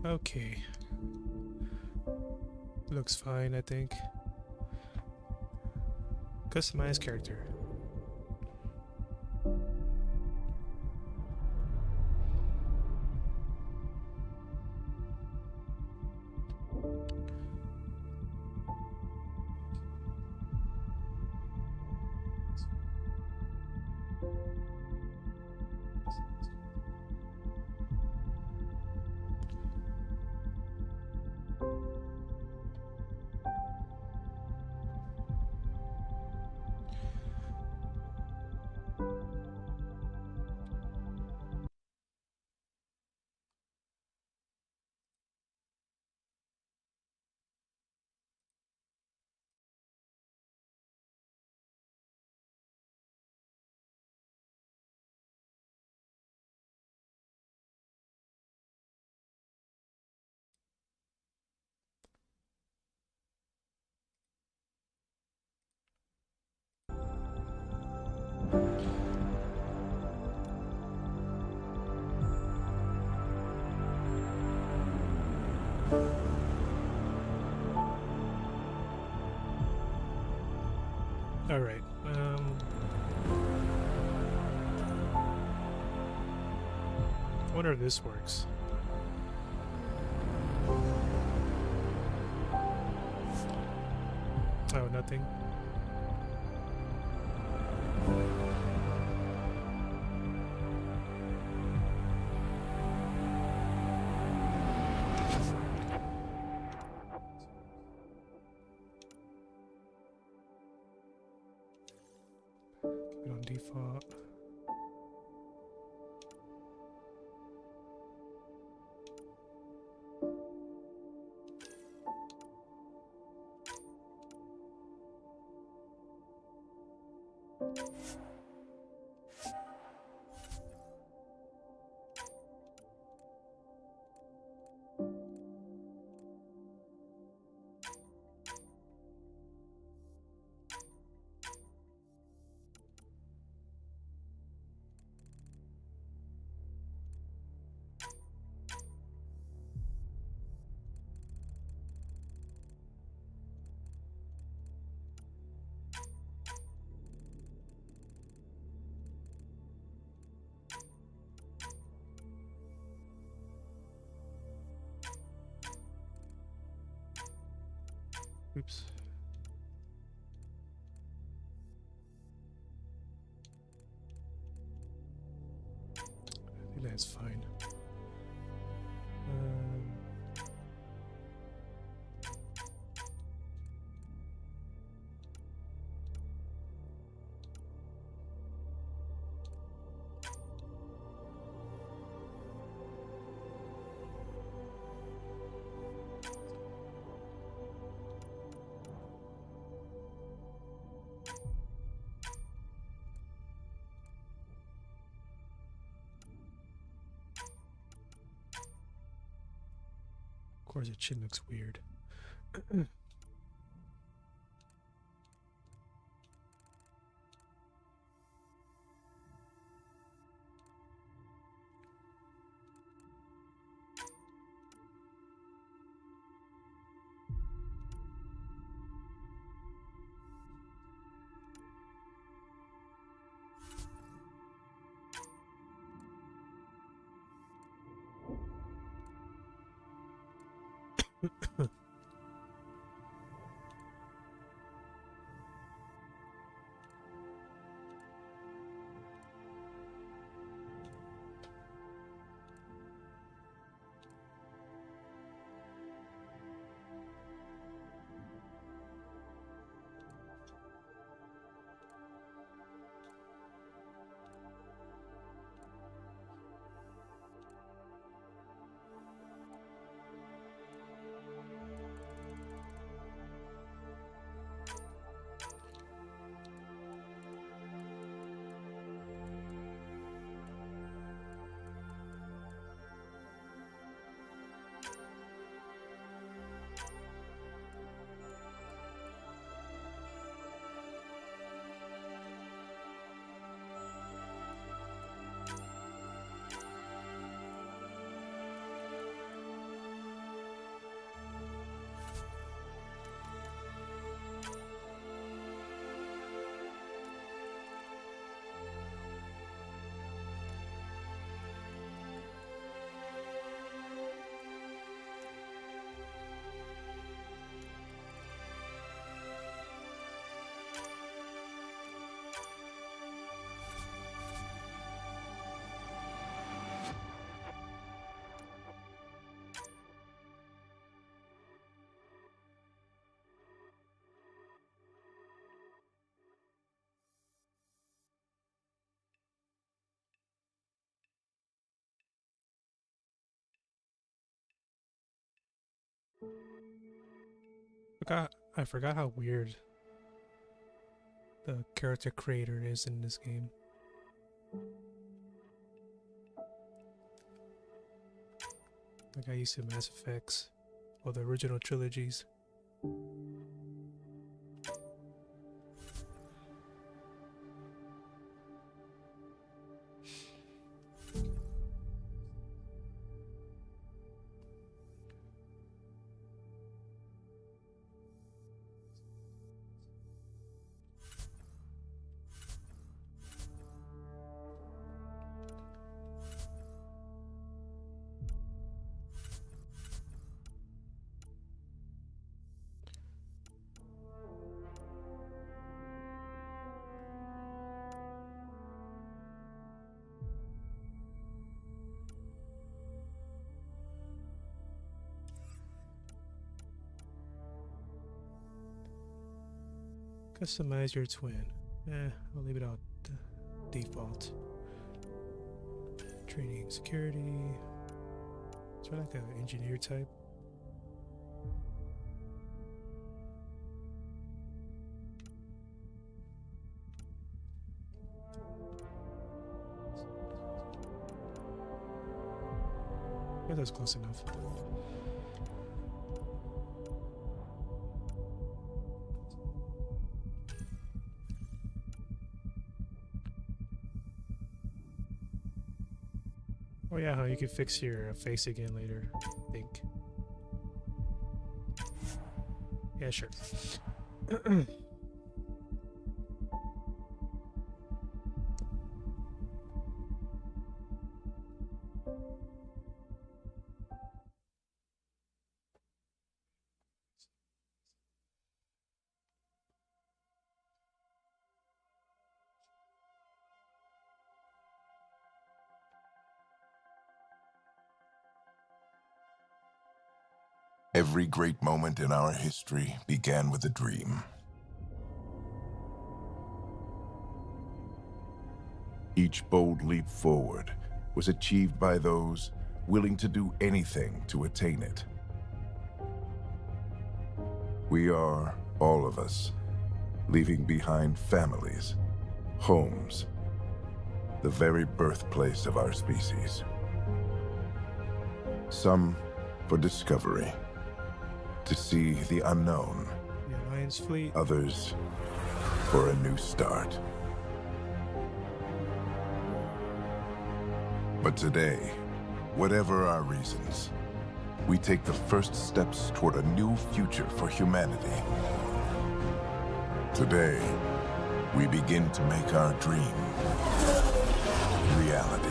Okay. Looks fine, I think. Customize character. All right. I wonder if this works. Oh, nothing. Keep it on default. Oops. I think that's fine. Of course, the chin looks weird. I forgot how weird the character creator is in this game. Like I used to Mass Effects or the original trilogies. Customize your twin. I'll leave it out default. Training security. Is there like an engineer type? Yeah, that's close enough. Oh yeah, you can fix your face again later, I think. Yeah, sure. Every great moment in our history began with a dream. Each bold leap forward was achieved by those willing to do anything to attain it. We are, all of us, leaving behind families, homes, the very birthplace of our species. Some for discovery, to see the unknown. The Alliance fleet. Others for a new start. But today, whatever our reasons, we take the first steps toward a new future for humanity. Today, we begin to make our dream reality.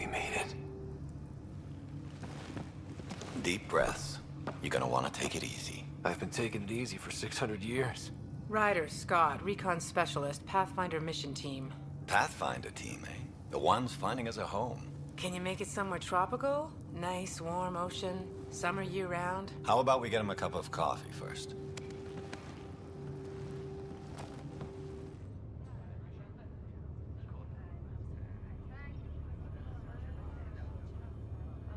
made it. Deep breaths. You're gonna want to take it easy. I've been taking it easy for 600 years. Ryder, Scott, Recon Specialist, Pathfinder Mission Team. Pathfinder team, eh? The ones finding us a home. Can you make it somewhere tropical? Nice, warm ocean, summer year-round? How about we get him a cup of coffee first?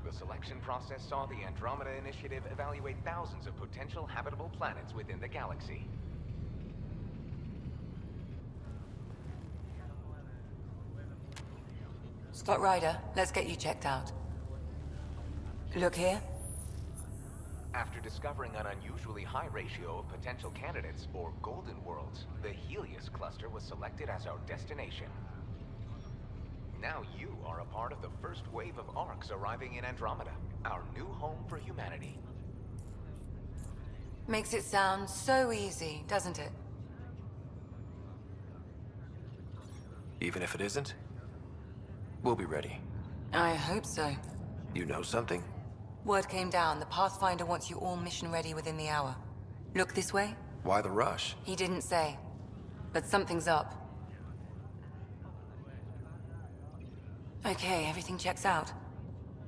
The selection process saw the Andromeda Initiative evaluate thousands of potential habitable planets within the galaxy. Scott Ryder, let's get you checked out. Look here. After discovering an unusually high ratio of potential candidates, or golden worlds, the Helios cluster was selected as our destination. Now you are a part of the first wave of ARCs arriving in Andromeda, our new home for humanity. Makes it sound so easy, doesn't it? Even if it isn't, we'll be ready. I hope so. You know something? Word came down. The Pathfinder wants you all mission ready within the hour. Look this way? Why the rush? He didn't say. But something's up. Okay, everything checks out.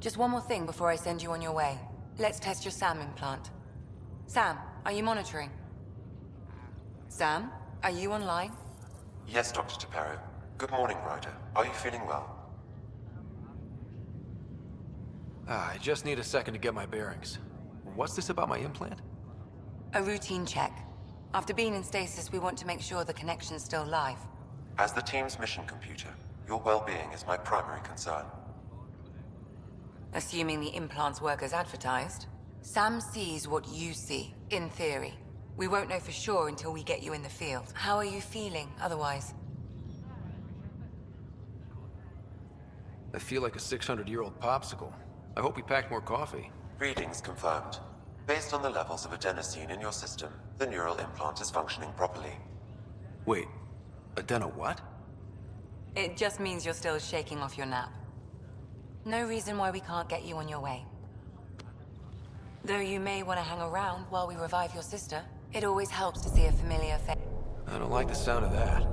Just one more thing before I send you on your way. Let's test your SAM implant. Sam, are you monitoring? Sam, are you online? Yes, Dr. Taparo. Good morning, Ryder. Are you feeling well? I just need a second to get my bearings. What's this about my implant? A routine check. After being in stasis, we want to make sure the connection's still live. As the team's mission computer, your well-being is my primary concern. Assuming the implants work as advertised. Sam sees what you see, in theory. We won't know for sure until we get you in the field. How are you feeling, otherwise? I feel like a 600-year-old popsicle. I hope we packed more coffee. Readings confirmed. Based on the levels of adenosine in your system, the neural implant is functioning properly. Wait, adeno what? It just means you're still shaking off your nap. No reason why we can't get you on your way. Though you may want to hang around while we revive your sister, it always helps to see a familiar face. I don't like the sound of that.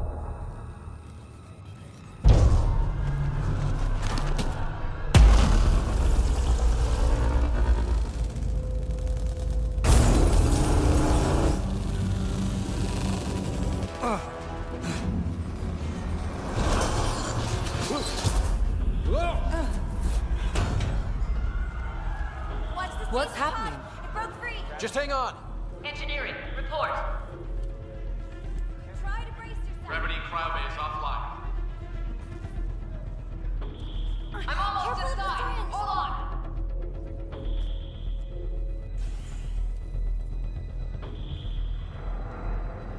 What's happening? It broke free! Just hang on! Engineering, report! Try to brace yourself! Gravity cryobase offline. I'm almost to the side! Hold on!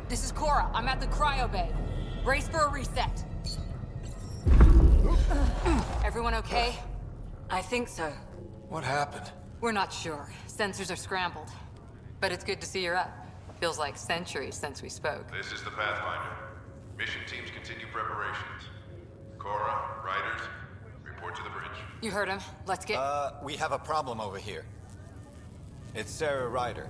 This is Cora. I'm at the cryo bay. Brace for a reset. Everyone okay? I think so. What happened? We're not sure. Sensors are scrambled. But it's good to see you're up. Feels like centuries since we spoke. This is the Pathfinder. Mission teams continue preparations. Cora, Riders, report to the bridge. You heard him. Let's get... We have a problem over here. It's Sarah Ryder.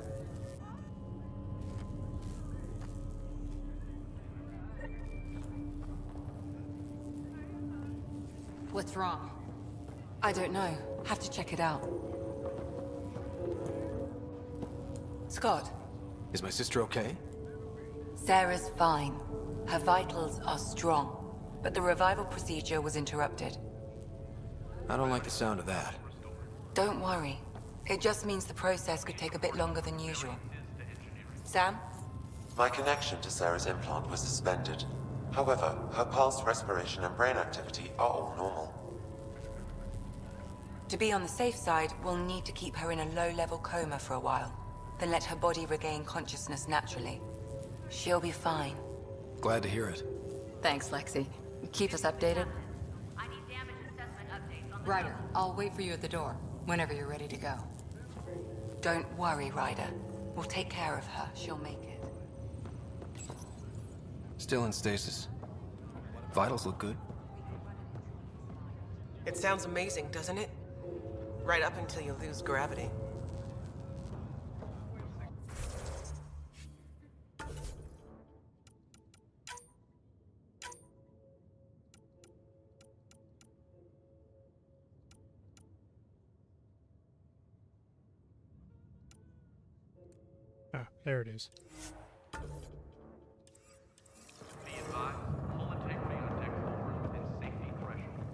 What's wrong? I don't know. Have to check it out. Scott, Is my sister okay? Sarah's fine. Her vitals are strong. But the revival procedure was interrupted. I don't like the sound of that. Don't worry. It just means the process could take a bit longer than usual. Sam? My connection to Sarah's implant was suspended. However, her pulse, respiration, and brain activity are all normal. To be on the safe side, we'll need to keep her in a low-level coma for a while. Then let her body regain consciousness naturally. She'll be fine. Glad to hear it. Thanks, Lexi. Keep us updated. I need damage assessment updates on the... Ryder, I'll wait for you at the door, whenever you're ready to go. Don't worry, Ryder. We'll take care of her. She'll make it. Still in stasis. Vitals look good. It sounds amazing, doesn't it? Right up until you lose gravity. Ah, there it is. Be advised, full integrity on deck hovers within safety threshold.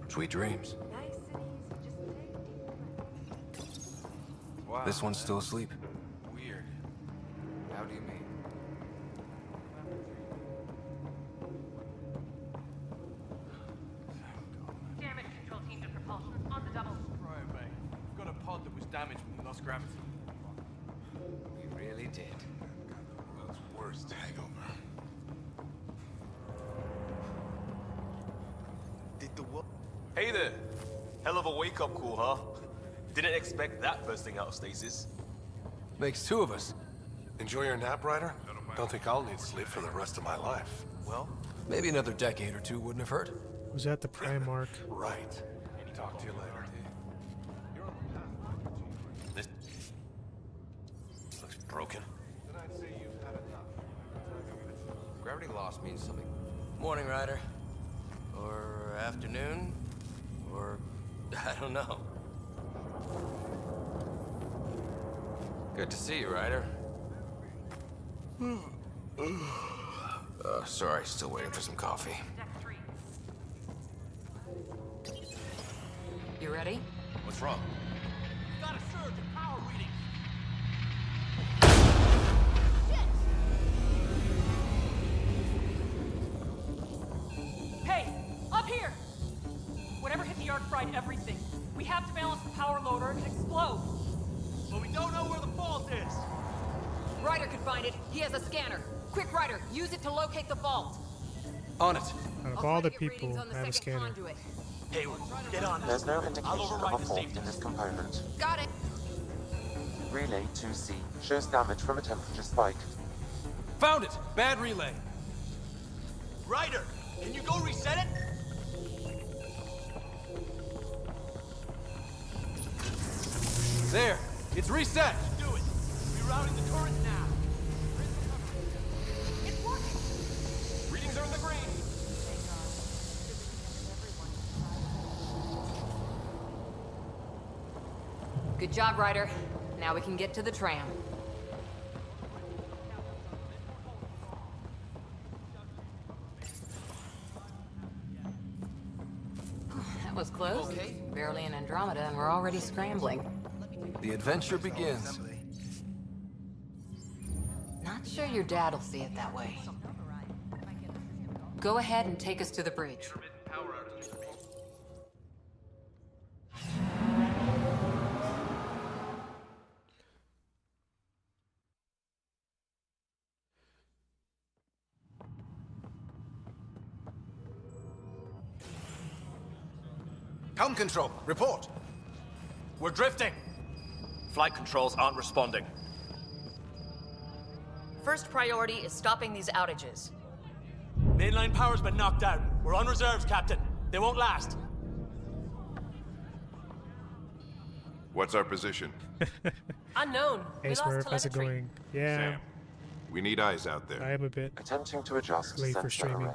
Sweet dreams. Nice and easy. Just take deep breaths. Wow. This one's still asleep. Weird. How do you mean? Damage control team to propulsion on the double. Right, mate. We've got a pod that was damaged when we lost gravity. We really did. World's worst hangover. Did the what? Hey there. Hell of a wake-up call, huh? Didn't expect that bursting out of stasis. Makes two of us. Enjoy your nap, Ryder? Don't think I'll need sleep for the rest of my life. Well, Maybe another decade or two wouldn't have hurt. Was that the Primarch? Right. Talk to you later. this looks broken. Gravity loss means something. Morning, Ryder. Or afternoon. Or I don't know. Good to see you, Ryder. Sorry, still waiting for some coffee. Deck 3. You ready? What's wrong? Got a surge in power readings. Hey, up here! Whatever hit the arc fried everything. We have to balance the power load or it can explode. But we don't know where the fault is. Ryder could find it. He has a scanner. Quick, Ryder, use it to locate the vault. On it. Out of I'll all try the to get people, readings on the have a second scanner. conduit. Hayward, get on this. There's no I'll indication of override a the fault safety. in this component. Got it. Relay 2C shows damage from a temperature spike. Found it! Bad relay. Ryder, can you go reset it? There! It's reset! Do it. Rerouting the turret now. It's working! Readings are in the green. Good job, Ryder. Now we can get to the tram. That was close. Okay. Barely in Andromeda, and we're already scrambling. The adventure begins. Not sure your dad'll see it that way. Go ahead and take us to the bridge. Helm control, report. We're drifting. Flight controls aren't responding. First priority is stopping these outages. Mainline power's been knocked out. We're on reserves, Captain. They won't last. What's our position? Unknown. Hey We lost Smurf, how's it telemetry. going? Yeah, Sam, we need eyes out there. I am a bit Attempting to adjust late for sensor streaming. array.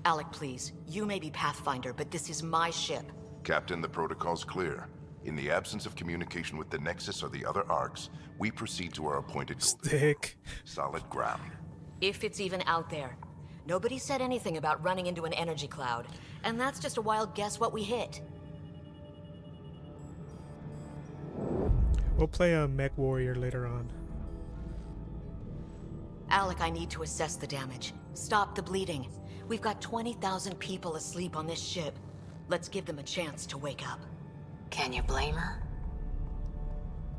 Alec, please. You may be Pathfinder, but this is my ship. Captain, the protocol's clear. In the absence of communication with the Nexus or the other arcs, we proceed to our appointed goal. Stick. Solid ground. If it's even out there. Nobody said anything about running into an energy cloud. And that's just a wild guess what we hit. We'll play a mech warrior later on. Alec, I need to assess the damage. Stop the bleeding. We've got 20,000 people asleep on this ship. Let's give them a chance to wake up. Can you blame her?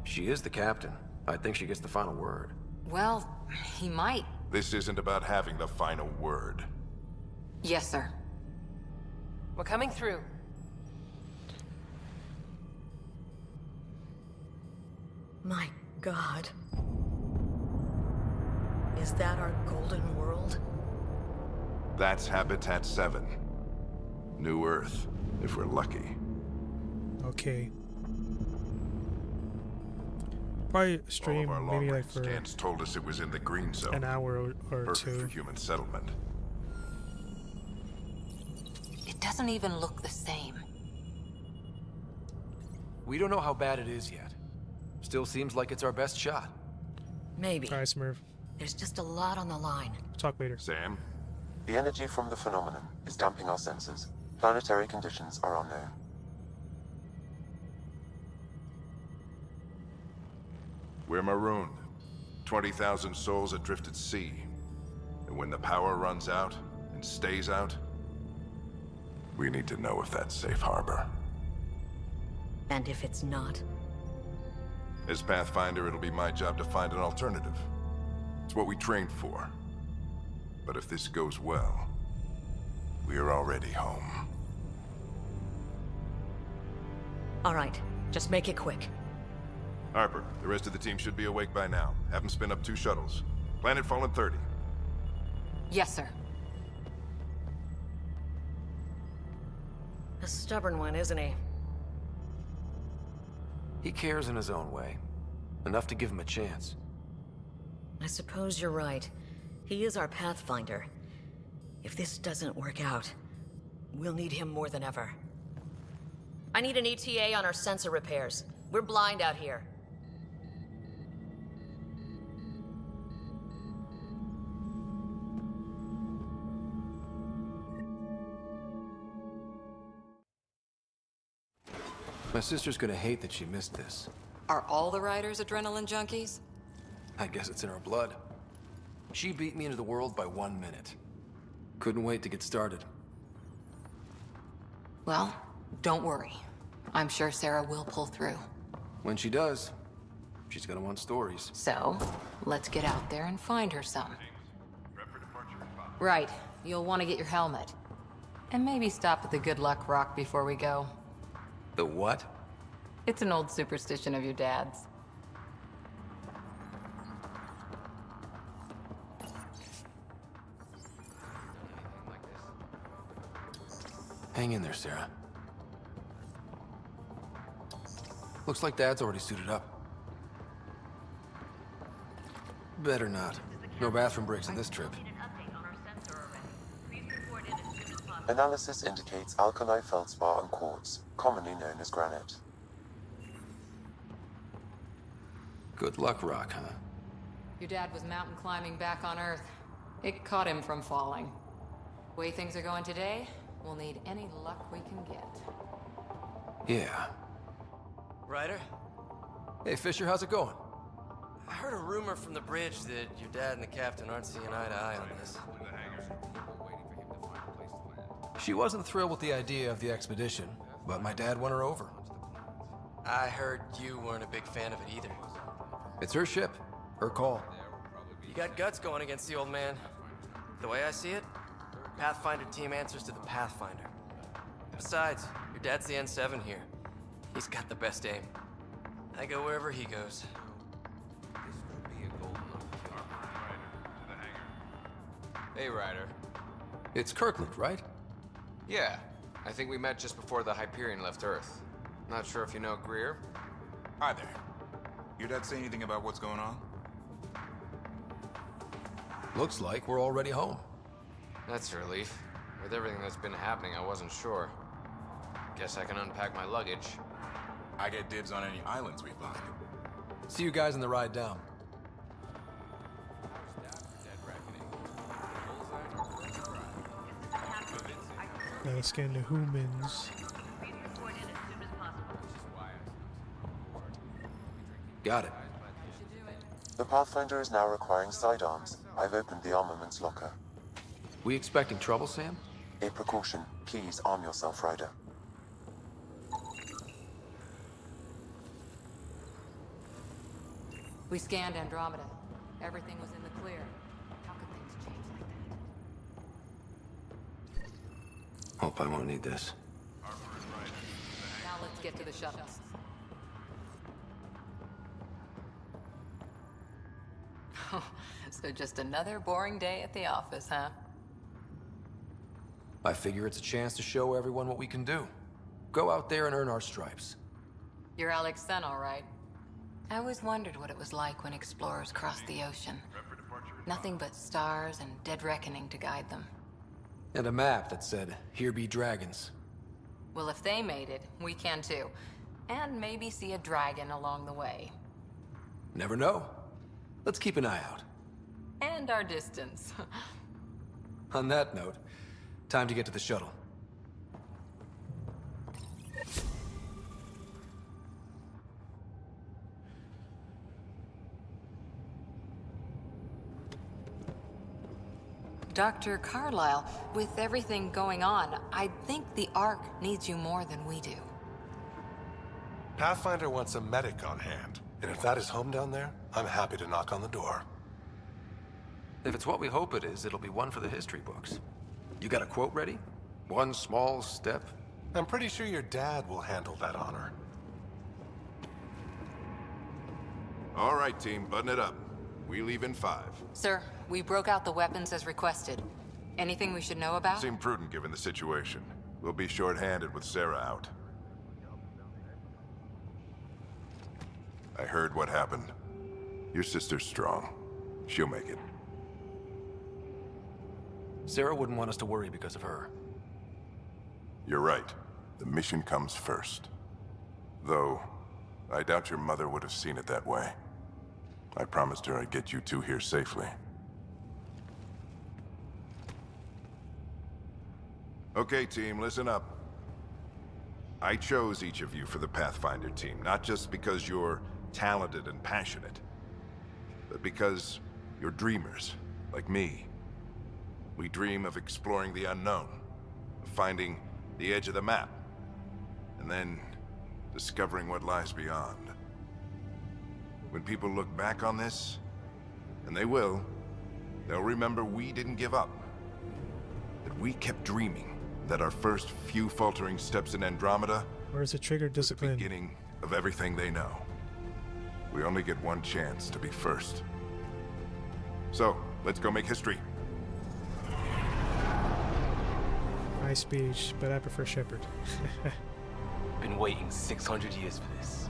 She is the captain. I think she gets the final word. Well, he might. This isn't about having the final word. Yes, sir. We're coming through. My God. Is that our golden world? That's Habitat 7. New Earth, if we're lucky. Okay. Probably stream All of our maybe like long-range for scans told us it was in the green zone. an hour or Perfect two. for human settlement. It doesn't even look the same. We don't know how bad it is yet. Still seems like it's our best shot. Maybe. Alright, Smurf. There's just a lot on the line. Talk later. Sam? The energy from the phenomenon is damping our sensors. Planetary conditions are unknown. We're marooned. 20,000 souls adrift at sea. And when the power runs out, and stays out, we need to know if that's safe harbor. And if it's not? As Pathfinder, it'll be my job to find an alternative. It's what we trained for. But if this goes well, we are already home. All right, just make it quick. Harper, the rest of the team should be awake by now. Have them spin up 2 shuttles. Planet Fallen 30. Yes, sir. A stubborn one, isn't he? He cares in his own way. Enough to give him a chance. I suppose you're right. He is our Pathfinder. If this doesn't work out, we'll need him more than ever. I need an ETA on our sensor repairs. We're blind out here. My sister's gonna hate that she missed this. Are all the riders adrenaline junkies? I guess it's in her blood. She beat me into the world by 1 minute. Couldn't wait to get started. Well, don't worry. I'm sure Sarah will pull through. When she does, she's gonna want stories. So, let's get out there and find her some. Right. You'll want to get your helmet. And maybe stop at the Good Luck Rock before we go. The what? It's an old superstition of your dad's. Hang in there, Sarah. Looks like Dad's already suited up. Better not. No bathroom breaks on this trip. Analysis indicates alkali feldspar and quartz, commonly known as granite. Good luck, Rock, huh? Your dad was mountain climbing back on Earth. It caught him from falling. The way things are going today, we'll need any luck we can get. Yeah. Ryder? Hey, Fisher, how's it going? I heard a rumor from the bridge that your dad and the captain aren't seeing eye to eye on this. She wasn't thrilled with the idea of the expedition, but my dad won her over. I heard you weren't a big fan of it either. It's her ship. Her call. You got guts going against the old man. The way I see it, Pathfinder team answers to the Pathfinder. Besides, your dad's the N7 here. He's got the best aim. I go wherever he goes. Hey, Ryder. It's Kirkland, right? Yeah, I think we met just before the Hyperion left Earth. Not sure if you know Greer? Hi there. Your dad say anything about what's going on? Looks like we're already home. That's a relief. With everything that's been happening, I wasn't sure. Guess I can unpack my luggage. I get dibs on any islands we find. See you guys on the ride down. Gotta scan the humans. Got it. The Pathfinder is now requiring sidearms. I've opened the armaments locker. We expecting trouble, Sam? A precaution. Please arm yourself, Ryder. We scanned Andromeda. Everything was in the clear. How could things change like that? Hope I won't need this. Now let's get to the shuttles. So just another boring day at the office, huh? I figure it's a chance to show everyone what we can do. Go out there and earn our stripes. You're Alex Sen, all right. I always wondered what it was like when explorers crossed the ocean. Nothing but stars and dead reckoning to guide them. And a map that said, "Here be dragons." Well, if they made it, we can too. And maybe see a dragon along the way. Never know. Let's keep an eye out. And our distance. On that note, time to get to the shuttle. Dr. Carlyle, with everything going on, I think the Ark needs you more than we do. Pathfinder wants a medic on hand. And if that is home down there, I'm happy to knock on the door. If it's what we hope it is, it'll be one for the history books. You got a quote ready? One small step? I'm pretty sure your dad will handle that honor. All right, team, button it up. We leave in 5. Sir, we broke out the weapons as requested. Anything we should know about? Seemed prudent given the situation. We'll be short-handed with Sarah out. I heard what happened. Your sister's strong. She'll make it. Sarah wouldn't want us to worry because of her. You're right. The mission comes first. Though, I doubt your mother would have seen it that way. I promised her I'd get you two here safely. Okay, team, listen up. I chose each of you for the Pathfinder team, not just because you're talented and passionate, but because you're dreamers, like me. We dream of exploring the unknown, of finding the edge of the map, and then discovering what lies beyond. When people look back on this, and they will, they'll remember we didn't give up. That we kept dreaming, that our first few faltering steps in Andromeda Where's the trigger discipline? was the beginning of everything they know. We only get one chance to be first. So, let's go make history. Nice speech, but I prefer Shepard. Been waiting 600 years for this.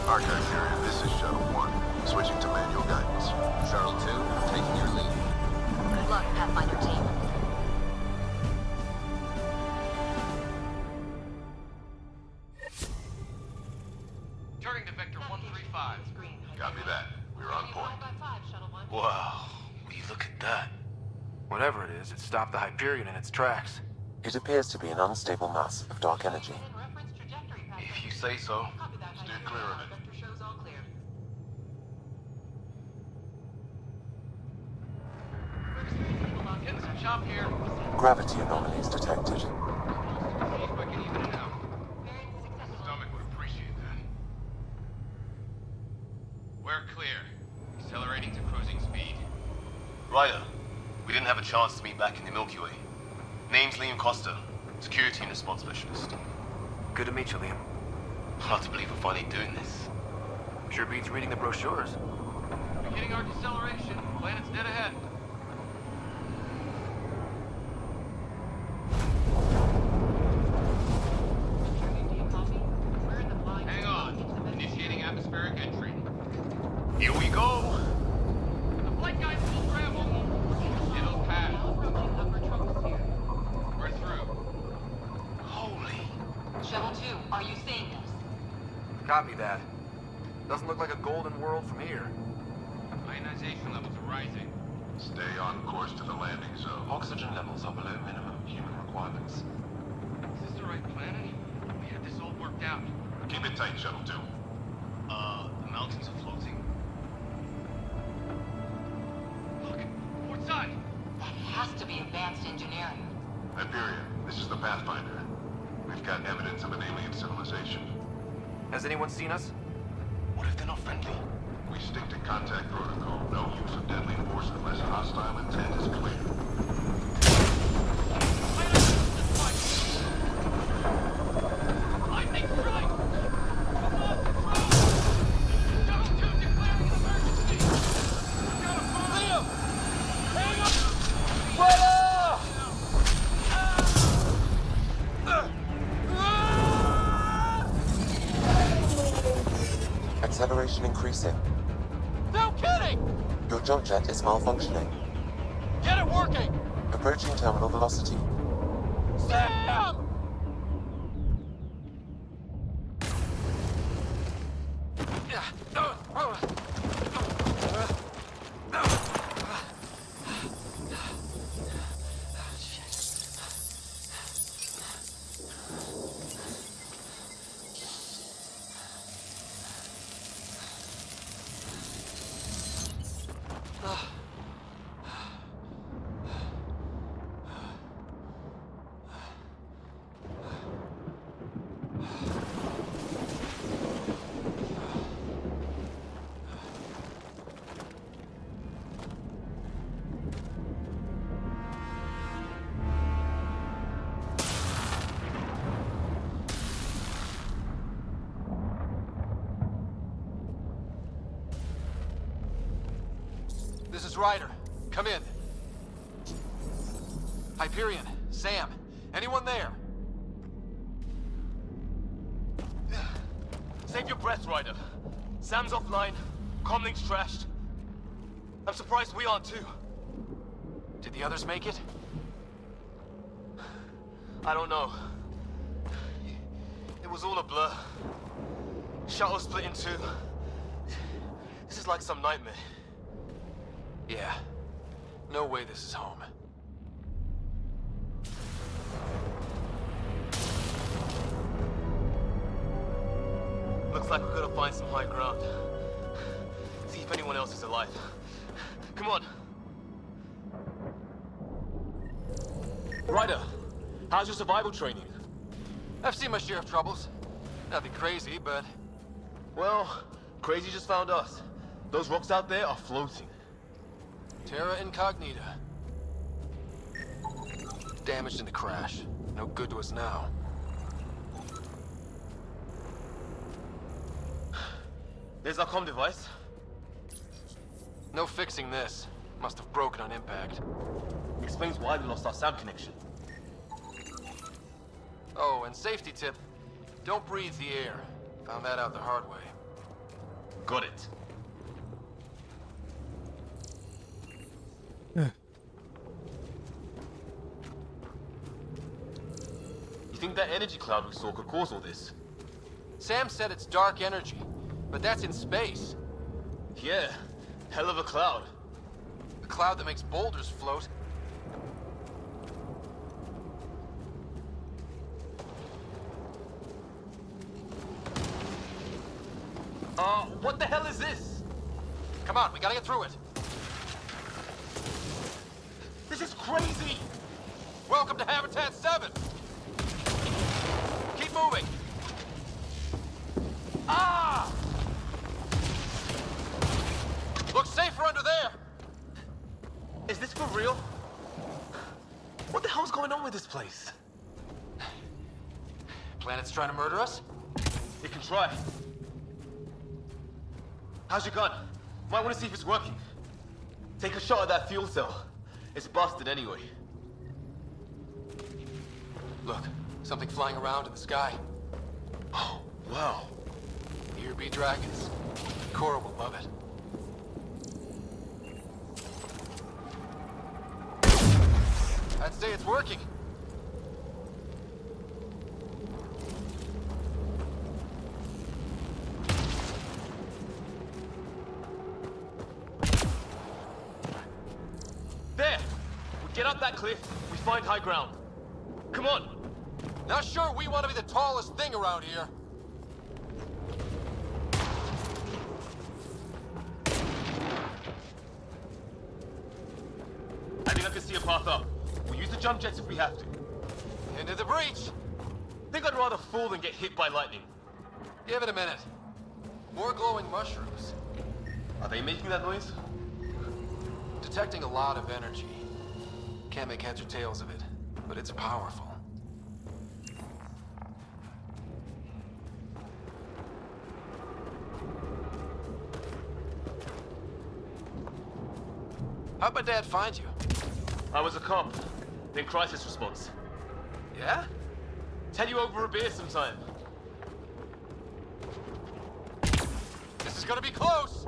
Archive area, this is Shuttle 1. Switching to manual guidance. Shuttle 2, taking your lead. Good luck, Pathfinder team. Turning to Vector 135. Copy that. We're on point. Wow, will you look at that? Whatever it is, it stopped the Hyperion in its tracks. It appears to be an unstable mass of dark energy. If you say so. Steer clear of it. Getting some chop here. Gravity anomalies detected. See if I can even it out. Stomach would appreciate that. We're clear. Accelerating to cruising speed. Ryder, we didn't have a chance to meet back in the Milky Way. Name's Liam Costa, Security and Response Specialist. Good to meet you, Liam. Hard to believe we're finally doing this. Sure beats reading the brochures. Beginning our deceleration. Planet's dead ahead. Hang on. Initiating atmospheric entry. Here we go! The flight guides will travel. It'll pass. We're through. Holy. Shuttle 2, are you seeing this? Copy that. Doesn't look like a golden world from here. Ionization levels are rising. Stay on course to the landing zone. Oxygen levels are below minimum human requirements. Is this the right planet? We had this all worked out. Keep it tight, Shuttle 2. The mountains are floating. Look, port side. That has to be advanced engineering. Hyperion, this is the Pathfinder. We've got evidence of an alien civilization. Has anyone seen us? What if they're not friendly? We stick to contact protocol. No use of deadly force unless hostile intent is clear. I think Acceleration increasing. No kidding! Your jump jet is malfunctioning. Get it working! Approaching terminal velocity. Sam! This is Ryder. Come in. Hyperion, Sam, anyone there? Save your breath, Ryder. Sam's offline. Comlink's trashed. I'm surprised we aren't too. Did the others make it? I don't know. It was all a blur. Shuttle split in two. This is like some nightmare. Yeah. No way this is home. Looks like we're gonna find some high ground. See if anyone else is alive. Come on. Ryder, how's your survival training? I've seen my share of troubles. Nothing crazy, but... Well, crazy just found us. Those rocks out there are floating. Terra Incognita. Damaged in the crash. No good to us now. There's our comm device. No fixing this. Must have broken on impact. Explains why we lost our sound connection. Oh, and safety tip. Don't breathe the air. Found that out the hard way. Got it. You think that energy cloud we saw could cause all this? Sam said it's dark energy, but that's in space. Yeah, hell of a cloud. A cloud that makes boulders float. What the hell is this? Come on, we gotta get through it. This is crazy! Welcome to Habitat 7! Keep moving! Ah! Looks safer under there! Is this for real? What the hell's going on with this place? Planet's trying to murder us? You can try. How's your gun? Might want to see if it's working. Take a shot at that fuel cell. It's busted anyway. Look, something flying around in the sky. Oh, wow. Here be dragons. Cora will love it. I'd say it's working. There! We get up that cliff, we find high ground. Come on! Not sure we want to be the tallest thing around here. I think I can see a path up. We'll use the jump jets if we have to. Into the breach. Think I'd rather fall than get hit by lightning. Give it a minute. More glowing mushrooms. Are they making that noise? Detecting a lot of energy. Can't make heads or tails of it, but it's powerful. How'd my dad find you? I was a cop, then crisis response. Yeah? Tell you over a beer sometime. This This is gonna be close!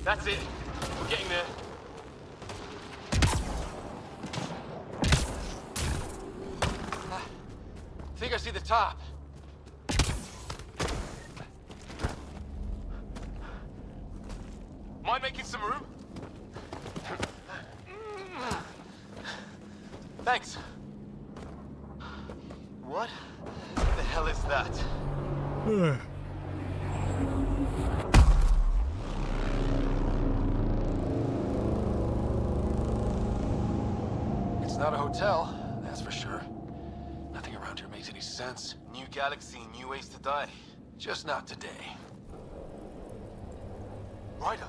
That's it. We're getting there. I think I see the top. Mind making some room? Thanks. What the hell is that? It's not a hotel, that's for sure. Nothing around here makes any sense. New galaxy, new ways to die. Just not today. Ryder,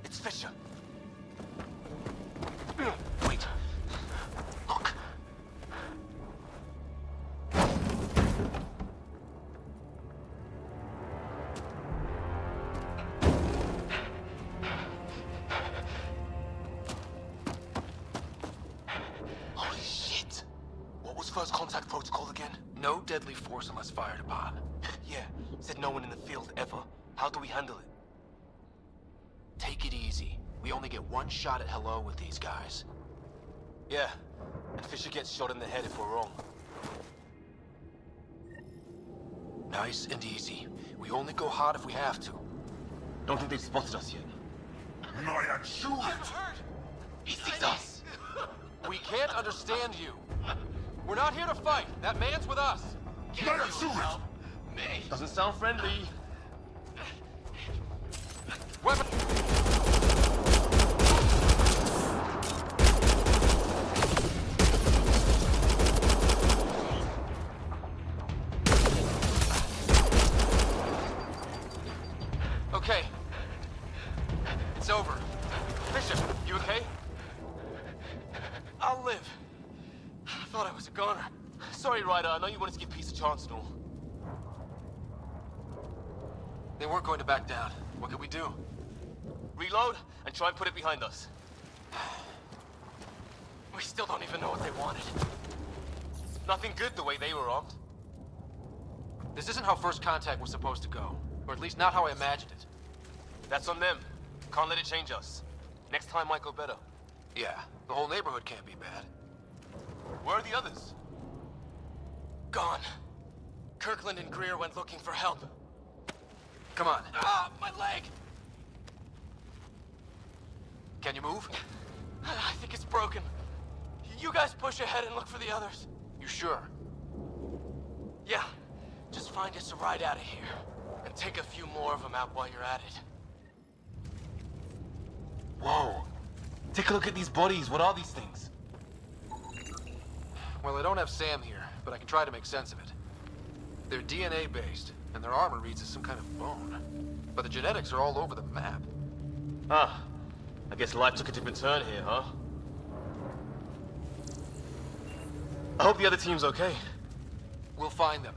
it's Fisher. Wait. Look. Holy shit. What was first contact protocol again? No deadly force unless fired upon. Yeah, said no one in the field ever. How do we handle it? Take it easy. We only get one shot at hello with these guys. Yeah, and Fisher gets shot in the head if we're wrong. Nice and easy. We only go hard if we have to. Don't think they've spotted us yet. Not shoot! He sees us! We can't understand you. We're not here to fight. That man's with us. Doesn't sound friendly. Weapon. Okay. It's over. Fisher, you okay? I'll live. I thought I was a goner. Sorry, Ryder. I know you wanted to give peace a chance and all. They weren't going to back down. What could we do? Reload and try and put it behind us. We still don't even know what they wanted. Nothing good the way they were armed. This isn't how first contact was supposed to go. Or at least not how I imagined it. That's on them. Can't let it change us. Next time might go better. Yeah, the whole neighborhood can't be bad. Where are the others? Gone. Kirkland and Greer went looking for help. Come on. Ah, my leg! Can you move? I think it's broken. You guys push ahead and look for the others. You sure? Yeah. Just find us a ride out of here. And take a few more of them out while you're at it. Whoa. Take a look at these bodies. What are these things? Well, I don't have Sam here, but I can try to make sense of it. They're DNA-based, and their armor reads as some kind of bone. But the genetics are all over the map. Ah. I guess life took a different turn here, huh? I hope the other team's okay. We'll find them.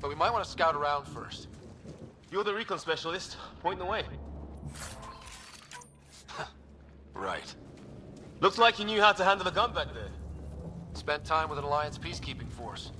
But we might want to scout around first. You're the recon specialist. Point the way. Right. Looks like you knew how to handle a gun back there. Spent time with an Alliance peacekeeping force.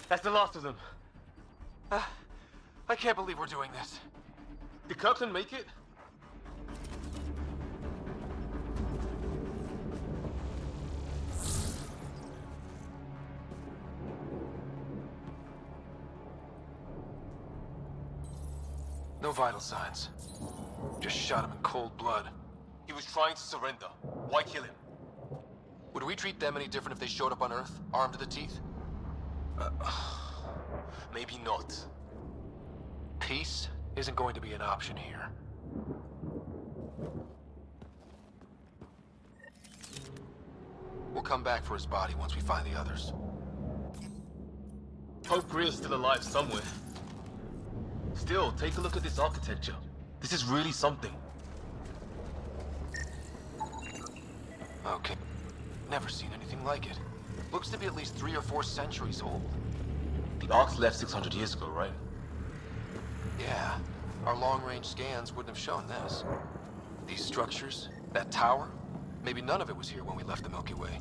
That's the last of them. I can't believe we're doing this. Did Kirkland make it? No vital signs. Just shot him in cold blood. He was trying to surrender. Why kill him? Would we treat them any different if they showed up on Earth, armed to the teeth? Maybe not. Peace isn't going to be an option here. We'll come back for his body once we find the others. Hope Greer's still alive somewhere. Still, take a look at this architecture. This is really something. Okay. Never seen anything like it. Looks to be at least 3 or 4 centuries old. The Ark's left 600 years ago, right? Yeah. Our long-range scans wouldn't have shown this. These structures, that tower, maybe none of it was here when we left the Milky Way.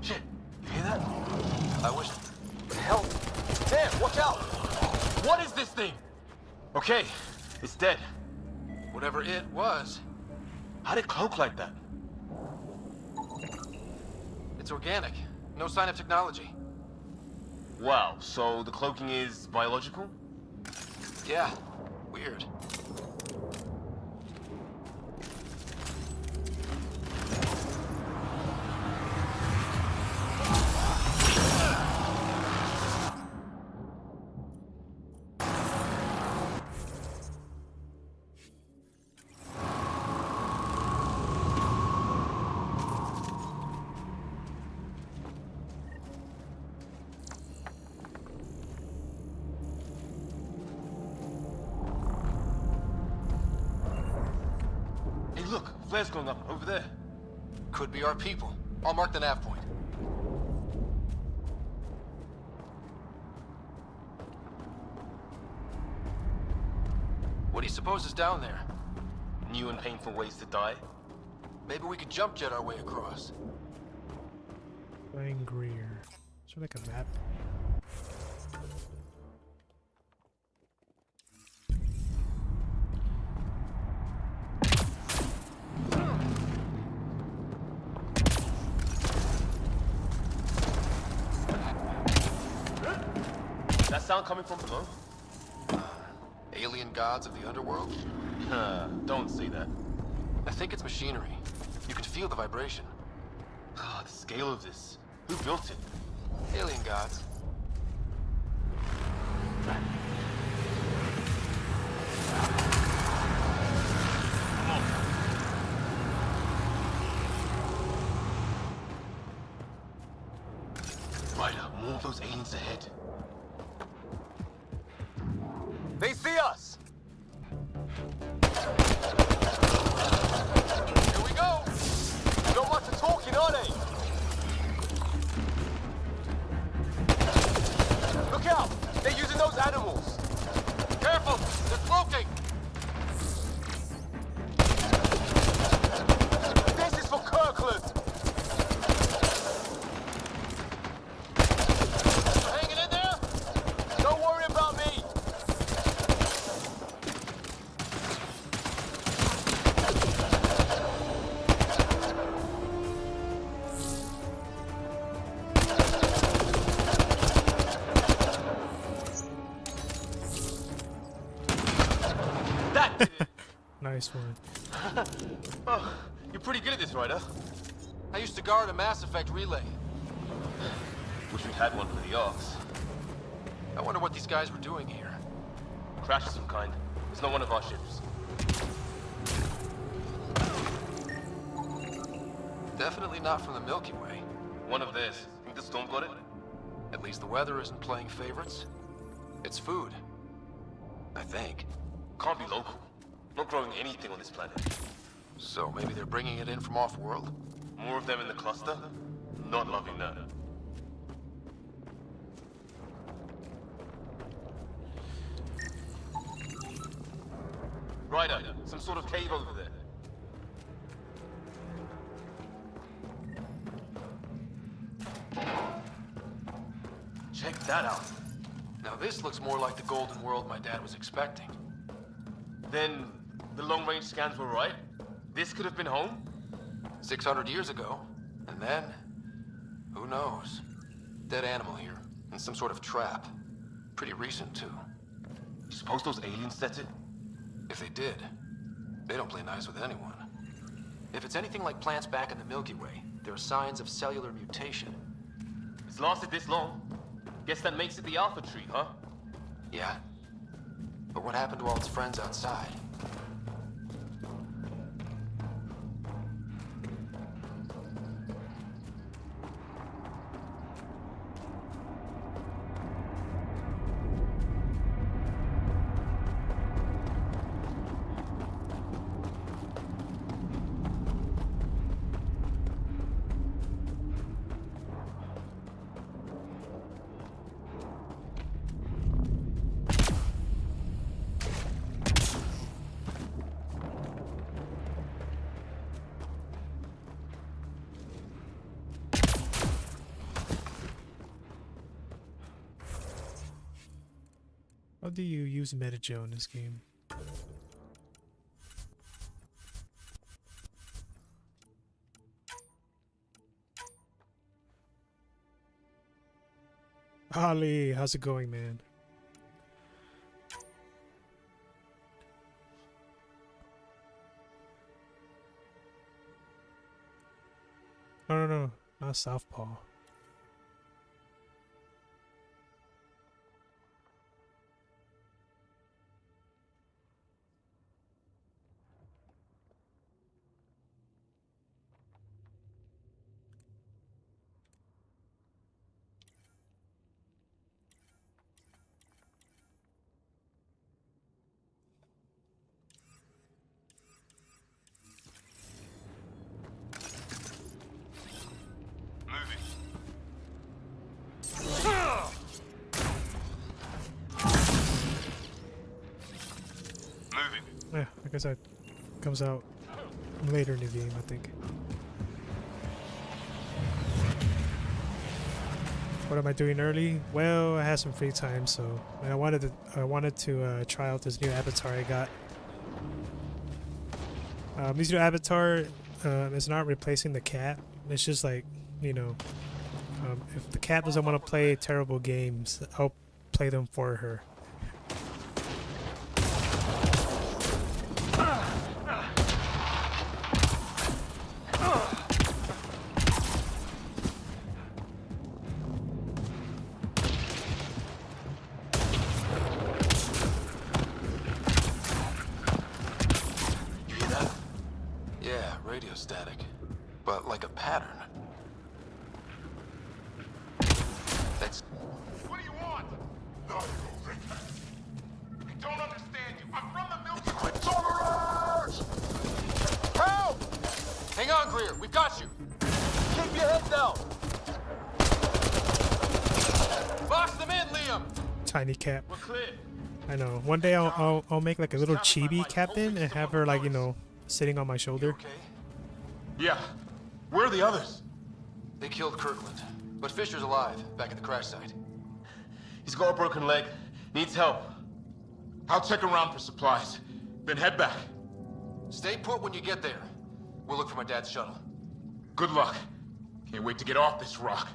Shit, you hear that? I wish... The hell? Damn, watch out! What is this thing? Okay, it's dead. Whatever it was. How'd it cloak like that? It's organic. No sign of technology. Wow, so the cloaking is biological? Yeah. Weird. Flares going up, over there. Could be our people. I'll mark the nav point. What do you suppose is down there? New and painful ways to die? Maybe we could jump jet our way across. Flying Greer. Is there like a map? That sound coming from below? Alien gods of the underworld? Don't say that. I think it's machinery. You can feel the vibration. The scale of this. Who built it? Alien gods. Ryder, more of those aliens ahead. They see us! Here we go! Not much of talking, are they? Look out! They're using those animals! Careful! They're cloaking! This is for Kirkland! Hanging in there? Don't worry about me! Nice one. Oh, you're pretty good at this, Ryder. I used to guard a Mass Effect relay. Wish we had one for the Arks. I wonder what these guys were doing here. Crash of some kind. It's not one of our ships. Definitely not from the Milky Way. One of theirs. Think the storm got it? At least the weather isn't playing favorites. It's food. I think. Can't be local. Not growing anything on this planet. So maybe they're bringing it in from off-world? More of them in the cluster? Not loving that. Ryder, some sort of cave over there. Check that out. Now this looks more like the golden world my dad was expecting. Then the long-range scans were right? This could have been home? 600 years ago. And then, who knows? Dead animal here, in some sort of trap. Pretty recent, too. You suppose those aliens set it? If they did, They don't play nice with anyone. If it's anything like plants back in the Milky Way, there are signs of cellular mutation. It's lasted this long. Guess that makes it the Alpha Tree, huh? Yeah? But what happened to all its friends outside? How do you use Metagel in this game? Ali, how's it going, man? No, not Southpaw. Yeah, I guess that comes out later in the game, I think. What am I doing early? Well, I had some free time, so I wanted to try out this new avatar I got. This new avatar is not replacing the cat. It's just like, you know, if the cat doesn't want to play terrible games, I'll play them for her. Static, but like a pattern. That's... What do you want? I don't understand you. I'm from the Milky Way. Help! Hang on, Greer. We've got you. Keep your head down. Box them in, Liam. Tiny cat. We're clear. I know. One day I'll make like a little chibi captain and have her like, you know, sitting on my shoulder. Okay. Yeah. Where are the others? They killed Kirkland, but Fisher's alive, back at the crash site. He's got a broken leg. Needs help. I'll check around for supplies, then head back. Stay put when you get there. We'll look for my dad's shuttle. Good luck. Can't wait to get off this rock.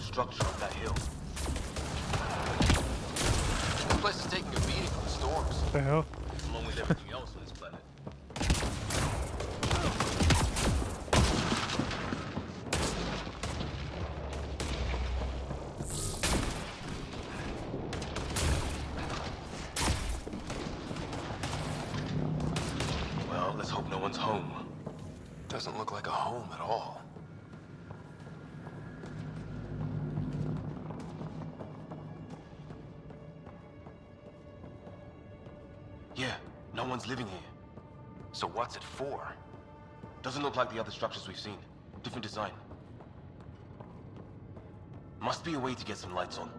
Structure on that hill. This place is taking a beating from the storms. What the hell? Along with everything else on this planet. Well, let's hope no one's home. Doesn't look like a home at all. Yeah, no one's living here. So what's it for? Doesn't look like the other structures we've seen. Different design. Must be a way to get some lights on.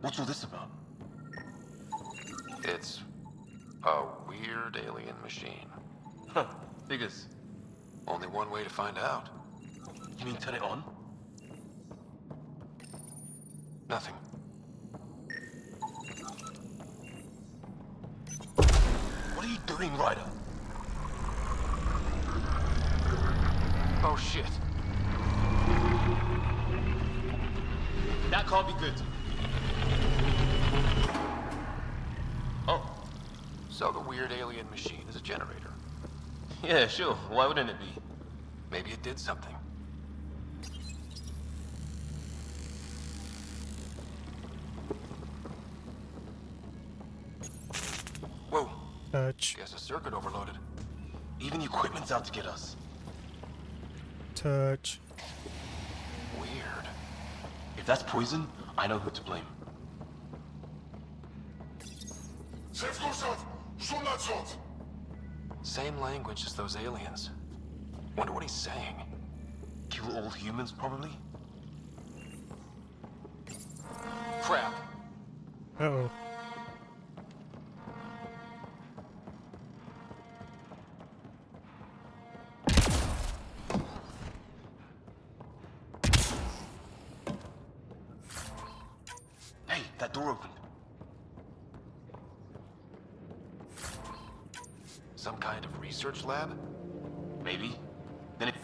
What's all this about? It's a weird alien machine. Huh. Figures. Only one way to find out. You mean turn it on? Nothing. What are you doing, Ryder? Oh shit. That can't be good. Oh. So the weird alien machine is a generator. Yeah, sure. Why wouldn't it be? Maybe it did something. Whoa. Touch. Guess a circuit overloaded. Even the equipment's out to get us. Touch. Weird. If that's poison, I know who to blame. Same language as those aliens. Wonder what he's saying. Kill all humans, probably? Crap. Uh-oh. Hey, that door opened. Some kind of research lab? Maybe. Then it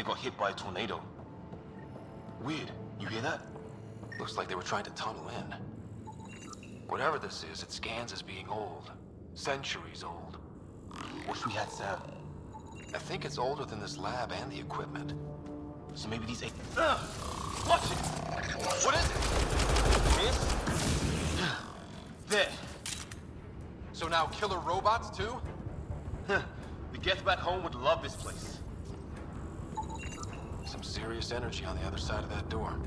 got hit by a tornado. Weird. You hear that? Looks like they were trying to tunnel in. Whatever this is, it scans as being old. Centuries old. Wish we had Sam. I think it's older than this lab and the equipment. So maybe these watch it! What is it? There. So now killer robots too? The Geth back home would love this place. Some serious energy on the other side of that door.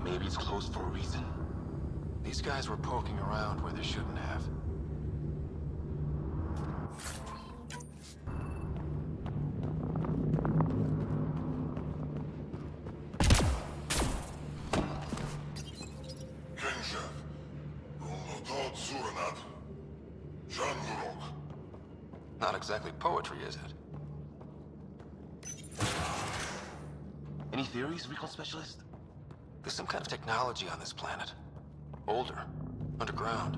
Maybe it's closed for a reason. These guys were poking around where they shouldn't have. Not exactly poetry, is it? Any theories, recon specialist? There's some kind of technology on this planet. Older. Underground.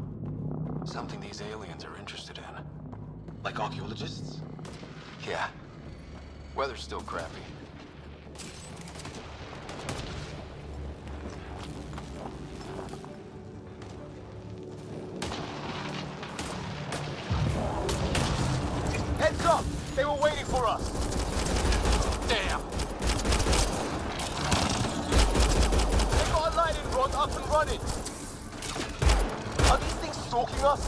Something these aliens are interested in. Like archaeologists? Yeah. Weather's still crappy. Heads up! They were waiting for us! Damn! They got a lightning rod up and running! Are these things stalking us?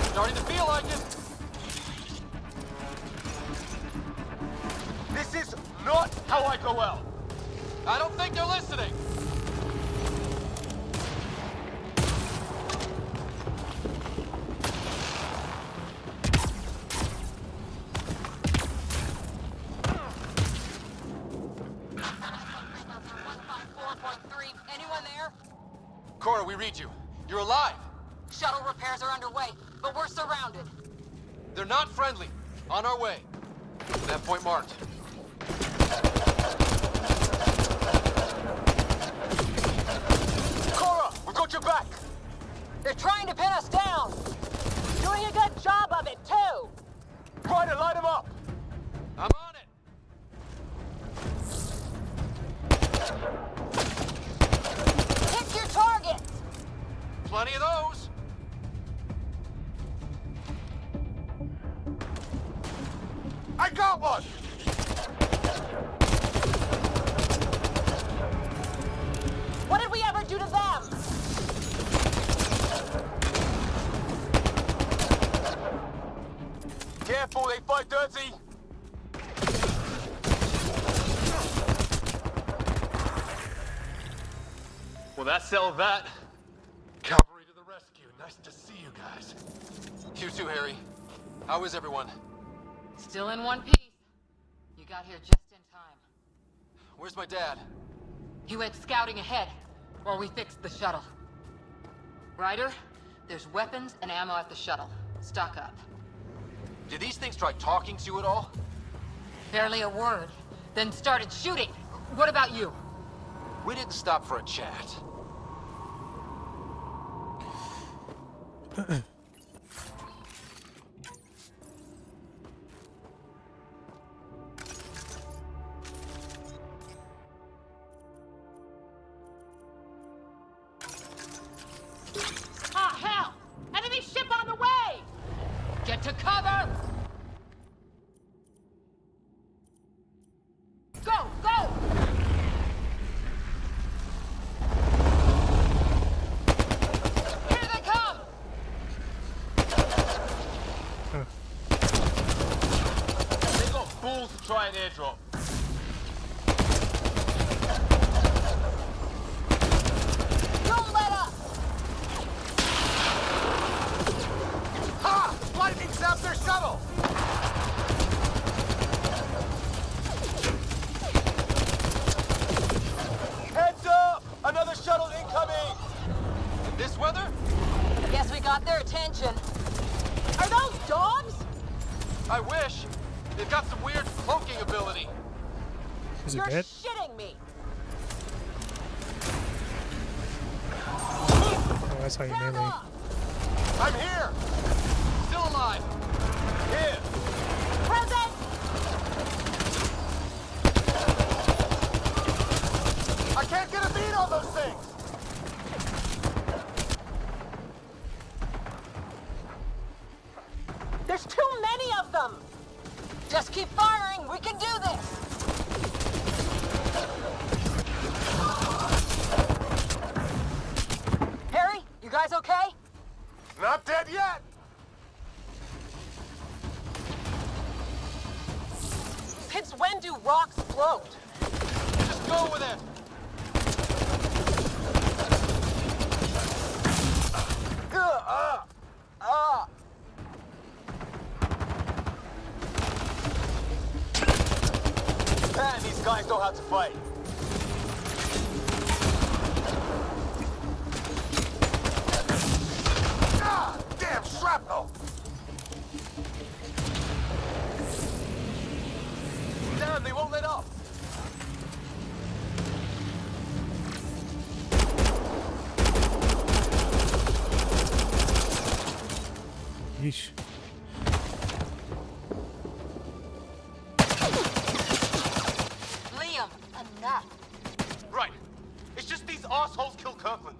Starting to feel like it! This is not how I go out! I don't think they're listening! Anyone there? Cora, we read you. You're alive! Shuttle repairs are underway, but we're surrounded. They're not friendly. On our way. That point marked. Cora, we got your back! They're trying to pin us down! Doing a good job of it, too! Try to light them up! I'm on it! Pick your targets! Plenty of those! I got one! What did we ever do to them? Careful, they fight dirty! Well, that settled that. Cavalry to the rescue. Nice to see you guys. You too, Harry. How is everyone? Still in one piece. You got here just in time. Where's my dad? He went scouting ahead. while we fix the shuttle. Ryder, there's weapons and ammo at the shuttle. Stock up. Did these things try talking to you at all? Barely a word. Then started shooting. What about you? We didn't stop for a chat. Ah, hell! Enemy ship on the way! Get to cover! Go, go! Here they come! They got fools to try an airdrop. Don't let up! Ha! Lightning zapped their shuttle! Heads up! Another shuttle incoming! In this weather? Guess we got their attention. Are those dogs? I wish. They've got some weird cloaking ability. Is it You're dead? shitting me! Oh, that's how you melee. I'm here! Still alive! Here! Present! I can't get a beat on those things! There's too many of them! Just keep firing, we can do this! Harry, you guys okay? Not dead yet! Since when do rocks float? Just go with it! Man, these guys know how to fight. Ah, damn shrapnel! Damn, they won't let up. Yeesh. Liam, enough. Right. It's just these assholes killed Kirkland.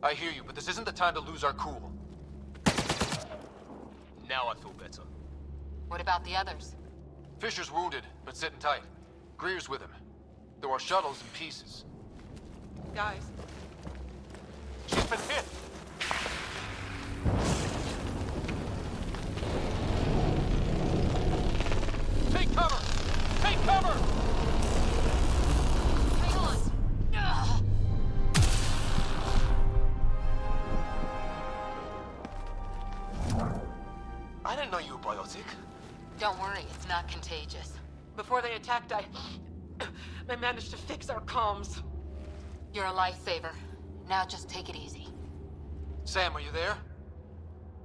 I hear you, but this isn't the time to lose our cool. Now I feel better. What about the others? Fisher's wounded, but sitting tight. Greer's with him. There are shuttles in pieces. Guys, She's been hit! Take cover! Take cover! Hang on! Ugh. I didn't know you were biotic. Don't worry, it's not contagious. before they attacked, I managed to fix our comms. You're a lifesaver. Now just take it easy. Sam, are you there?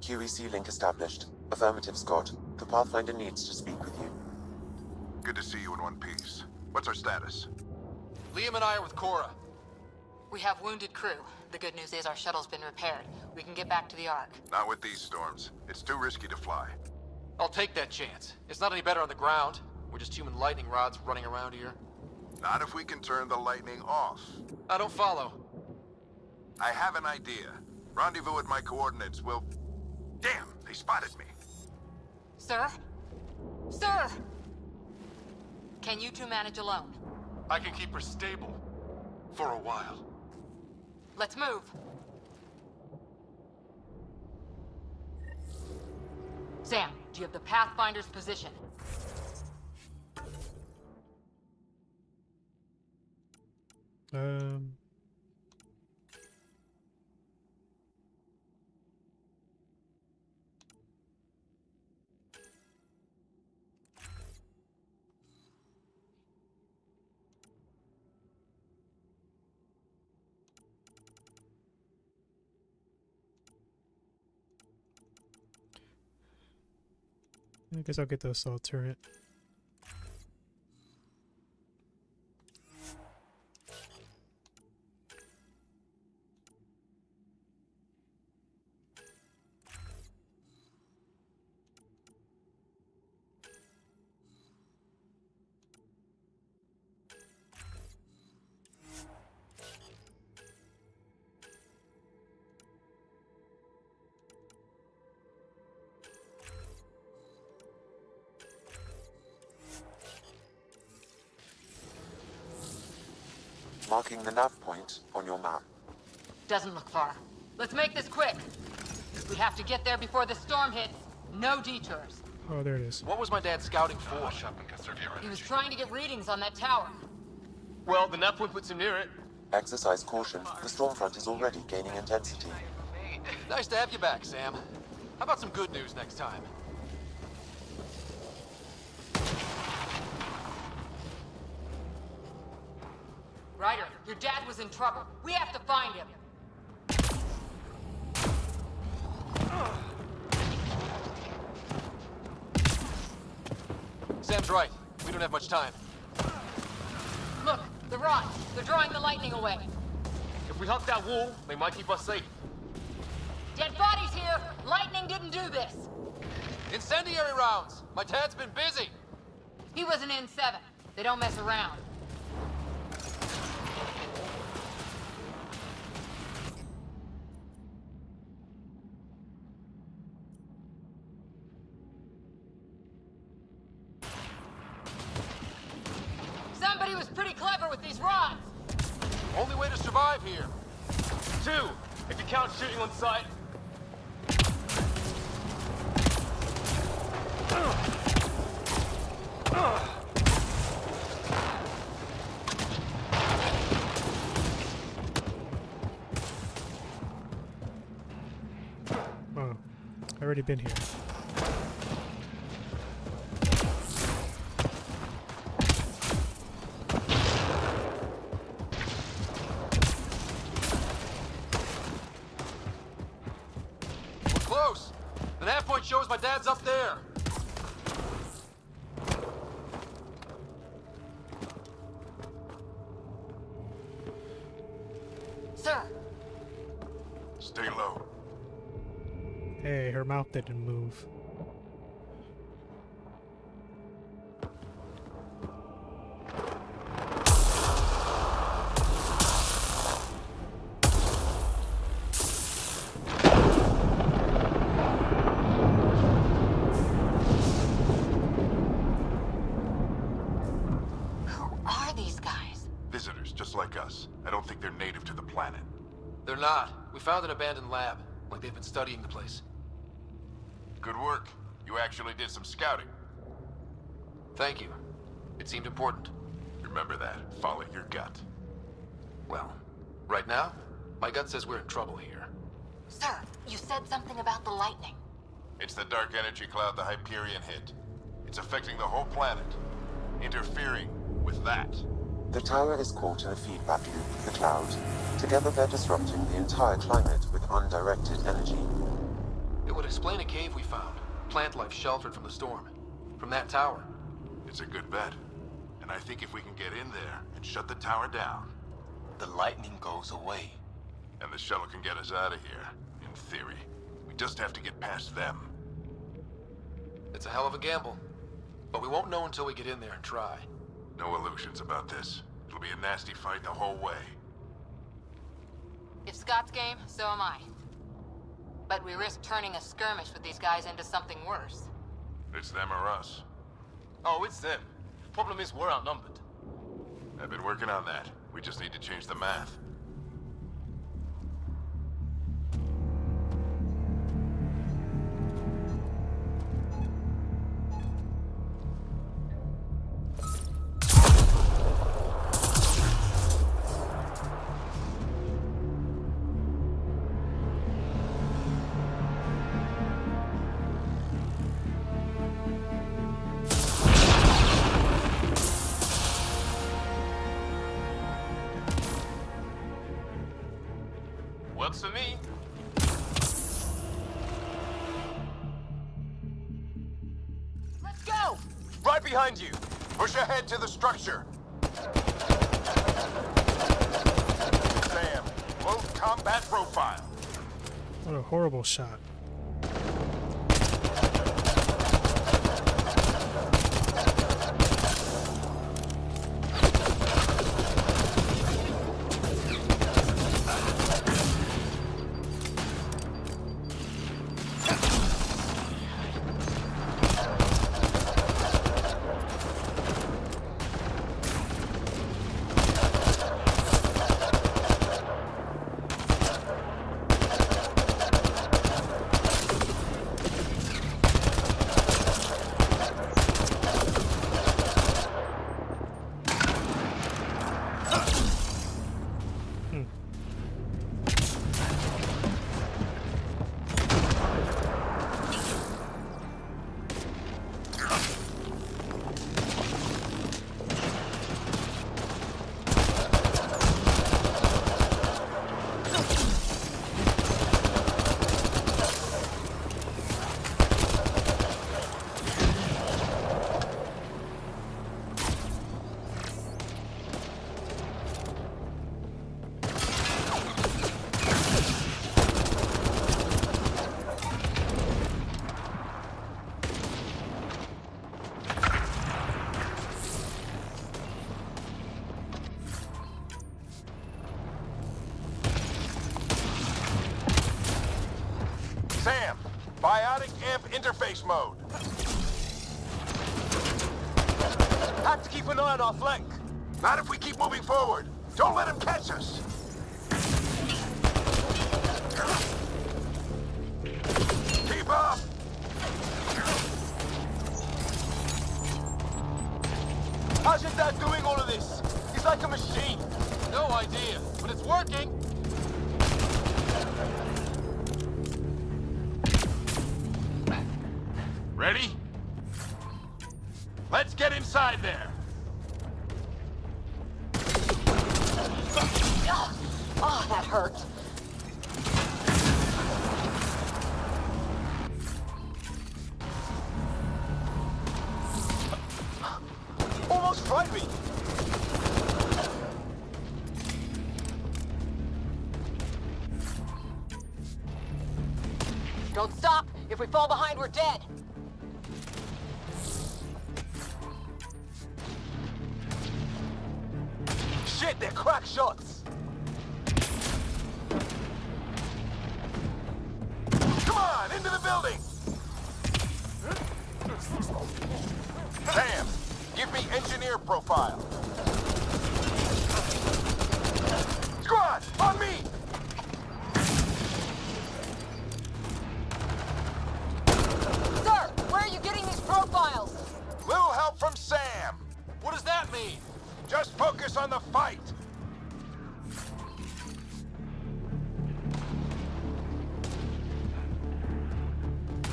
QEC link established. Affirmative, Scott. The Pathfinder needs to speak with you. Good to see you in one piece. What's our status? Liam and I are with Cora. We have wounded crew. The good news is our shuttle's been repaired. We can get back to the Ark. Not with these storms. It's too risky to fly. I'll take that chance. It's not any better on the ground. We're just human lightning rods running around here. Not if we can turn the lightning off. I don't follow. I have an idea. Rendezvous at my coordinates will... Damn, they spotted me. Sir? Sir! Can you two manage alone? I can keep her stable. For a while. Let's move. Sam, do you have the Pathfinder's position? Um... I guess I'll get the assault turret. Marking the nav point on your map. Doesn't look far. Let's make this quick. We have to get there before the storm hits. No detours. Oh, there it is. What was my dad scouting for? He was trying to get readings on that tower. Well, the nav point puts him near it. Exercise caution. The storm front is already gaining intensity. Nice to have you back, Sam. How about some good news next time? Ryder, your dad was in trouble. We have to find him. Sam's right. We don't have much time. Look, the rods. They're drawing the lightning away. If we hug that wall, they might keep us safe. Dead bodies here. Lightning didn't do this. Incendiary rounds. My dad's been busy. He was an N7. They don't mess around. Somebody was pretty clever with these rods. Only way to survive here. 2, if you count shooting on sight. Oh, I already been here. We're close. The nav point shows my dad's up there. Sir. Stay low. Hey, her mouth didn't move. Who are these guys? Visitors, just like us. I don't think they're native to the planet. They're not. We found an abandoned lab. Like they've been studying the place. Good work. You actually did some scouting. Thank you. It seemed important. Remember that. Follow your gut. Well, right now, my gut says we're in trouble here. Sir, you said something about the lightning. It's the dark energy cloud the Hyperion hit. It's affecting the whole planet. Interfering with that. The tower is caught in a feedback loop with the cloud. Together they're disrupting the entire climate with undirected energy. It would explain a cave we found. Plant life sheltered from the storm. From that tower. It's a good bet. And I think if we can get in there and shut the tower down, The lightning goes away. and the shuttle can get us out of here, in theory. We just have to get past them. It's a hell of a gamble. But we won't know until we get in there and try. No illusions about this. It'll be a nasty fight the whole way. If Scott's game, so am I. But we risk turning a skirmish with these guys into something worse. It's them or us. Oh, it's them. Problem is, we're outnumbered. I've been working on that. We just need to change the math. Works for me. behind you. Push ahead to the structure. Sam, load combat profile. What a horrible shot. Sam, biotic amp interface mode. Have to keep an eye on our flank. Not if we keep moving forward. Don't let him catch us. Keep up. How's your dad doing all of this? He's like a machine. No idea, but it's working. Ready? Let's get inside there. Oh, that hurt. Almost fried me. Don't stop. If we fall behind, we're dead. Shit, they're crack shots. Come on, into the building. Sam, give me engineer profile. Squad, on me. Sir, where are you getting these profiles? Little help from Sam. What does that mean? Just focus on the fight.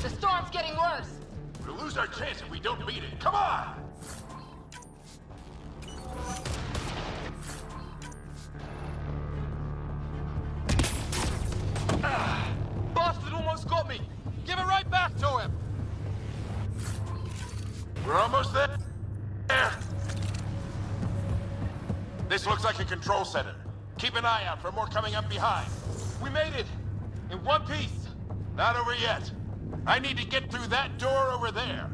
The storm's getting worse. We'll lose our chance if we don't beat it. Come on! Bastard almost got me. Give it right back to him. We're almost there. This looks like a control center. Keep an eye out for more coming up behind. We made it. In one piece. Not over yet. I need to get through that door over there.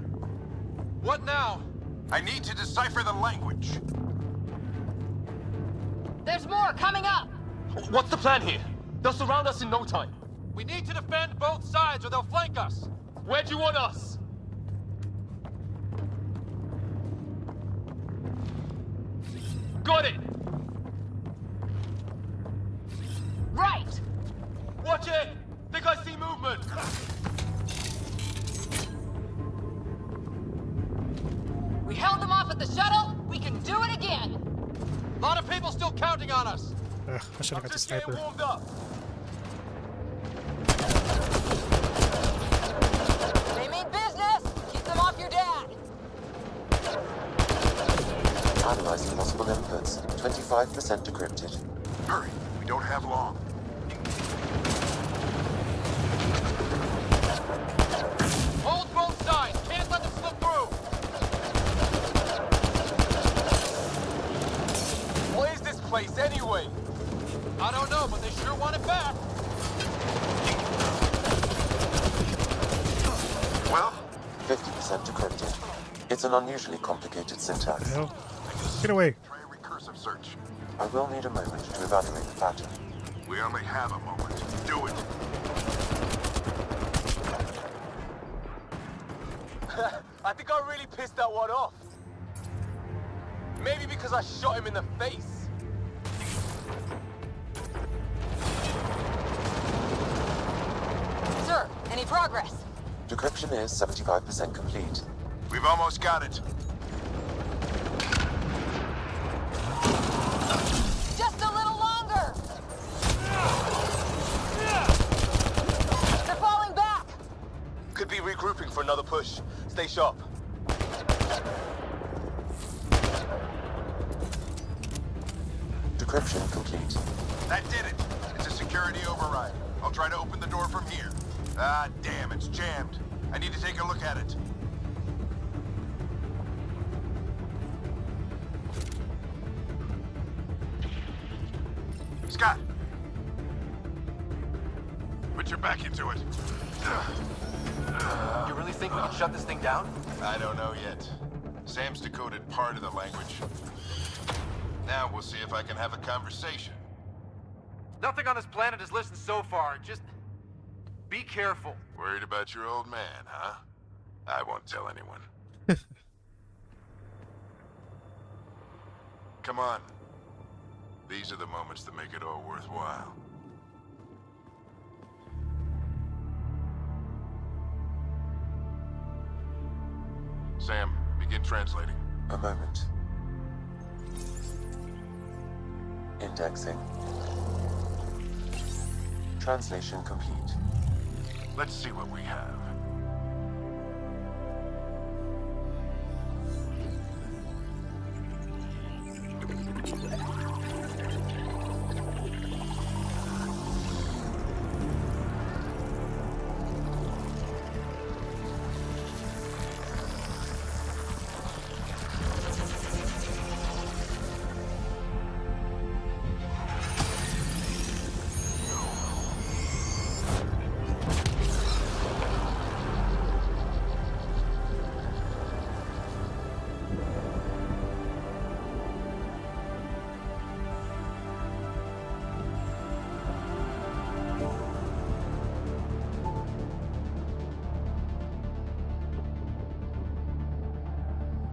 What now? I need to decipher the language. There's more coming up. What's the plan here? They'll surround us in no time. We need to defend both sides or they'll flank us. Where do you want us? Got it! Right! Watch it! Think I see movement! We held them off at the shuttle. We can do it again. A lot of people still counting on us. Ugh, I should have got the sniper. Warmed up. They mean business. Keep them off your dad. Analyzing possible inputs. 25% decrypted. Hurry, we don't have long. Hold both sides. Can't let them slip through. sure want it back. Well, 50% decrypted. It's an unusually complicated syntax. The hell? Get away. Try a recursive search. I will need a moment to evaluate the pattern. We only have a moment. Do it. I think I really pissed that one off. Maybe because I shot him in the face. Sir, any progress? Decryption is 75% complete. We've almost got it. Just a little longer! They're falling back! Could be regrouping for another push. Stay sharp. Decryption complete. That did it. It's a security override. I'll try to open the door from here. Ah, damn, it's jammed. I need to take a look at it. Scott! Put your back into it. You really think we can shut this thing down? I don't know yet. Sam's decoded part of the language. Now we'll see if I can have a conversation. Nothing on this planet has listened so far. Just be careful. Worried about your old man, huh? I won't tell anyone. Come on. These are the moments that make it all worthwhile. Sam, begin translating. A moment. Indexing. Translation complete. Let's see what we have.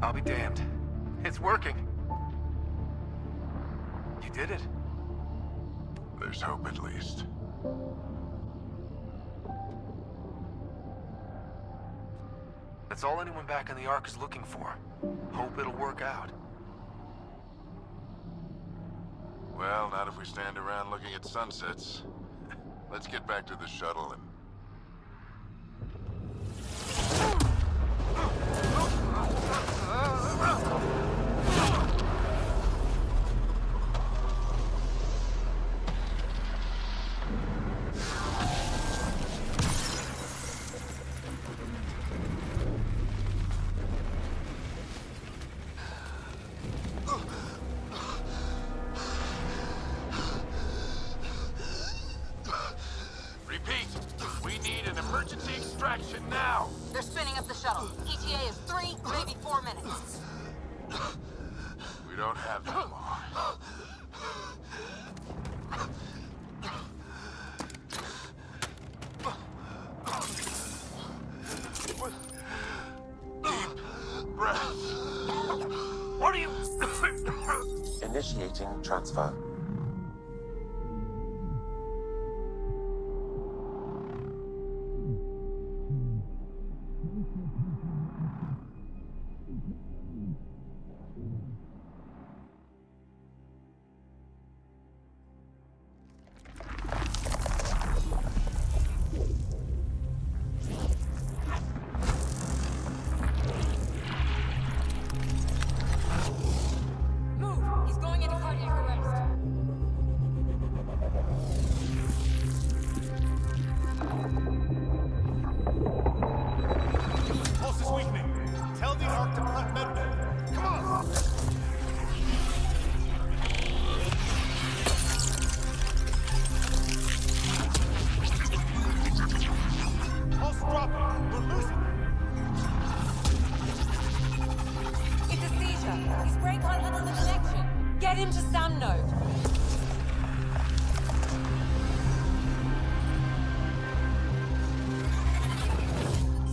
I'll be damned. It's working. You did it. There's hope at least. That's all anyone back in the Ark is looking for. Hope it'll work out. Well, not if we stand around looking at sunsets. Let's get back to the shuttle and... Repeat! We need an emergency extraction now! They're spinning up the shuttle. ETA is 3, maybe 4 minutes. We don't have that long. Deep breath. What are you... Initiating transfer. Move! He's going into cardiac arrest. His brain can't handle the connection. Get him to Sam node.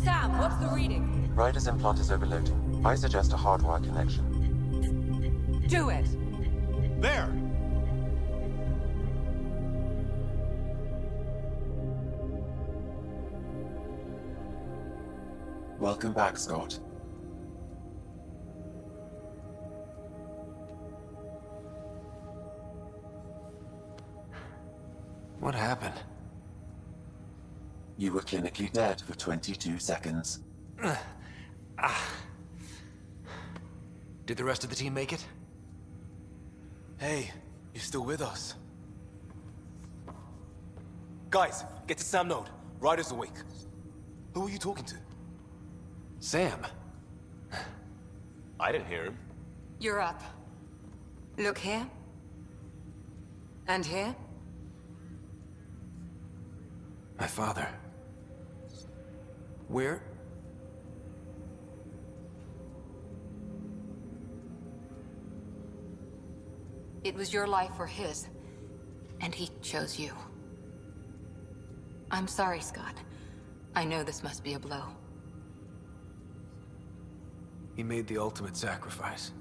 Sam, what's the reading? Ryder's implant is overloading. I suggest a hardwire connection. Do it. There! Welcome back, Scott. What happened? You were clinically dead for 22 seconds. Did the rest of the team make it? Hey, you're still with us. Guys, get to Sam node. Ryder's awake. Who are you talking to? Sam. I didn't hear him. You're up. Look here. And here. My father. Where? It was your life or his, and he chose you. I'm sorry, Scott. I know this must be a blow. He made the ultimate sacrifice.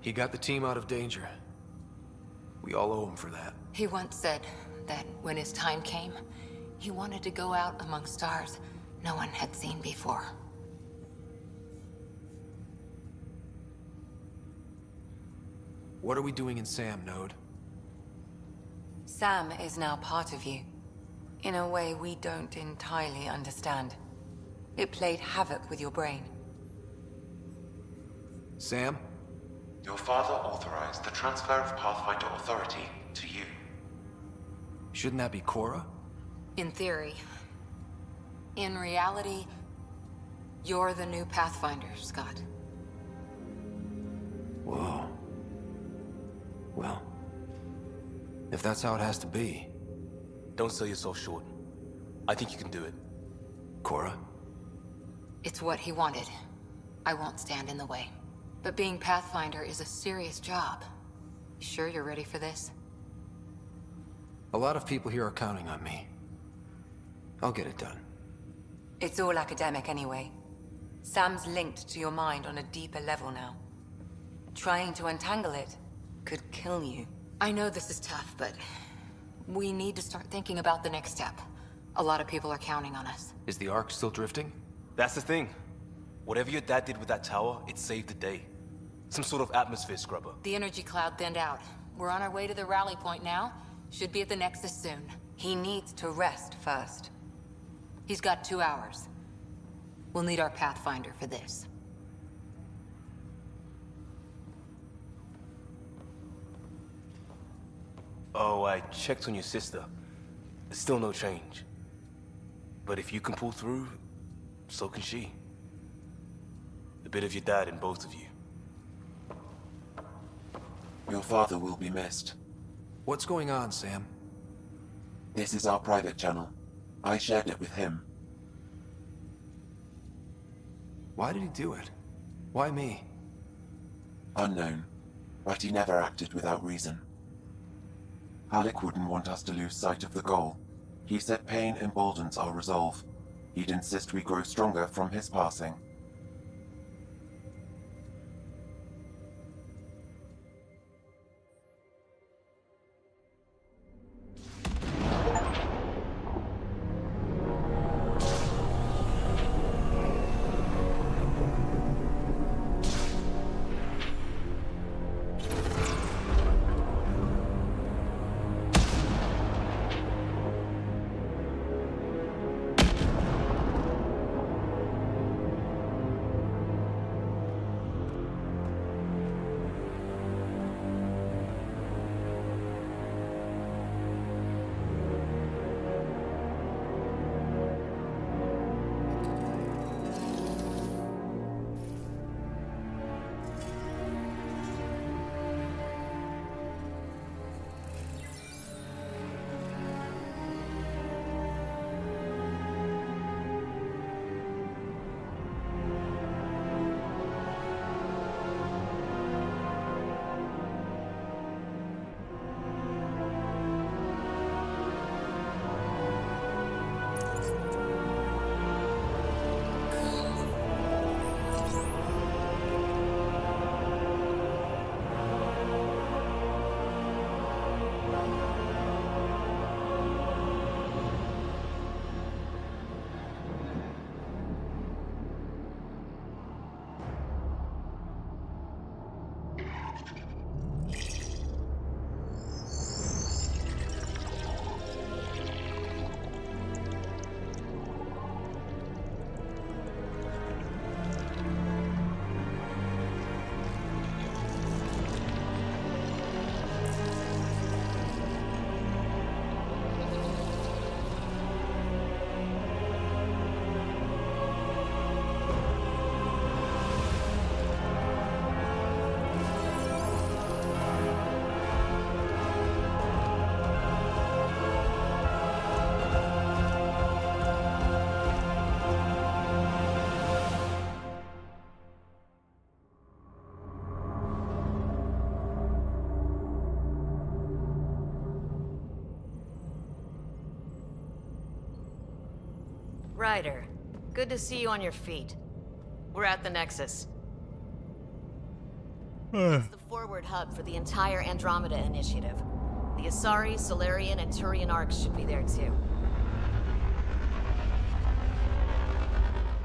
He got the team out of danger. We all owe him for that. He once said that when his time came, he wanted to go out among stars no one had seen before. What are we doing in Sam node? Sam is now part of you. In a way we don't entirely understand. It played havoc with your brain. Sam? Your father authorized the transfer of Pathfinder authority to you. Shouldn't that be Cora? In theory. In reality, you're the new Pathfinder, Scott. Whoa. Well, if that's how it has to be. Don't sell yourself short. I think you can do it. Cora? It's what he wanted. I won't stand in the way. But being Pathfinder is a serious job. Sure you're ready for this? A lot of people here are counting on me. I'll get it done. It's all academic anyway. Sam's linked to your mind on a deeper level now. Trying to untangle it could kill you. I know this is tough, but we need to start thinking about the next step. A lot of people are counting on us. Is the Ark still drifting? That's the thing. Whatever your dad did with that tower, it saved the day. Some sort of atmosphere scrubber. The energy cloud thinned out. We're on our way to the rally point now. Should be at the Nexus soon. He needs to rest first. He's got 2 hours. We'll need our Pathfinder for this. Oh, I checked on your sister. There's still no change. But if you can pull through, so can she. A bit of your dad in both of you. Your father will be missed. What's going on, Sam? This is our private channel. I shared it with him. Why did he do it? Why me? Unknown, but he never acted without reason. Alec wouldn't want us to lose sight of the goal. He said pain emboldens our resolve. He'd insist we grow stronger from his passing. Ryder, good to see you on your feet. We're at the Nexus. It's the forward hub for the entire Andromeda initiative. The Asari, Solarian, and Turian arcs should be there too.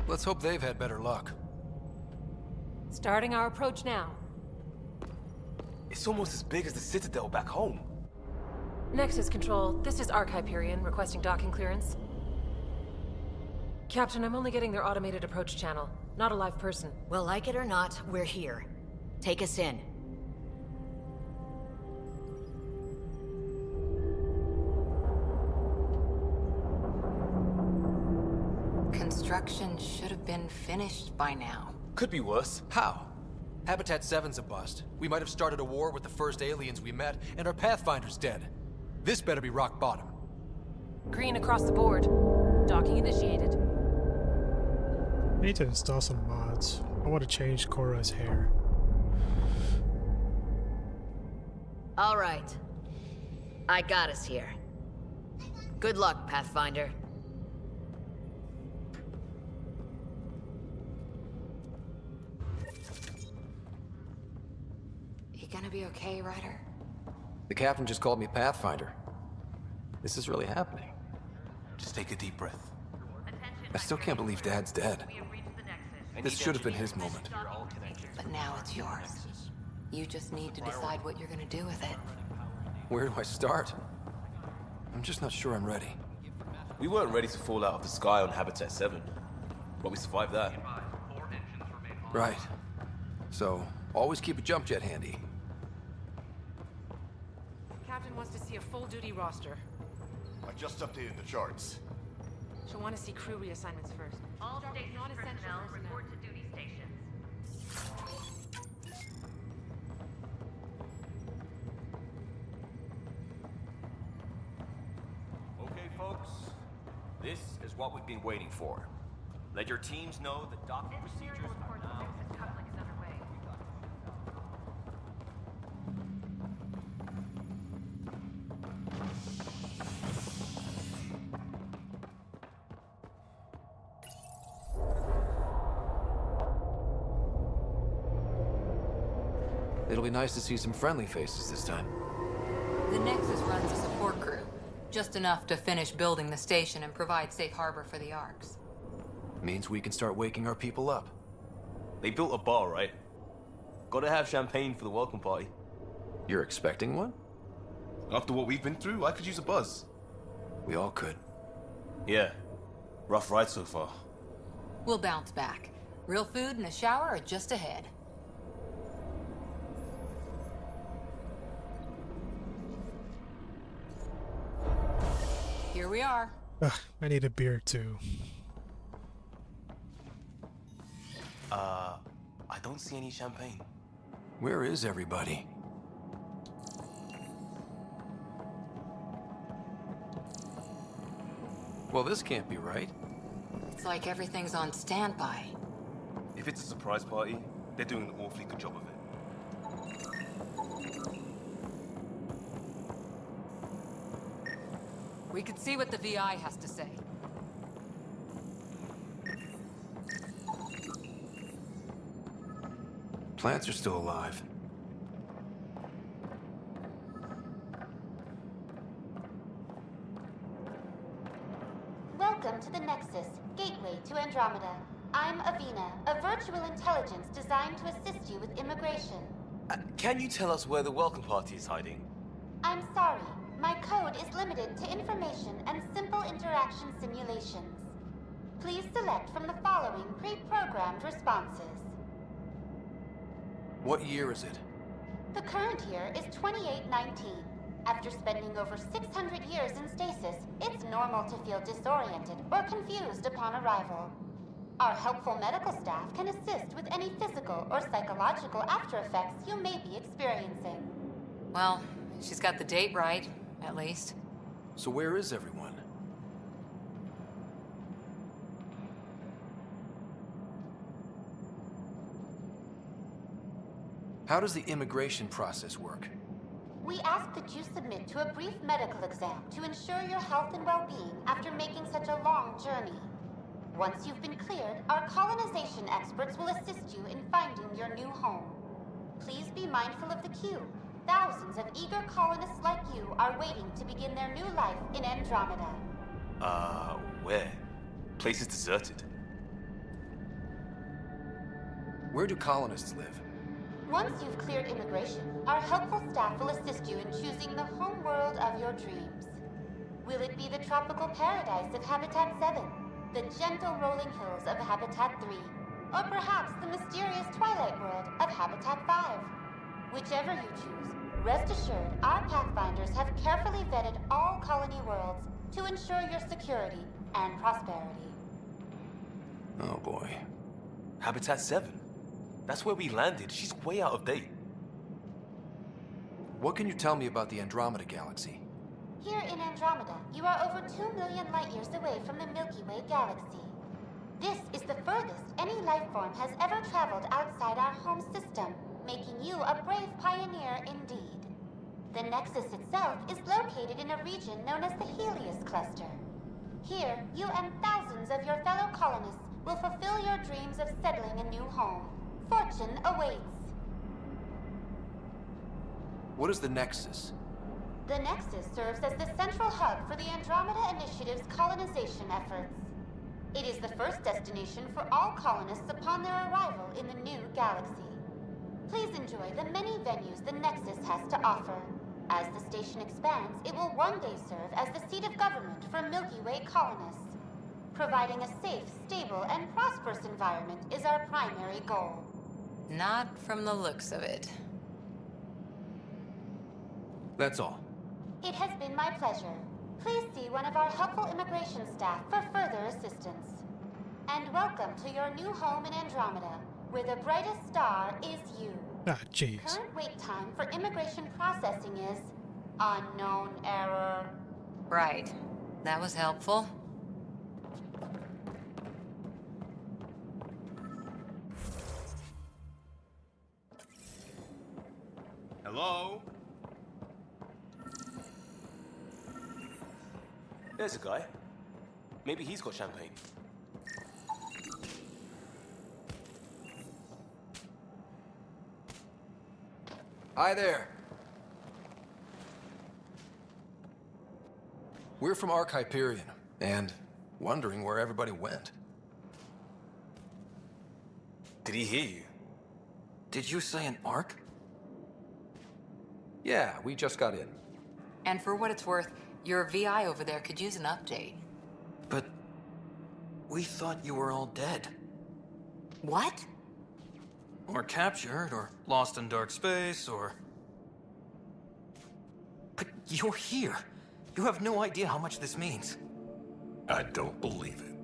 Let's hope they've had better luck. Starting our approach now. It's almost as big as the Citadel back home. Nexus Control, this is Arc Hyperion requesting docking clearance. Captain, I'm only getting their automated approach channel, not a live person. Well, like it or not, we're here. Take us in. Construction should have been finished by now. Could be worse. How? Habitat 7's a bust. We might have started a war with the first aliens we met, and our Pathfinder's dead. This better be rock bottom. Green across the board. Docking initiated. I need to install some mods. I want to change Korra's hair. All right. I got us here. Good luck, Pathfinder. You gonna be okay, Ryder? The captain just called me Pathfinder. This is really happening. Just take a deep breath. I still can't believe Dad's dead. This should have been his moment. But now it's yours. You just need to decide what you're gonna do with it. Where do I start? I'm just not sure I'm ready. We weren't ready to fall out of the sky on Habitat 7, but we survived that. Right. So, always keep a jump jet handy. Captain wants to see a full-duty roster. I just updated the charts. She'll want to see crew reassignments first. All station personnel report to duty stations. Okay, folks. This is what we've been waiting for. Let your teams know that docking procedures are now... Coupling is underway. It'll be nice to see some friendly faces this time. The Nexus runs a support crew. Just enough to finish building the station and provide safe harbor for the arcs. Means we can start waking our people up. They built a bar, right? Gotta have champagne for the welcome party. You're expecting one? After what we've been through, I could use a buzz. We all could. Yeah. Rough ride so far. We'll bounce back. Real food and a shower are just ahead. Here we are. Ugh, I need a beer too. I don't see any champagne. Where is everybody? Well, this can't be right. It's like everything's on standby. If it's a surprise party, they're doing an awfully good job of it. We could see what the VI has to say. Plants are still alive. Welcome to the Nexus, gateway to Andromeda. I'm Avina, a virtual intelligence designed to assist you with immigration. Can you tell us where the welcome party is hiding? I'm sorry, my code is limited to information and simple interaction simulations. Please select from the following pre-programmed responses. What year is it? The current year is 2819. After spending over 600 years in stasis, it's normal to feel disoriented or confused upon arrival. Our helpful medical staff can assist with any physical or psychological after effects you may be experiencing. Well, she's got the date right, at least. So where is everyone? How does the immigration process work? We ask that you submit to a brief medical exam to ensure your health and well-being after making such a long journey. Once you've been cleared, our colonization experts will assist you in finding your new home. Please be mindful of the queue. Thousands of eager colonists like you are waiting to begin their new life in Andromeda. Where? Place is deserted. Where do colonists live? Once you've cleared immigration, our helpful staff will assist you in choosing the home world of your dreams. Will it be the tropical paradise of Habitat 7, the gentle rolling hills of Habitat 3, or perhaps the mysterious twilight world of Habitat 5? Whichever you choose, rest assured our Pathfinders have carefully vetted all colony worlds to ensure your security and prosperity. Oh boy. Habitat 7. That's where we landed. She's way out of date. What can you tell me about the Andromeda galaxy? Here in Andromeda, you are over 2 million light-years away from the Milky Way galaxy. This is the furthest any life form has ever traveled outside our home system, making you a brave pioneer indeed. The Nexus itself is located in a region known as the Helios Cluster. Here, you and thousands of your fellow colonists will fulfill your dreams of settling a new home. Fortune awaits. What is the Nexus? The Nexus serves as the central hub for the Andromeda Initiative's colonization efforts. It is the first destination for all colonists upon their arrival in the new galaxy. Please enjoy the many venues the Nexus has to offer. As the station expands, it will one day serve as the seat of government for Milky Way colonists. Providing a safe, stable, and prosperous environment is our primary goal. Not from the looks of it. That's all. It has been my pleasure. Please see one of our helpful immigration staff for further assistance. And welcome to your new home in Andromeda, where the brightest star is you. Ah, jeez. Current wait time for immigration processing is unknown error. Right. That was helpful. Hello? There's a guy. Maybe he's got champagne. Hi there. We're from Ark Hyperion, and wondering where everybody went. Did he hear you? Did you say an Ark? Yeah, we just got in. And for what it's worth, your VI over there could use an update. But we thought you were all dead. What? Or captured, or lost in dark space, or... But you're here. You have no idea how much this means. I don't believe it.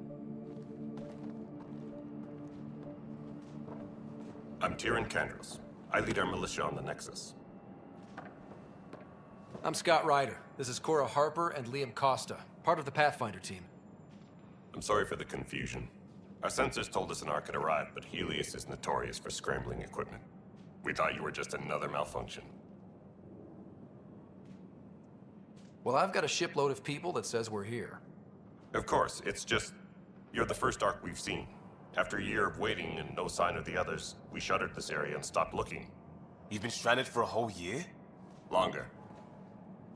I'm Tyrion Kandros. I lead our militia on the Nexus. I'm Scott Ryder. This is Cora Harper and Liam Costa, part of the Pathfinder team. I'm sorry for the confusion. Our sensors told us an Ark had arrived, but Helios is notorious for scrambling equipment. We thought you were just another malfunction. Well, I've got a shipload of people that says we're here. Of course, it's just... you're the first Ark we've seen. After a year of waiting and no sign of the others, we shuttered this area and stopped looking. You've been stranded for a whole year? Longer.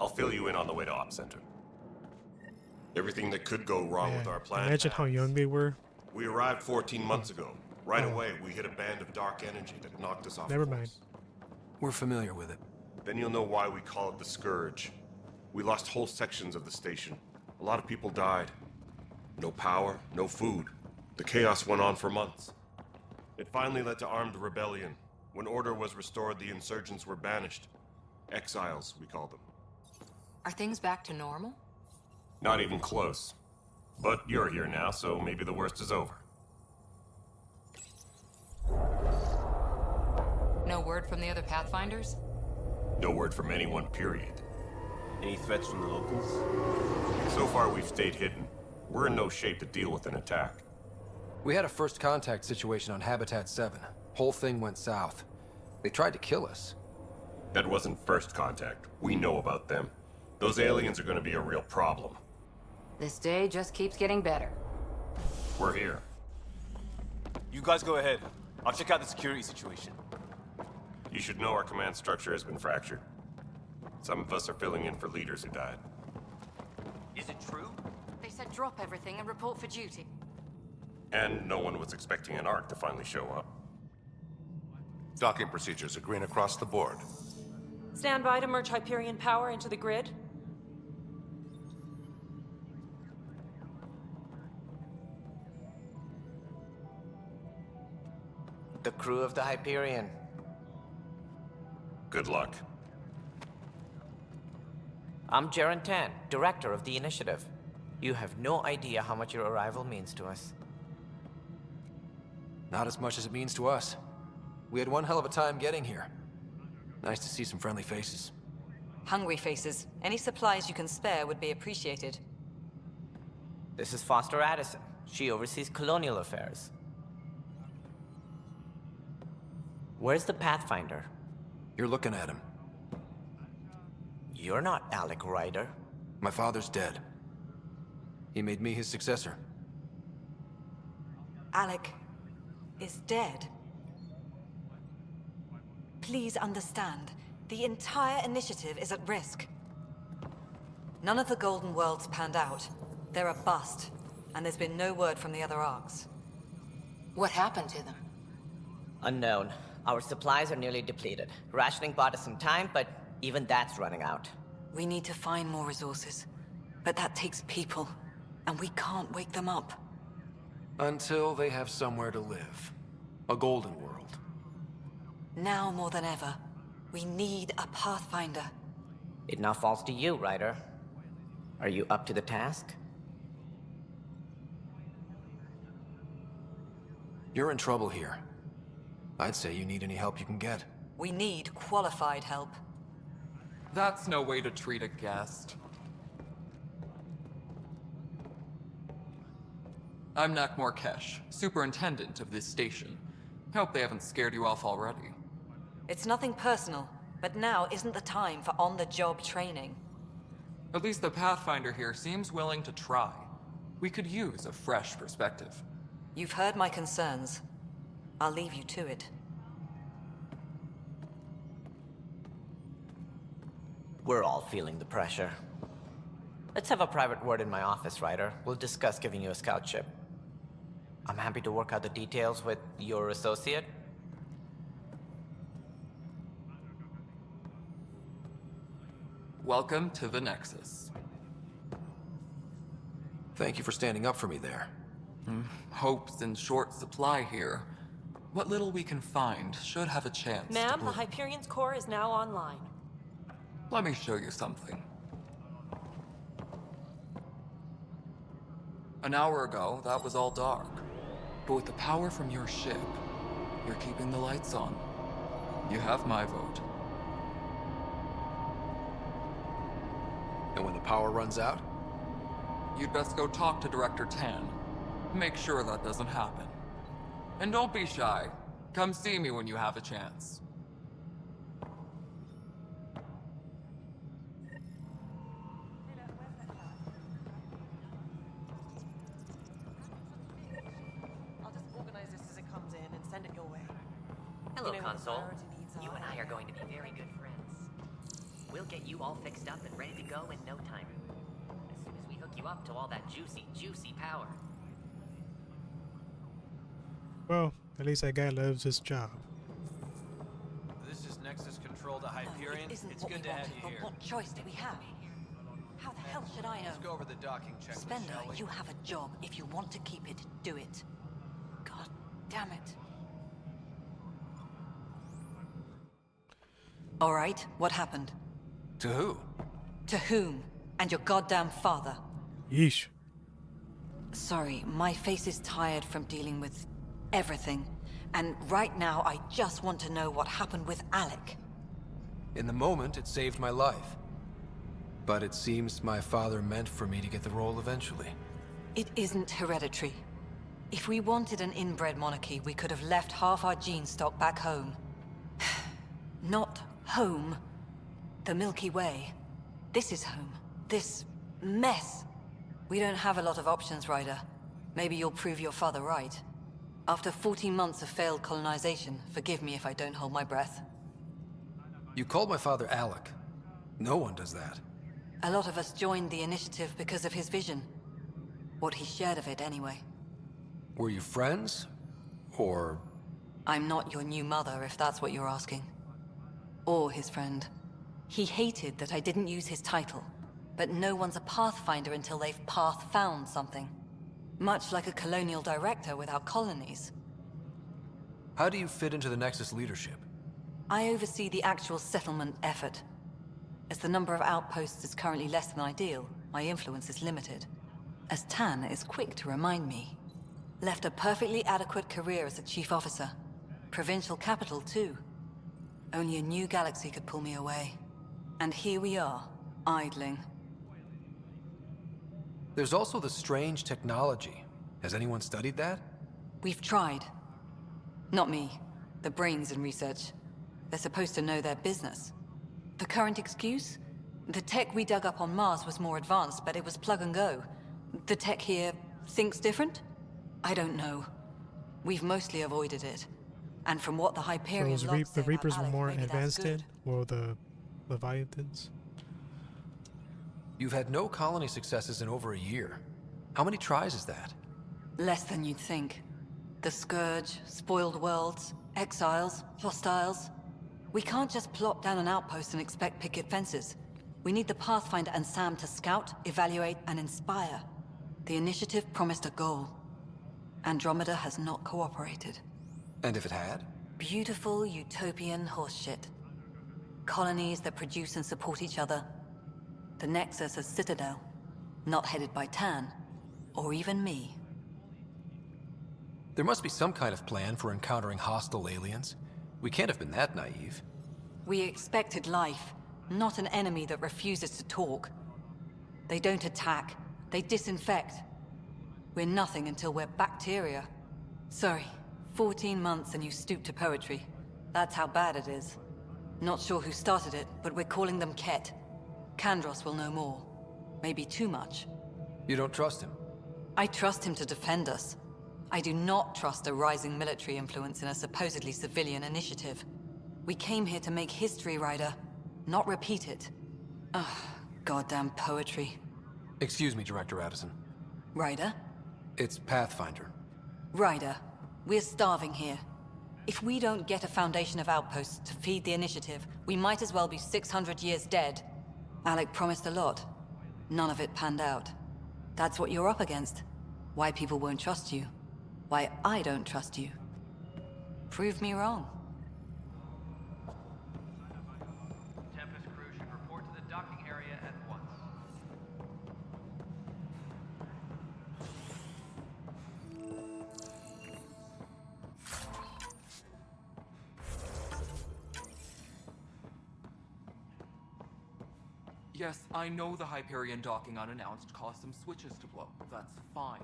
I'll fill you in on the way to Op Center. Everything that could go wrong with our plan. Imagine how young they were. We arrived 14 months ago. Right away, we hit a band of dark energy that knocked us off Never course. mind. We're familiar with it. Then you'll know why we call it the Scourge. We lost whole sections of the station. A lot of people died. No power, no food. The chaos went on for months. It finally led to armed rebellion. When order was restored, the insurgents were banished. Exiles, we call them. Are things back to normal? Not even close. But you're here now, so maybe the worst is over. No word from the other Pathfinders? No word from anyone, period. Any threats from the locals? So far, we've stayed hidden. We're in no shape to deal with an attack. We had a first contact situation on Habitat 7. Whole thing went south. They tried to kill us. That wasn't first contact. We know about them. Those aliens are going to be a real problem. This day just keeps getting better. We're here. You guys go ahead. I'll check out the security situation. You should know our command structure has been fractured. Some of us are filling in for leaders who died. Is it true? They said drop everything and report for duty. And no one was expecting an Ark to finally show up. Docking procedures are green across the board. Stand by to merge Hyperion power into the grid. The crew of the Hyperion. Good luck. I'm Jaren Tan, director of the initiative. You have no idea how much your arrival means to us. Not as much as it means to us. We had one hell of a time getting here. Nice to see some friendly faces. Hungry faces. Any supplies you can spare would be appreciated. This is Foster Addison. She oversees colonial affairs. Where's the Pathfinder? You're looking at him. You're not Alec Ryder. My father's dead. He made me his successor. Alec is dead. Please understand, the entire initiative is at risk. None of the Golden Worlds panned out. They're a bust, and there's been no word from the other arcs. What happened to them? Unknown. Our supplies are nearly depleted. Rationing bought us some time, but even that's running out. We need to find more resources, but that takes people, and we can't wake them up. Until they have somewhere to live. A golden world. Now more than ever, we need a Pathfinder. It now falls to you, Ryder. Are you up to the task? You're in trouble here. I'd say you need any help you can get. We need qualified help. That's no way to treat a guest. I'm Nakmor Kesh, superintendent of this station. Hope they haven't scared you off already. It's nothing personal, but now isn't the time for on-the-job training. At least the Pathfinder here seems willing to try. We could use a fresh perspective. You've heard my concerns. I'll leave you to it. We're all feeling the pressure. Let's have a private word in my office, Ryder. We'll discuss giving you a scout ship. I'm happy to work out the details with your associate. Welcome to the Nexus. Thank you for standing up for me there. Hope's in short supply here. What little we can find should have a chance. Ma'am, the Hyperion's core is now online. Let me show you something. An hour ago, that was all dark. But with the power from your ship, you're keeping the lights on. You have my vote. And when the power runs out? You'd best go talk to Director Tan. Make sure that doesn't happen. And don't be shy. Come see me when you have a chance. I'll just organize this as it comes in and send it your way. Hello, You know what the Console. priority needs You are. and I are going to be very good friends. We'll get you all fixed up and ready to go in no time. As soon as we hook you up to all that juicy, juicy power. Well, at least that guy loves his job. This is Nexus Control to Hyperion. Isn't It's what good we to have wanted, you but here. what choice do we have? How the hell should I know? Let's go over the docking checklist, Spender, shall we? you have a job. If you want to keep it, do it. God damn it. All right, what happened? To who? To whom? And your goddamn father. Yeesh. Sorry, my face is tired from dealing with everything. And right now, I just want to know what happened with Alec. In the moment, it saved my life. But it seems my father meant for me to get the role eventually. It isn't hereditary. If we wanted an inbred monarchy, we could have left half our gene stock back home. Not home. The Milky Way. This is home. This mess. We don't have a lot of options, Ryder. Maybe you'll prove your father right. After 14 months of failed colonization, forgive me if I don't hold my breath. You called my father Alec. No one does that. A lot of us joined the initiative because of his vision. What he shared of it, anyway. Were you friends? Or... I'm not your new mother, if that's what you're asking. Or his friend. He hated that I didn't use his title. But no one's a Pathfinder until they've path-found something. Much like a colonial director without colonies. How do you fit into the Nexus leadership? I oversee the actual settlement effort. As the number of outposts is currently less than ideal, my influence is limited. As Tan is quick to remind me. Left a perfectly adequate career as a chief officer. Provincial capital, too. Only a new galaxy could pull me away. And here we are, idling. There's also the strange technology. Has anyone studied that? We've tried. Not me. The brains in research. They're supposed to know their business. The current excuse? The tech we dug up on Mars was more advanced, but it was plug and go. The tech here thinks different? I don't know. We've mostly avoided it. And from what the Hyperion So logs the say Reapers about were Alec, more maybe that's advanced good. in, or the Leviathans? You've had no colony successes in over a year. How many tries is that? Less than you'd think. The Scourge, spoiled worlds, exiles, hostiles. We can't just plop down an outpost and expect picket fences. We need the Pathfinder and Sam to scout, evaluate, and inspire. The initiative promised a goal. Andromeda has not cooperated. And if it had? Beautiful utopian horseshit. Colonies that produce and support each other. The Nexus a citadel, not headed by Tan, or even me. There must be some kind of plan for encountering hostile aliens. We can't have been that naive. We expected life, not an enemy that refuses to talk. They don't attack, they disinfect. We're nothing until we're bacteria. Sorry, 14 months and you stoop to poetry. That's how bad it is. Not sure who started it, but we're calling them Ket. Kandros will know more. Maybe too much. You don't trust him? I trust him to defend us. I do not trust a rising military influence in a supposedly civilian initiative. We came here to make history, Ryder, not repeat it. Ugh, goddamn poetry. Excuse me, Director Addison. Ryder? It's Pathfinder. Ryder, we're starving here. If we don't get a foundation of outposts to feed the initiative, we might as well be 600 years dead. Alec promised a lot. None of it panned out. That's what you're up against. Why people won't trust you. Why I don't trust you. Prove me wrong. Tempest crew should report to the docking area at once. Yes, I know the Hyperion docking unannounced caused some switches to blow. That's fine.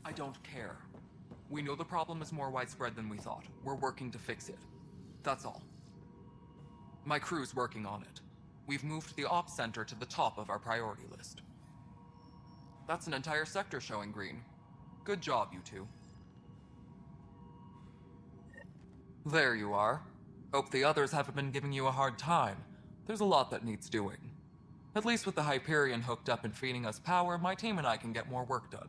I don't care. We know the problem is more widespread than we thought. We're working to fix it. That's all. My crew's working on it. We've moved the ops center to the top of our priority list. That's an entire sector showing green. Good job, you two. There you are. Hope the others haven't been giving you a hard time. There's a lot that needs doing. At least with the Hyperion hooked up and feeding us power, my team and I can get more work done.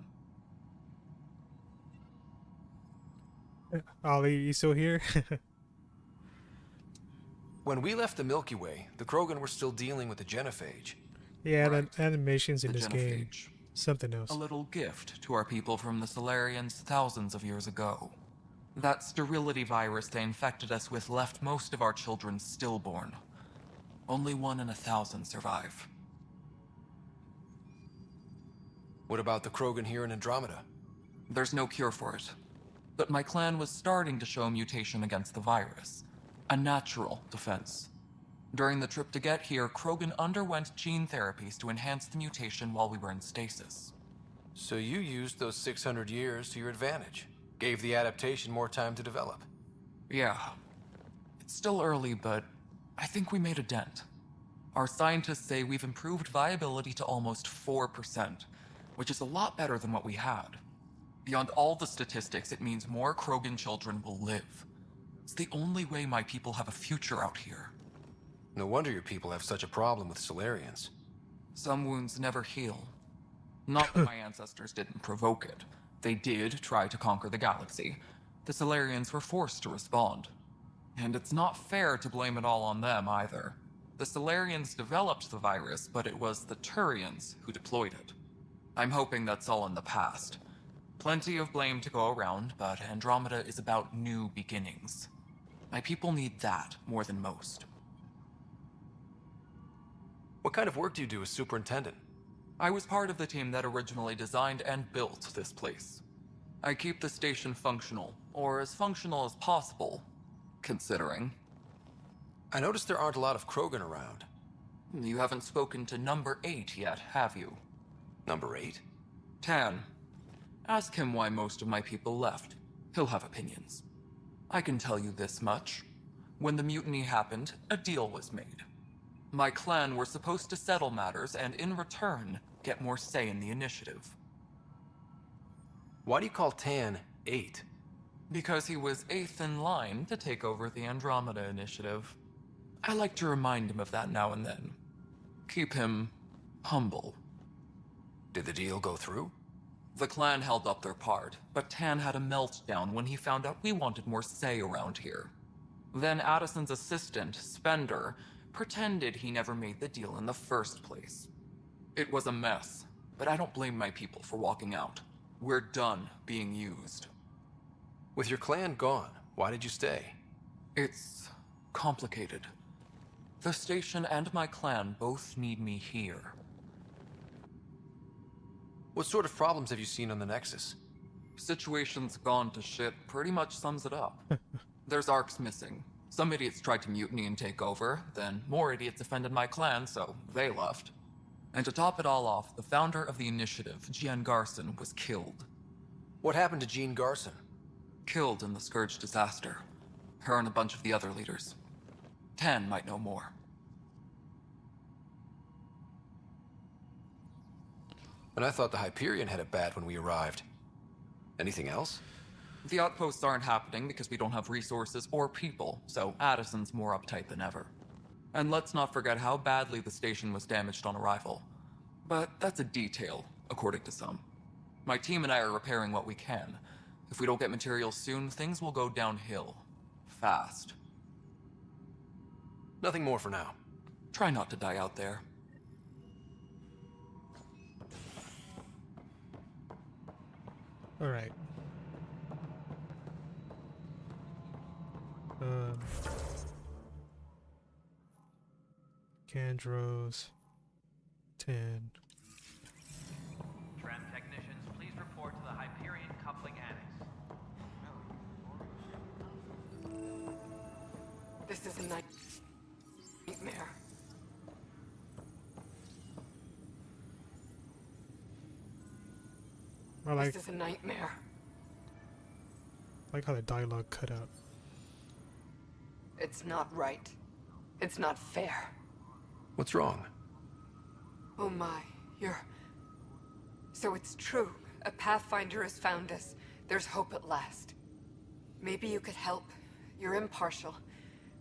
Ollie, you still here? When we left the Milky Way, the Krogan were still dealing with the genophage. Yeah, the animations in The this game. genophage. Something else. A little gift to our people from the Solarians thousands of years ago. That sterility virus they infected us with left most of our children stillborn. Only 1 in 1,000 survive. What about the Krogan here in Andromeda? There's no cure for it. But my clan was starting to show mutation against the virus. A natural defense. During the trip to get here, Krogan underwent gene therapies to enhance the mutation while we were in stasis. So you used those 600 years to your advantage. Gave the adaptation more time to develop. Yeah. It's still early, but I think we made a dent. Our scientists say we've improved viability to almost 4%, which is a lot better than what we had. Beyond all the statistics, it means more Krogan children will live. It's the only way my people have a future out here. No wonder your people have such a problem with Solarians. Some wounds never heal. Not that my ancestors didn't provoke it. They did try to conquer the galaxy. The Solarians were forced to respond. And it's not fair to blame it all on them either. The Solarians developed the virus, but it was the Turians who deployed it. I'm hoping that's all in the past. Plenty of blame to go around, but Andromeda is about new beginnings. My people need that more than most. What kind of work do you do as superintendent? I was part of the team that originally designed and built this place. I keep the station functional, or as functional as possible, considering. I noticed there aren't a lot of Krogan around. You haven't spoken to number 8 yet, have you? Number 8? Tan. Ask him why most of my people left. He'll have opinions. I can tell you this much. When the mutiny happened, a deal was made. My clan were supposed to settle matters and, in return, get more say in the initiative. Why do you call Tan 8? Because he was 8th in line to take over the Andromeda initiative. I like to remind him of that now and then. Keep him humble. Did the deal go through? The clan held up their part, but Tan had a meltdown when he found out we wanted more say around here. Then Addison's assistant, Spender, pretended he never made the deal in the first place. It was a mess, but I don't blame my people for walking out. We're done being used. With your clan gone, why did you stay? It's complicated. The station and my clan both need me here. What sort of problems have you seen on the Nexus? Situation's gone to shit pretty much sums it up. There's arcs missing. Some idiots tried to mutiny and take over, then more idiots offended my clan, so they left. And to top it all off, the founder of the initiative, Jean Garson, was killed. What happened to Jean Garson? Killed in the Scourge disaster. Her and a bunch of the other leaders. Tan might know more. And I thought the Hyperion had it bad when we arrived. Anything else? The outposts aren't happening because we don't have resources or people, so Addison's more uptight than ever. And let's not forget how badly the station was damaged on arrival. But that's a detail, according to some. My team and I are repairing what we can. If we don't get materials soon, things will go downhill. Fast. Nothing more for now. Try not to die out there. Alright. Candros. 10. Tram technicians, please report to the Hyperion coupling annex. This is a nightmare. This is a nightmare. I like how the dialogue cut out. It's not right. It's not fair. What's wrong? Oh my, So it's true. A Pathfinder has found us. There's hope at last. Maybe you could help. You're impartial.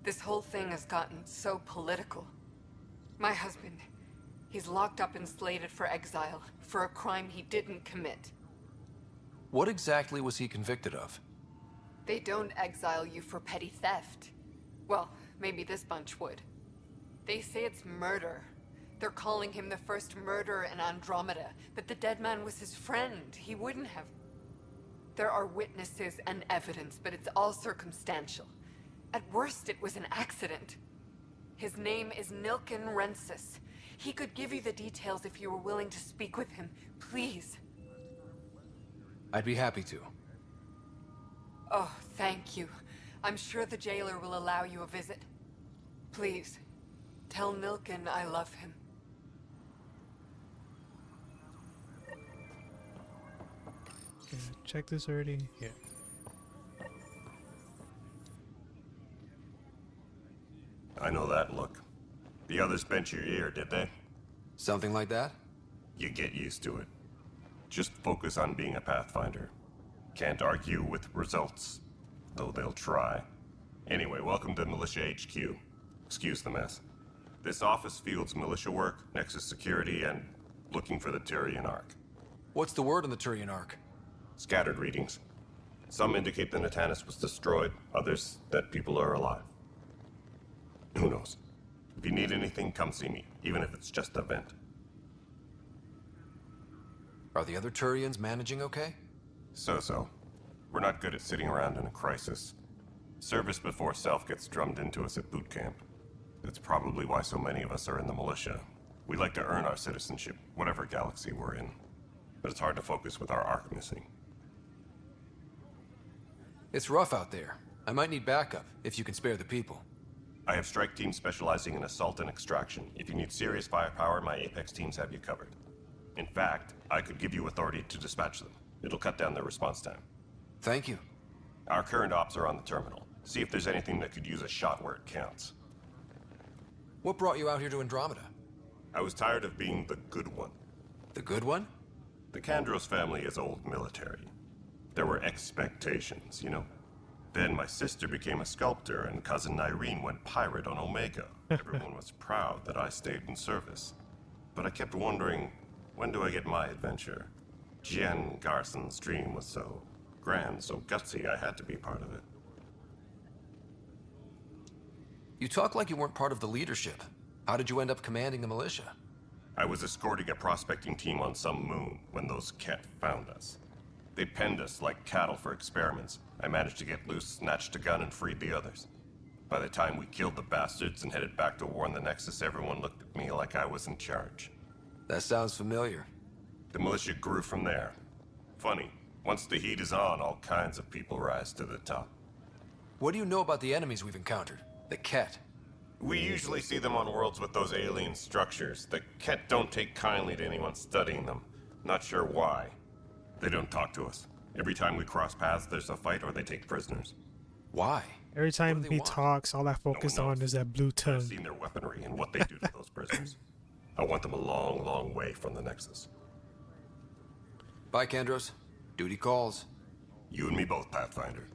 This whole thing has gotten so political. My husband, he's locked up and slated for exile for a crime he didn't commit. What exactly was he convicted of? They don't exile you for petty theft. Well, maybe this bunch would. They say it's murder. They're calling him the first murderer in Andromeda, but the dead man was his friend. He wouldn't have. There are witnesses and evidence, but it's all circumstantial. At worst, it was an accident. His name is Nilken Rensis. He could give you the details if you were willing to speak with him. Please. I'd be happy to. Oh, thank you. I'm sure the jailer will allow you a visit. Please, tell Nilken I love him. Okay, check this already? Yeah. I know that look. The others bent your ear, did they? Something like that? You get used to it. Just focus on being a Pathfinder. Can't argue with results, though they'll try. Anyway, welcome to Militia HQ. Excuse the mess. This office fields militia work, Nexus security, and looking for the Turian Ark. What's the word on the Turian Ark? Scattered readings. Some indicate the Natanus was destroyed, others that people are alive. Who knows? If you need anything, come see me, even if it's just a vent. Are the other Turians managing okay? So-so. We're not good at sitting around in a crisis. Service before self gets drummed into us at boot camp. That's probably why so many of us are in the militia. We like to earn our citizenship, whatever galaxy we're in. But it's hard to focus with our arc missing. It's rough out there. I might need backup, if you can spare the people. I have strike teams specializing in assault and extraction. If you need serious firepower, my Apex teams have you covered. In fact, I could give you authority to dispatch them. It'll cut down their response time. Thank you. Our current ops are on the terminal. See if there's anything that could use a shot where it counts. What brought you out here to Andromeda? I was tired of being the good one. The good one? The Kandros family is old military. There were expectations, you know? Then my sister became a sculptor and cousin Irene went pirate on Omega. Everyone was proud that I stayed in service. But I kept wondering, when do I get my adventure? Jen Garson's dream was so grand, so gutsy, I had to be part of it. You talk like you weren't part of the leadership. How did you end up commanding the militia? I was escorting a prospecting team on some moon when those Ket found us. They penned us like cattle for experiments. I managed to get loose, snatched a gun, and freed the others. By the time we killed the bastards and headed back to warn the Nexus, everyone looked at me like I was in charge. That sounds familiar. The militia grew from there. Funny, once the heat is on, all kinds of people rise to the top. What do you know about the enemies we've encountered? The Ket? We usually see them on worlds with those alien structures. The Ket don't take kindly to anyone studying them. Not sure why. They don't talk to us. Every time we cross paths, there's a fight or they take prisoners. Why? Every time he talks, all I focus on is that blue tongue. I've seen their weaponry and what they do to those prisoners. I want them a long, long way from the Nexus. Bye, Kandros. Duty calls. You and me both, Pathfinder.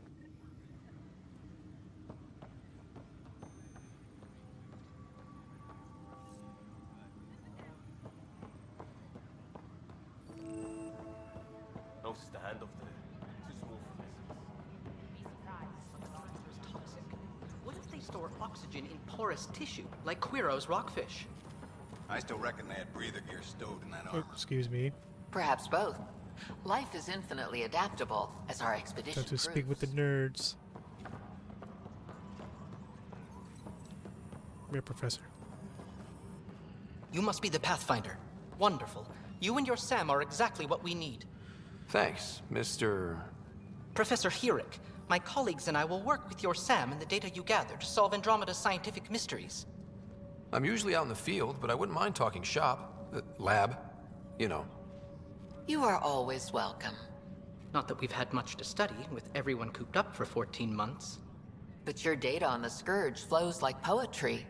No stand up there. Too small for this. Toxic. What if they store oxygen in porous tissue, like Quiro's rockfish? I still reckon they had breather gear stowed in that armor. Excuse me. Perhaps both. Life is infinitely adaptable, as our expedition Time to speak with the nerds. Come here, Professor. You must be the Pathfinder. Wonderful. You and your Sam are exactly what we need. Thanks, Mr. Professor Herrick, my colleagues and I will work with your Sam and the data you gather to solve Andromeda's scientific mysteries. I'm usually out in the field, but I wouldn't mind talking shop. Lab. You know. You are always welcome. Not that we've had much to study, with everyone cooped up for 14 months. But your data on the Scourge flows like poetry.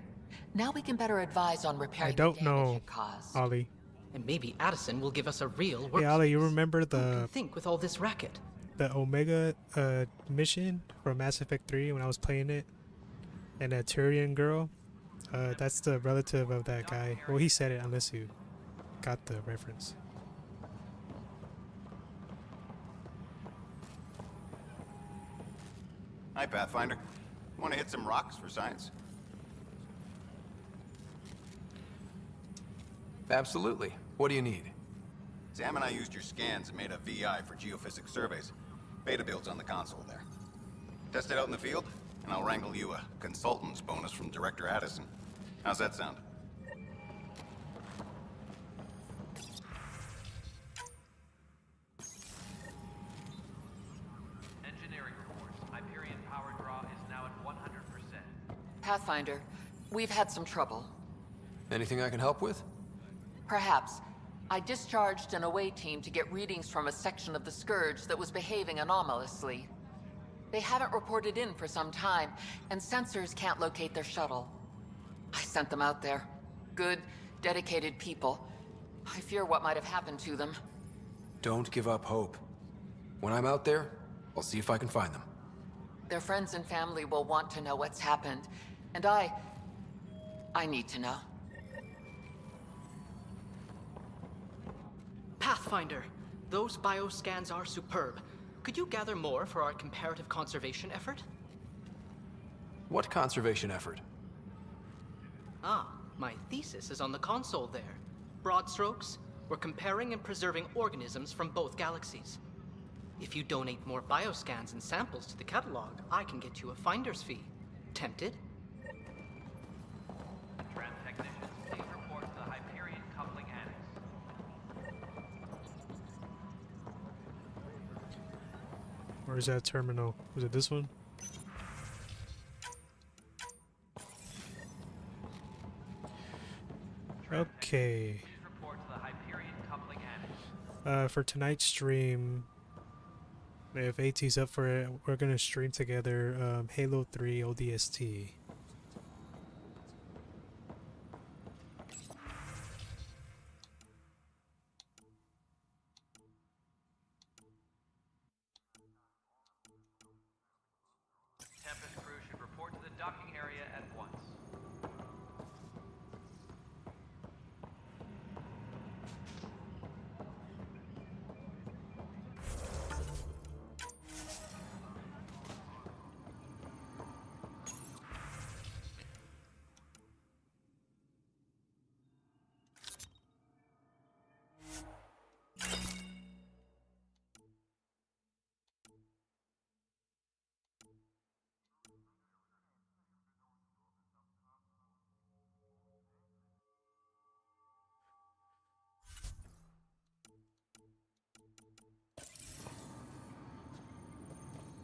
Now we can better advise on repairing I don't the damage know, it caused. Ollie. And maybe Addison will give us a real workspace. Hey, Ollie, you remember Who can the think with all this racket? the Omega mission from Mass Effect 3 when I was playing it? And that Turian girl? That's the relative of that guy. Well, he said it unless you got the reference. Hi, Pathfinder. Want to hit some rocks for science? Absolutely. What do you need? Sam and I used your scans and made a VI for geophysics surveys. Beta builds on the console there. Test it out in the field, and I'll wrangle you a consultant's bonus from Director Addison. How's that sound? Engineering reports. Hyperion power draw is now at 100%. Pathfinder, we've had some trouble. Anything I can help with? Perhaps. I discharged an away team to get readings from a section of the Scourge that was behaving anomalously. They haven't reported in for some time, and sensors can't locate their shuttle. I sent them out there. Good, dedicated people. I fear what might have happened to them. Don't give up hope. When I'm out there, I'll see if I can find them. Their friends and family will want to know what's happened. And I need to know. Pathfinder, those bioscans are superb. Could you gather more for our comparative conservation effort? What conservation effort? Ah, my thesis is on the console there. Broad strokes, we're comparing and preserving organisms from both galaxies. If you donate more bioscans and samples to the catalog, I can get you a finder's fee. Tempted? Tram technicians, please report to the Hyperion coupling annex. Where's that terminal? Was it this one? Okay. Please report to the Hyperion coupling annex. For tonight's stream, if AT's up for it, we're gonna stream together Halo 3 ODST. Tempest crew should report to the docking area at once.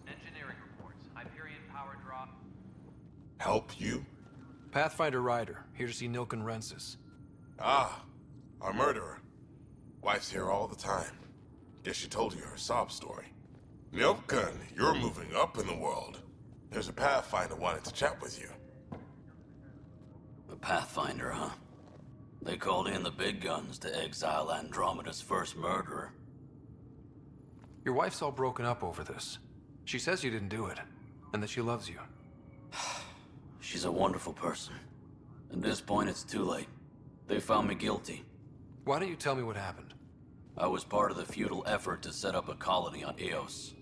Engineering reports. Hyperion power drop. Help you? Pathfinder Ryder, here to see Nilken Rensis. Ah, our murderer. Wife's here all the time. Guess she told you her sob story. Nilken, you're moving up in the world. There's a Pathfinder wanted to chat with you. The Pathfinder, huh? They called in the big guns to exile Andromeda's first murderer. Your wife's all broken up over this. She says you didn't do it, and that she loves you. She's a wonderful person. At this point, it's too late. They found me guilty. Why don't you tell me what happened? I was part of the futile effort to set up a colony on Eos.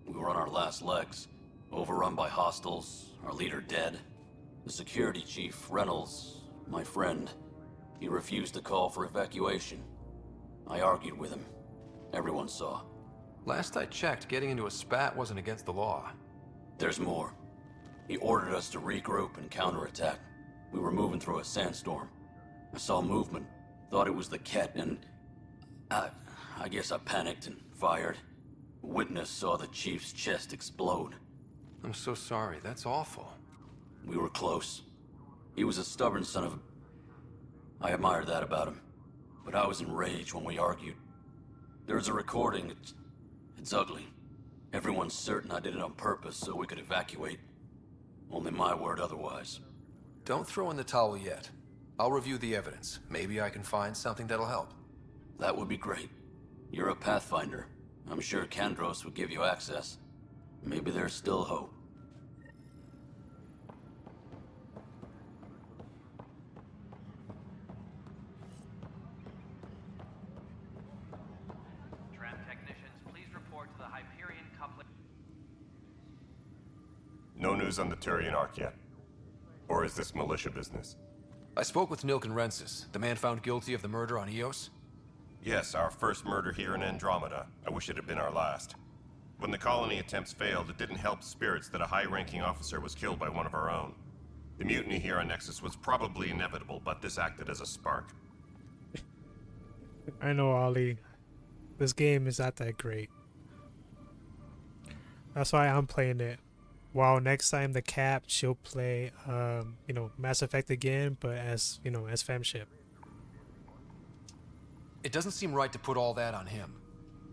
We were on our last legs, overrun by hostiles, our leader dead. The security chief, Reynolds, my friend, he refused to call for evacuation. I argued with him. Everyone saw. Last I checked, getting into a spat wasn't against the law. There's more. He ordered us to regroup and counterattack. We were moving through a sandstorm. I saw movement, thought it was the Ket, and I guess I panicked and fired. Witness saw the chief's chest explode. I'm so sorry, that's awful. We were close. He was a stubborn son of a... I admired that about him, but I was enraged when we argued. There's a recording. It's ugly. Everyone's certain I did it on purpose so we could evacuate. Only my word otherwise. Don't throw in the towel yet. I'll review the evidence. Maybe I can find something that'll help. That would be great. You're a Pathfinder. I'm sure Kandros would give you access. Maybe there's still hope. Tram technicians, please report to the Hyperion coupling. No news on the Turian Ark yet? Or is this militia business? I spoke with Nilken Rensis, the man found guilty of the murder on Eos. Yes, our first murder here in Andromeda. I wish it had been our last. When the colony attempts failed, it didn't help spirits that a high-ranking officer was killed by one of our own. The mutiny here on Nexus was probably inevitable, but this acted as a spark. I know, Ollie. This game is not that great. That's why I'm playing it. While next time the Cap, she'll play, Mass Effect again, but as, as femship. It doesn't seem right to put all that on him.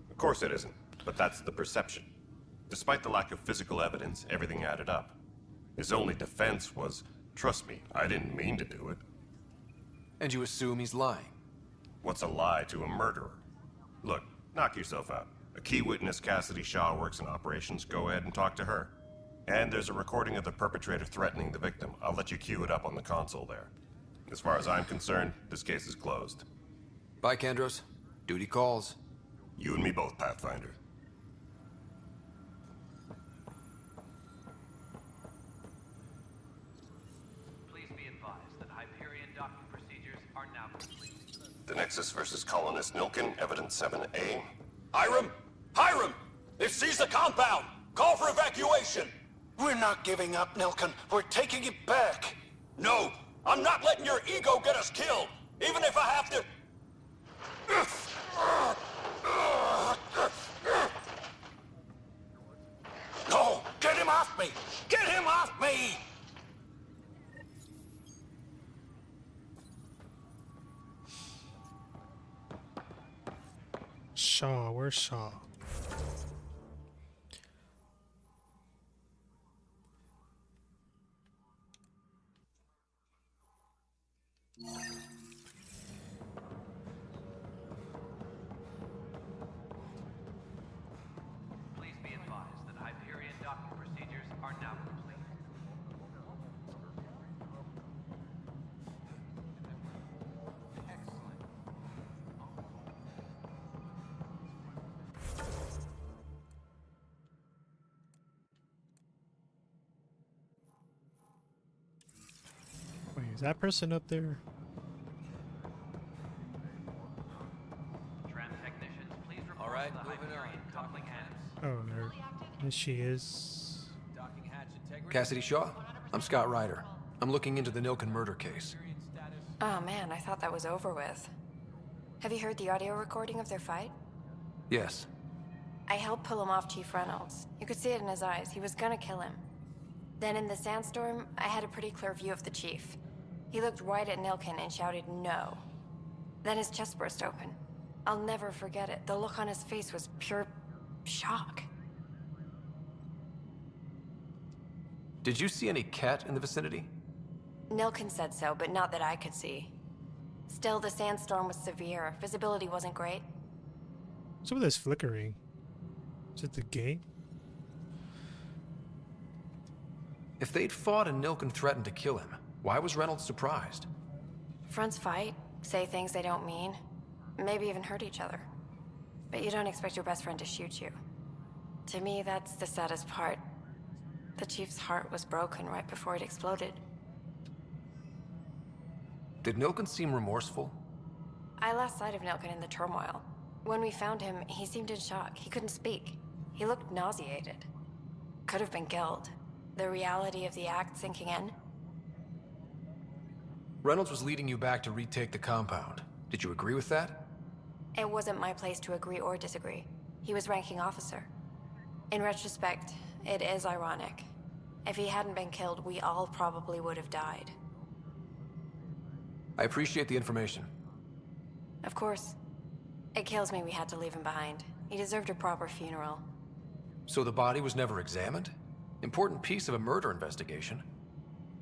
Of course it isn't, but that's the perception. Despite the lack of physical evidence, everything added up. His only defense was, trust me, I didn't mean to do it. And you assume he's lying? What's a lie to a murderer? Look, Knock yourself out. A key witness, Cassidy Shaw, works in operations. Go ahead and talk to her. And there's a recording of the perpetrator threatening the victim. I'll let you cue it up on the console there. As far as I'm concerned, this case is closed. Bye, Kandros. Duty calls. You and me both, Pathfinder. Please be advised that Hyperion docking procedures are now complete. The Nexus versus Colonist Nilkin, Evidence 7A. Hiram! Hiram! They've seized the compound! Call for evacuation! We're not giving up, Nilkin. We're taking it back. No! I'm not letting your ego get us killed! Even if I have to... No! Get him off me! Get him off me! Shaw, where's Shaw? Please be advised that Hyperion docking procedures are now complete. Wait, is that person up there? Tram technicians, please report All right, to the moving Hyperion on. coupling heads. Oh, there she is. Cassidy Shaw? I'm Scott Ryder. I'm looking into the Nilkin murder case. Oh man, I thought that was over with. Have you heard the audio recording of their fight? Yes. I helped pull him off Chief Reynolds. You could see it in his eyes. He was gonna kill him. Then in the sandstorm, I had a pretty clear view of the chief. He looked right at Nilkin and shouted no. Then his chest burst open. I'll never forget it. The look on his face was pure shock. Did you see any cat in the vicinity? Nilkin said so, but not that I could see. Still, the sandstorm was severe. Visibility wasn't great. Some of this flickering. Is it the game? If they'd fought and Nilkin threatened to kill him, why was Reynolds surprised? Fronts fight, say things they don't mean, maybe even hurt each other. But you don't expect your best friend to shoot you. To me, that's the saddest part. The chief's heart was broken right before it exploded. Did Nilkin seem remorseful? I lost sight of Nilkin in the turmoil. When we found him, he seemed in shock. He couldn't speak. He looked nauseated. Could have been guilt. The reality of the act sinking in. Reynolds was leading you back to retake the compound. Did you agree with that? It wasn't my place to agree or disagree. He was ranking officer. In retrospect, it is ironic. If he hadn't been killed, we all probably would have died. I appreciate the information. Of course. It kills me we had to leave him behind. He deserved a proper funeral. So the body was never examined? Important piece of a murder investigation.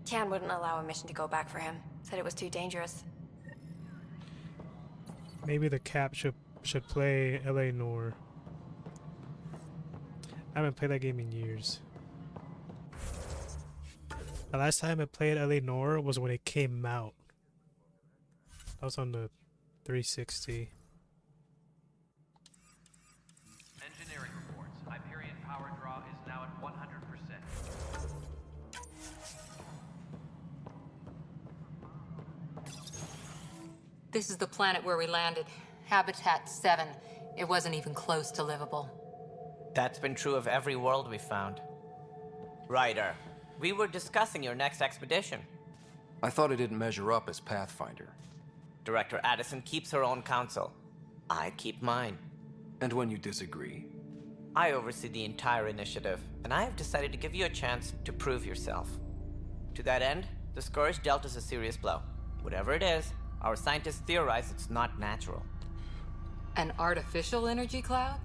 Tian wouldn't allow a mission to go back for him. Said it was too dangerous. Maybe the Cap should play LA Noire. I haven't played that game in years. The last time I played LA Noire was when it came out. That was on the 360. Engineering reports. Hyperion power draw is now at 100%. This is the planet where we landed. Habitat 7. It wasn't even close to livable. That's been true of every world we've found. Ryder, we were discussing your next expedition. I thought it didn't measure up as Pathfinder. Director Addison keeps her own counsel. I keep mine. And when you disagree? I oversee the entire initiative, and I have decided to give you a chance to prove yourself. To that end, the Scourge dealt us a serious blow. Whatever it is, our scientists theorize it's not natural. An artificial energy cloud?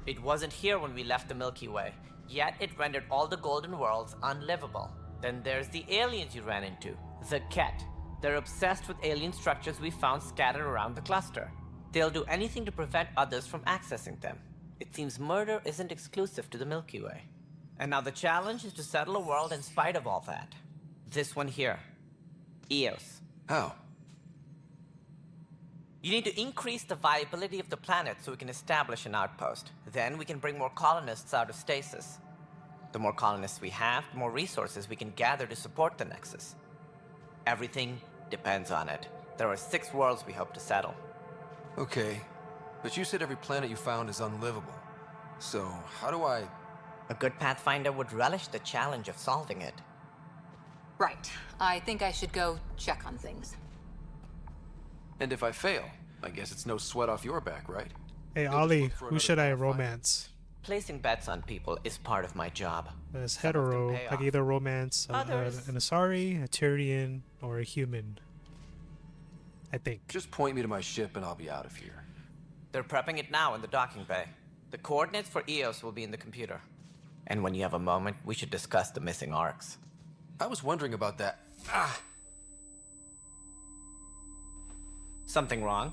It wasn't here when we left the Milky Way, yet it rendered all the golden worlds unlivable. Then there's the aliens you ran into, the Ket. They're obsessed with alien structures we found scattered around the cluster. They'll do anything to prevent others from accessing them. It seems murder isn't exclusive to the Milky Way. And now the challenge is to settle a world in spite of all that. This one here. Eos. How? You need to increase the viability of the planet so we can establish an outpost. Then we can bring more colonists out of stasis. The more colonists we have, the more resources we can gather to support the Nexus. Everything depends on it. There are 6 worlds we hope to settle. Okay, but you said every planet you found is unlivable. So, how do I... A good Pathfinder would relish the challenge of solving it. Right. I think I should go check on things. And if I fail, I guess it's no sweat off your back, right? Hey Ollie, who should I romance? Placing bets on people is part of my job. As hetero, like either romance an Asari, a Tyrian, or a human. I think. Just point me to my ship and I'll be out of here. They're prepping it now in the docking bay. The coordinates for Eos will be in the computer. And when you have a moment, we should discuss the missing arcs. I was wondering about that. Something wrong?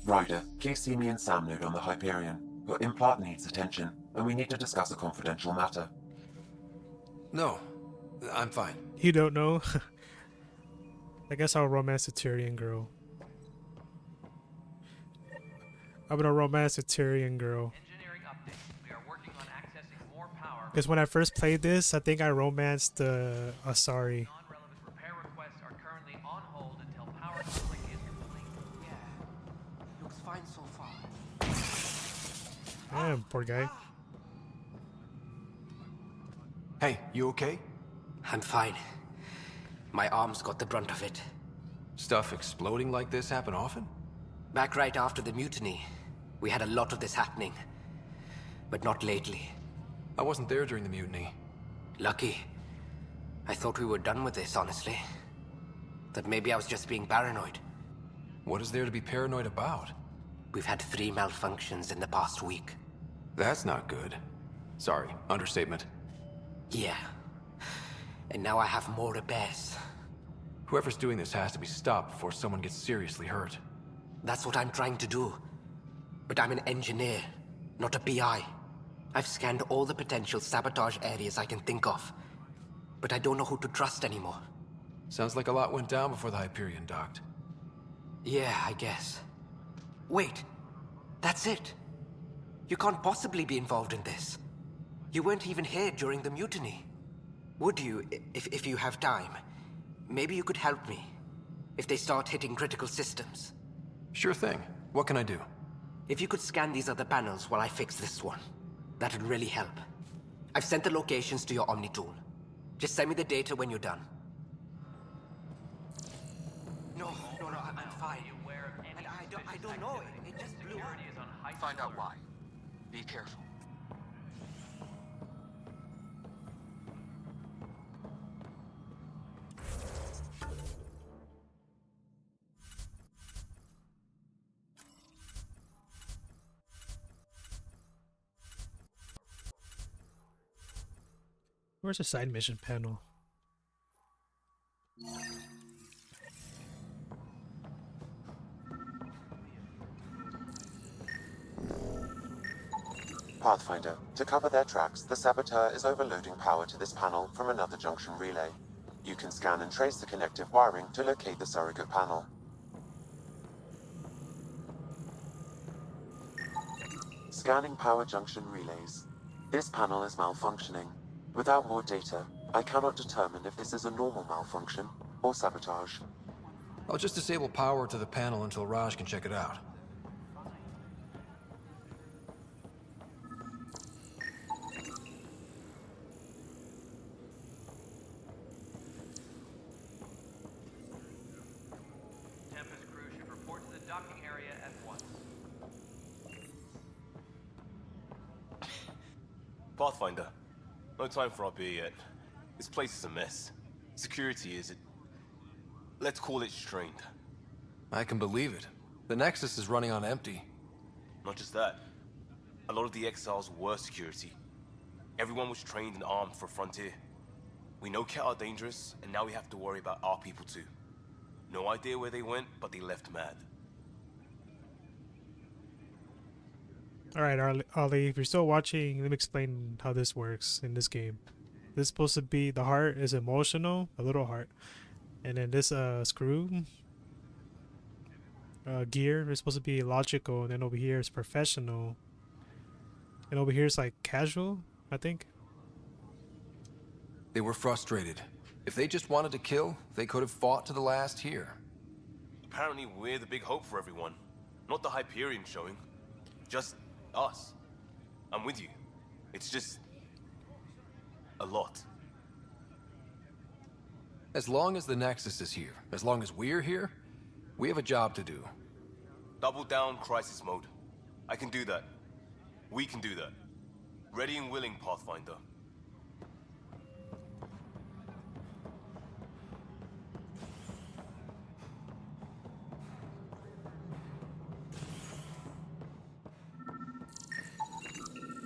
Ryder, please see me and Sam Node on the Hyperion. Your implant needs attention, and we need to discuss a confidential matter. No, I'm fine. You don't know? I guess I'll romance a Tyrian girl. I'm gonna romance a Tyrian girl. Because when I first played this, I think I romanced the Asari. Repair requests are currently on hold until power coupling is complete. Yeah. Looks fine so far. Damn, poor guy. Hey, you okay? I'm fine. My arms got the brunt of it. Stuff exploding like this happen often? Back right after the mutiny, we had a lot of this happening. But not lately. I wasn't there during the mutiny. Lucky. I thought we were done with this, honestly. That maybe I was just being paranoid. What is there to be paranoid about? We've had 3 malfunctions in the past week. That's not good. Sorry, understatement. Yeah. And now I have more repairs. Whoever's doing this has to be stopped before someone gets seriously hurt. That's what I'm trying to do. But I'm an engineer, not a PI. I've scanned all the potential sabotage areas I can think of. But I don't know who to trust anymore. Sounds like a lot went down before the Hyperion docked. Yeah, I guess. Wait. That's it. You can't possibly be involved in this. You weren't even here during the mutiny. Would you, if you have time? Maybe you could help me. If they start hitting critical systems. Sure thing. What can I do? If you could scan these other panels while I fix this one. That'd really help. I've sent the locations to your Omni tool. Just send me the data when you're done. No, I'm fine. And I don't know. It just blew up. Find out why. Be careful. Where's the side mission panel? Pathfinder, to cover their tracks, the Saboteur is overloading power to this panel from another junction relay. You can scan and trace the connective wiring to locate the surrogate panel. Scanning power junction relays. This panel is malfunctioning. Without more data, I cannot determine if this is a normal malfunction or sabotage. I'll just disable power to the panel until Raj can check it out. Tempest crew should report to the docking area at once. Pathfinder, no time for our beer yet. This place is a mess. Security is... let's call it strained. I can believe it. The Nexus is running on empty. Not just that. A lot of the exiles were security. Everyone was trained and armed for Frontier. We know Cat are dangerous, and now we have to worry about our people too. No idea where they went, but they left mad. Alright, Ollie, if you're still watching, let me explain how this works in this game. This is supposed to be, the heart is emotional, a little heart. And then this screw gear is supposed to be logical, and then over here is professional. And over here is like casual, I think. They were frustrated. If they just wanted to kill, they could have fought to the last here. Apparently we're the big hope for everyone. Not the Hyperion showing. Just us. I'm with you. It's just... a lot. As long as the Nexus is here, as long as we're here, we have a job to do. Double down crisis mode. I can do that. We can do that. Ready and willing, Pathfinder.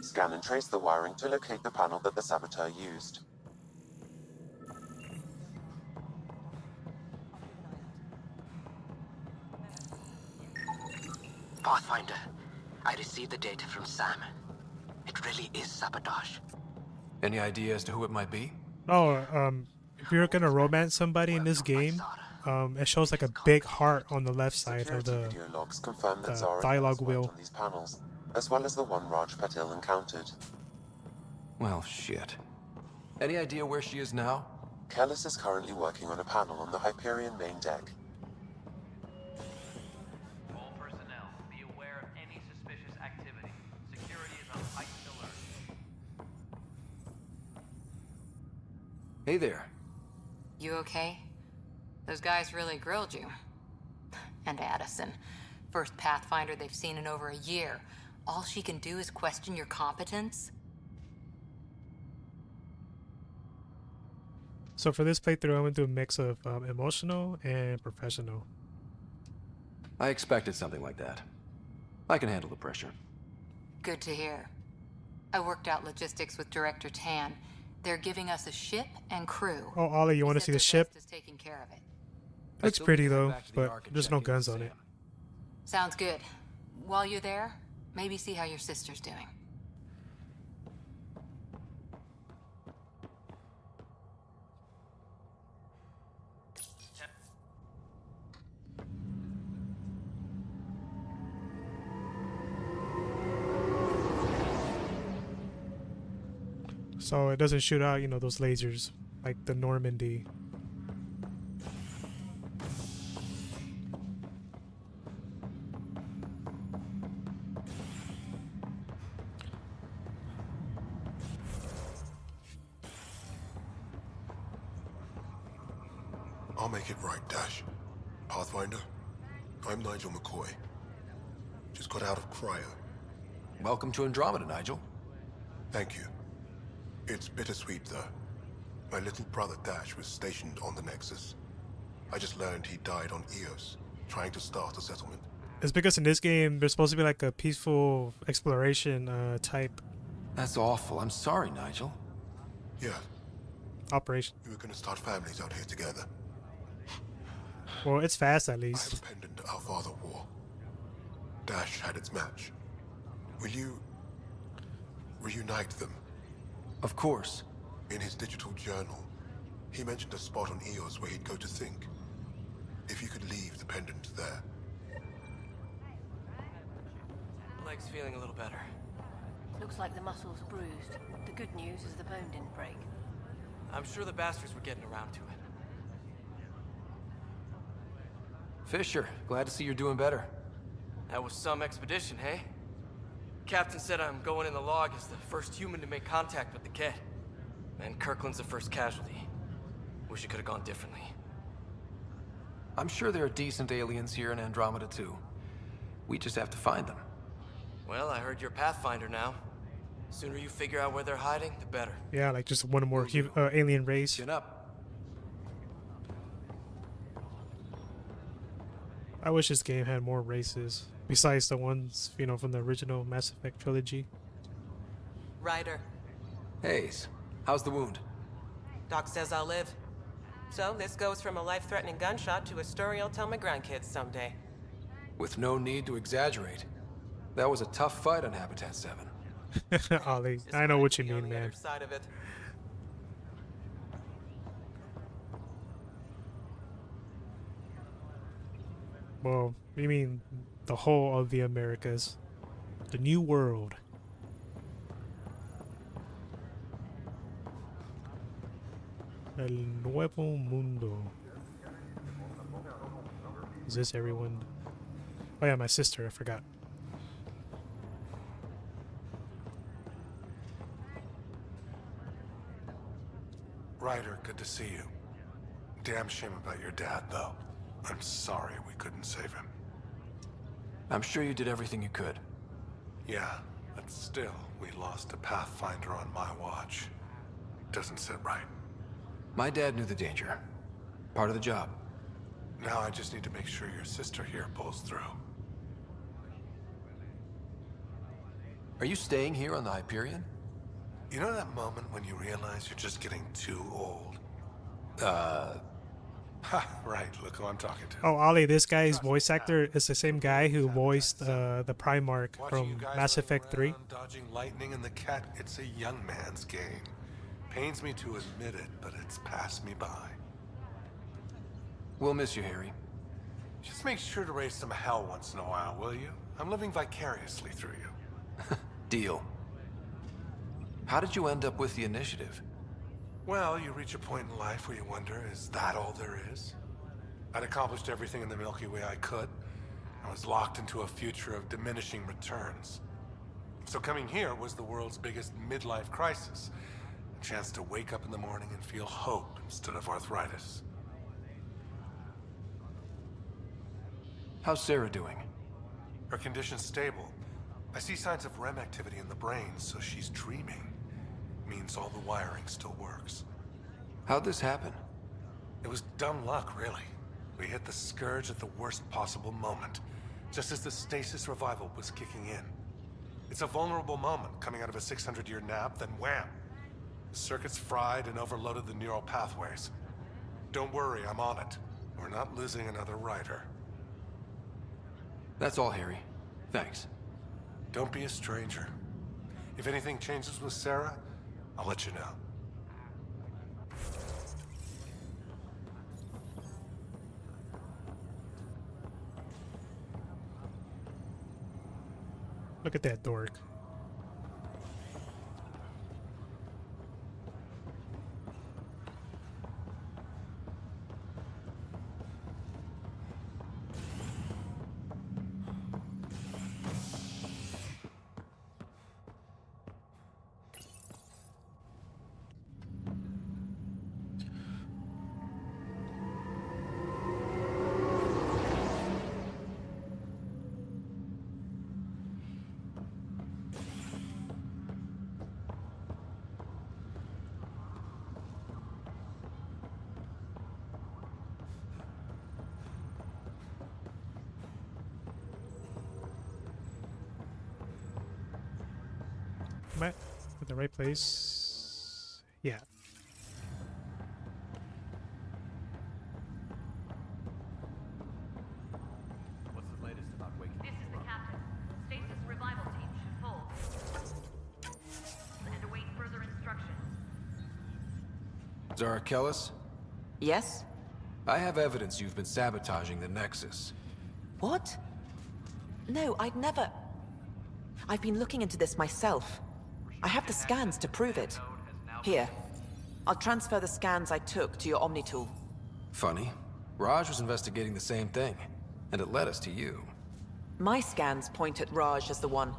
Scan and trace the wiring to locate the panel that the saboteur used. Pathfinder, I received the data from Sam. It really is sabotage. Any idea as to who it might be? Oh, if you're gonna romance somebody in this game, it shows like a big heart on the left side of the Video logs confirm that Zara dialogue worked wheel. on these panels, as well as the one Raj Patil encountered. Well, shit. Any idea where she is now? Kellis is currently working on a panel on the Hyperion main deck. All personnel, be aware of any suspicious activity. Security is on heightened alert. Hey there. You okay? Those guys really grilled you. And Addison. First Pathfinder they've seen in over a year. All she can do is question your competence? So for this playthrough, I'm gonna do a mix of emotional and professional. I expected something like that. I can handle the pressure. Good to hear. I worked out logistics with Director Tan. They're giving us a ship and crew. Oh, Ollie, you want to see the ship? Is taking care of it. Looks pretty though, but there's no guns on it. Sounds good. While you're there, maybe see how your sister's doing. So it doesn't shoot out, you know, those lasers like the Normandy. I'll make it right, Dash. Pathfinder, I'm Nigel McCoy. Just got out of cryo. Welcome to Andromeda, Nigel. Thank you. It's bittersweet, though. My little brother Dash was stationed on the Nexus. I just learned he died on Eos, trying to start a settlement. It's because in this game, there's supposed to be like a peaceful exploration type. That's awful. I'm sorry, Nigel. Yeah. Operation. We were gonna start families out here together. Well, it's fast at I least. have a pendant our father wore. Dash had its match. Will you reunite them? Of course. In his digital journal, he mentioned a spot on Eos where he'd go to think. If you could leave the pendant there. Leg's feeling a little better. Looks like the muscle's bruised. The good news is the bone didn't break. I'm sure the bastards were getting around to it. Fisher, glad to see you're doing better. That was some expedition, hey? Captain said I'm going in the log as the first human to make contact with the kid. And Kirkland's the first casualty. Wish it could have gone differently. I'm sure there are decent aliens here in Andromeda too. We just have to find them. Well, I heard you're Pathfinder now. Sooner you figure out where they're hiding, the better. Yeah, like just one more alien race. Chin up. I wish this game had more races besides the ones, you know, from the original Mass Effect trilogy. Ryder. Hayes, how's the wound? Doc says I'll live. So this goes from a life-threatening gunshot to a story I'll tell my grandkids someday. With no need to exaggerate. That was a tough fight on Habitat 7. Ollie, I know what you mean, On the man. other side of it. Well, you mean the whole of the Americas. The New World. El Nuevo Mundo. Is this everyone? Oh yeah, my sister, I forgot. Ryder, good to see you. Damn shame about your dad, though. I'm sorry we couldn't save him. I'm sure you did everything you could. Yeah, but still, we lost a Pathfinder on my watch. Doesn't sit right. My dad knew the danger. Part of the job. Now I just need to make sure your sister here pulls through. Are you staying here on the Hyperion? You know that moment when you realize you're just getting too old? Ha, right, look who I'm talking to. Oh, Ollie, this guy's voice actor is the same guy who voiced the Primarch from Mass Effect 3. Dodging lightning and the cat, it's a young man's game. Pains me to admit it, but it's passed me by. We'll miss you, Harry. Just make sure to raise some hell once in a while, will you? I'm living vicariously through you. Deal. How did you end up with the initiative? Well, you reach a point in life where you wonder, is that all there is? I'd accomplished everything in the Milky Way I could. I was locked into a future of diminishing returns. So coming here was the world's biggest midlife crisis. A chance to wake up in the morning and feel hope instead of arthritis. How's Sarah doing? Her condition's stable. I see signs of REM activity in the brain, so she's dreaming. Means all the wiring still works. How'd this happen? It was dumb luck, really. We hit the Scourge at the worst possible moment, just as the stasis revival was kicking in. It's a vulnerable moment, coming out of a 600-year nap, then wham! The circuits fried and overloaded the neural pathways. Don't worry, I'm on it. We're not losing another rider. That's all, Harry. Thanks. Don't be a stranger. If anything changes with Sarah, I'll let you know. Look at that dork. Am I at the right place? Yeah. What's the latest about waking? This is the captain. Stasis revival team should hold. And await further instructions. Zara Kellis? Yes? I have evidence you've been sabotaging the Nexus. What? No, I'd never... I've been looking into this myself. I have the scans to prove it. Here. I'll transfer the scans I took to your Omni tool. Funny. Raj was investigating the same thing, and it led us to you. My scans point at Raj as the one.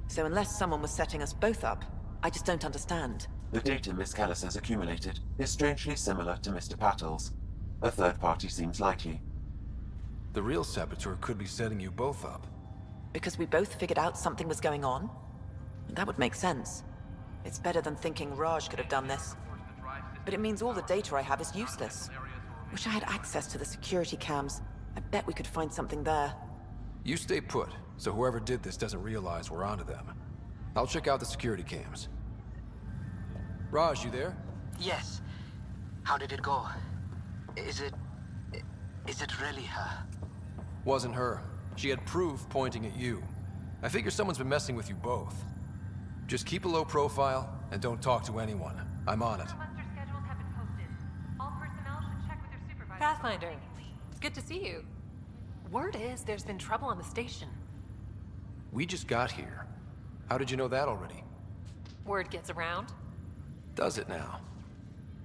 So unless someone was setting us both up, I just don't understand. The data Miss Callis has accumulated is strangely similar to Mr. Pattle's. A third party seems likely. The real saboteur could be setting you both up. Because we both figured out something was going on? That would make sense. It's better than thinking Raj could have done this. But it means all the data I have is useless. Wish I had access to the security cams. I bet we could find something there. You stay put, so whoever did this doesn't realize we're onto them. I'll check out the security cams. Raj, you there? Yes. How did it go? Is it really her? Wasn't her. She had proof pointing at you. I figure someone's been messing with you both. Just keep a low profile and don't talk to anyone. I'm on it. Pathfinder, it's good to see you. Word is there's been trouble on the station. We just got here. How did you know that already? Word gets around. Does it now?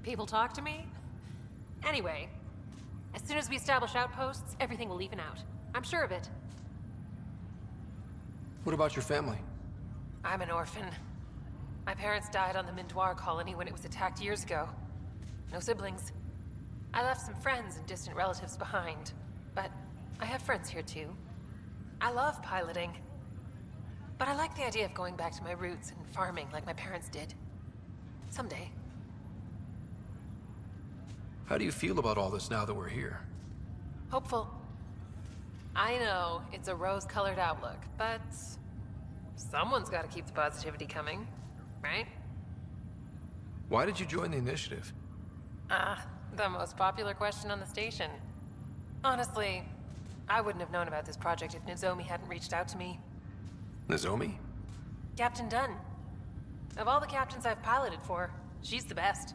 People talk to me. Anyway, as soon as we establish outposts, everything will even out. I'm sure of it. What about your family? I'm an orphan. My parents died on the Mindoir colony when it was attacked years ago. No siblings. I left some friends and distant relatives behind, but I have friends here too. I love piloting, but I like the idea of going back to my roots and farming like my parents did. Someday. How do you feel about all this now that we're here? Hopeful. I know it's a rose-colored outlook, but someone's got to keep the positivity coming, right? Why did you join the initiative? The most popular question on the station. Honestly, I wouldn't have known about this project if Nozomi hadn't reached out to me. Nozomi? Captain Dunn. Of all the captains I've piloted for, she's the best.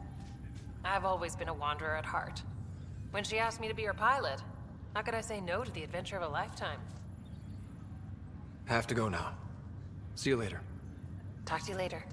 I've always been a wanderer at heart. When she asked me to be her pilot, how could I say no to the adventure of a lifetime? Have to go now. See you later. Talk to you later.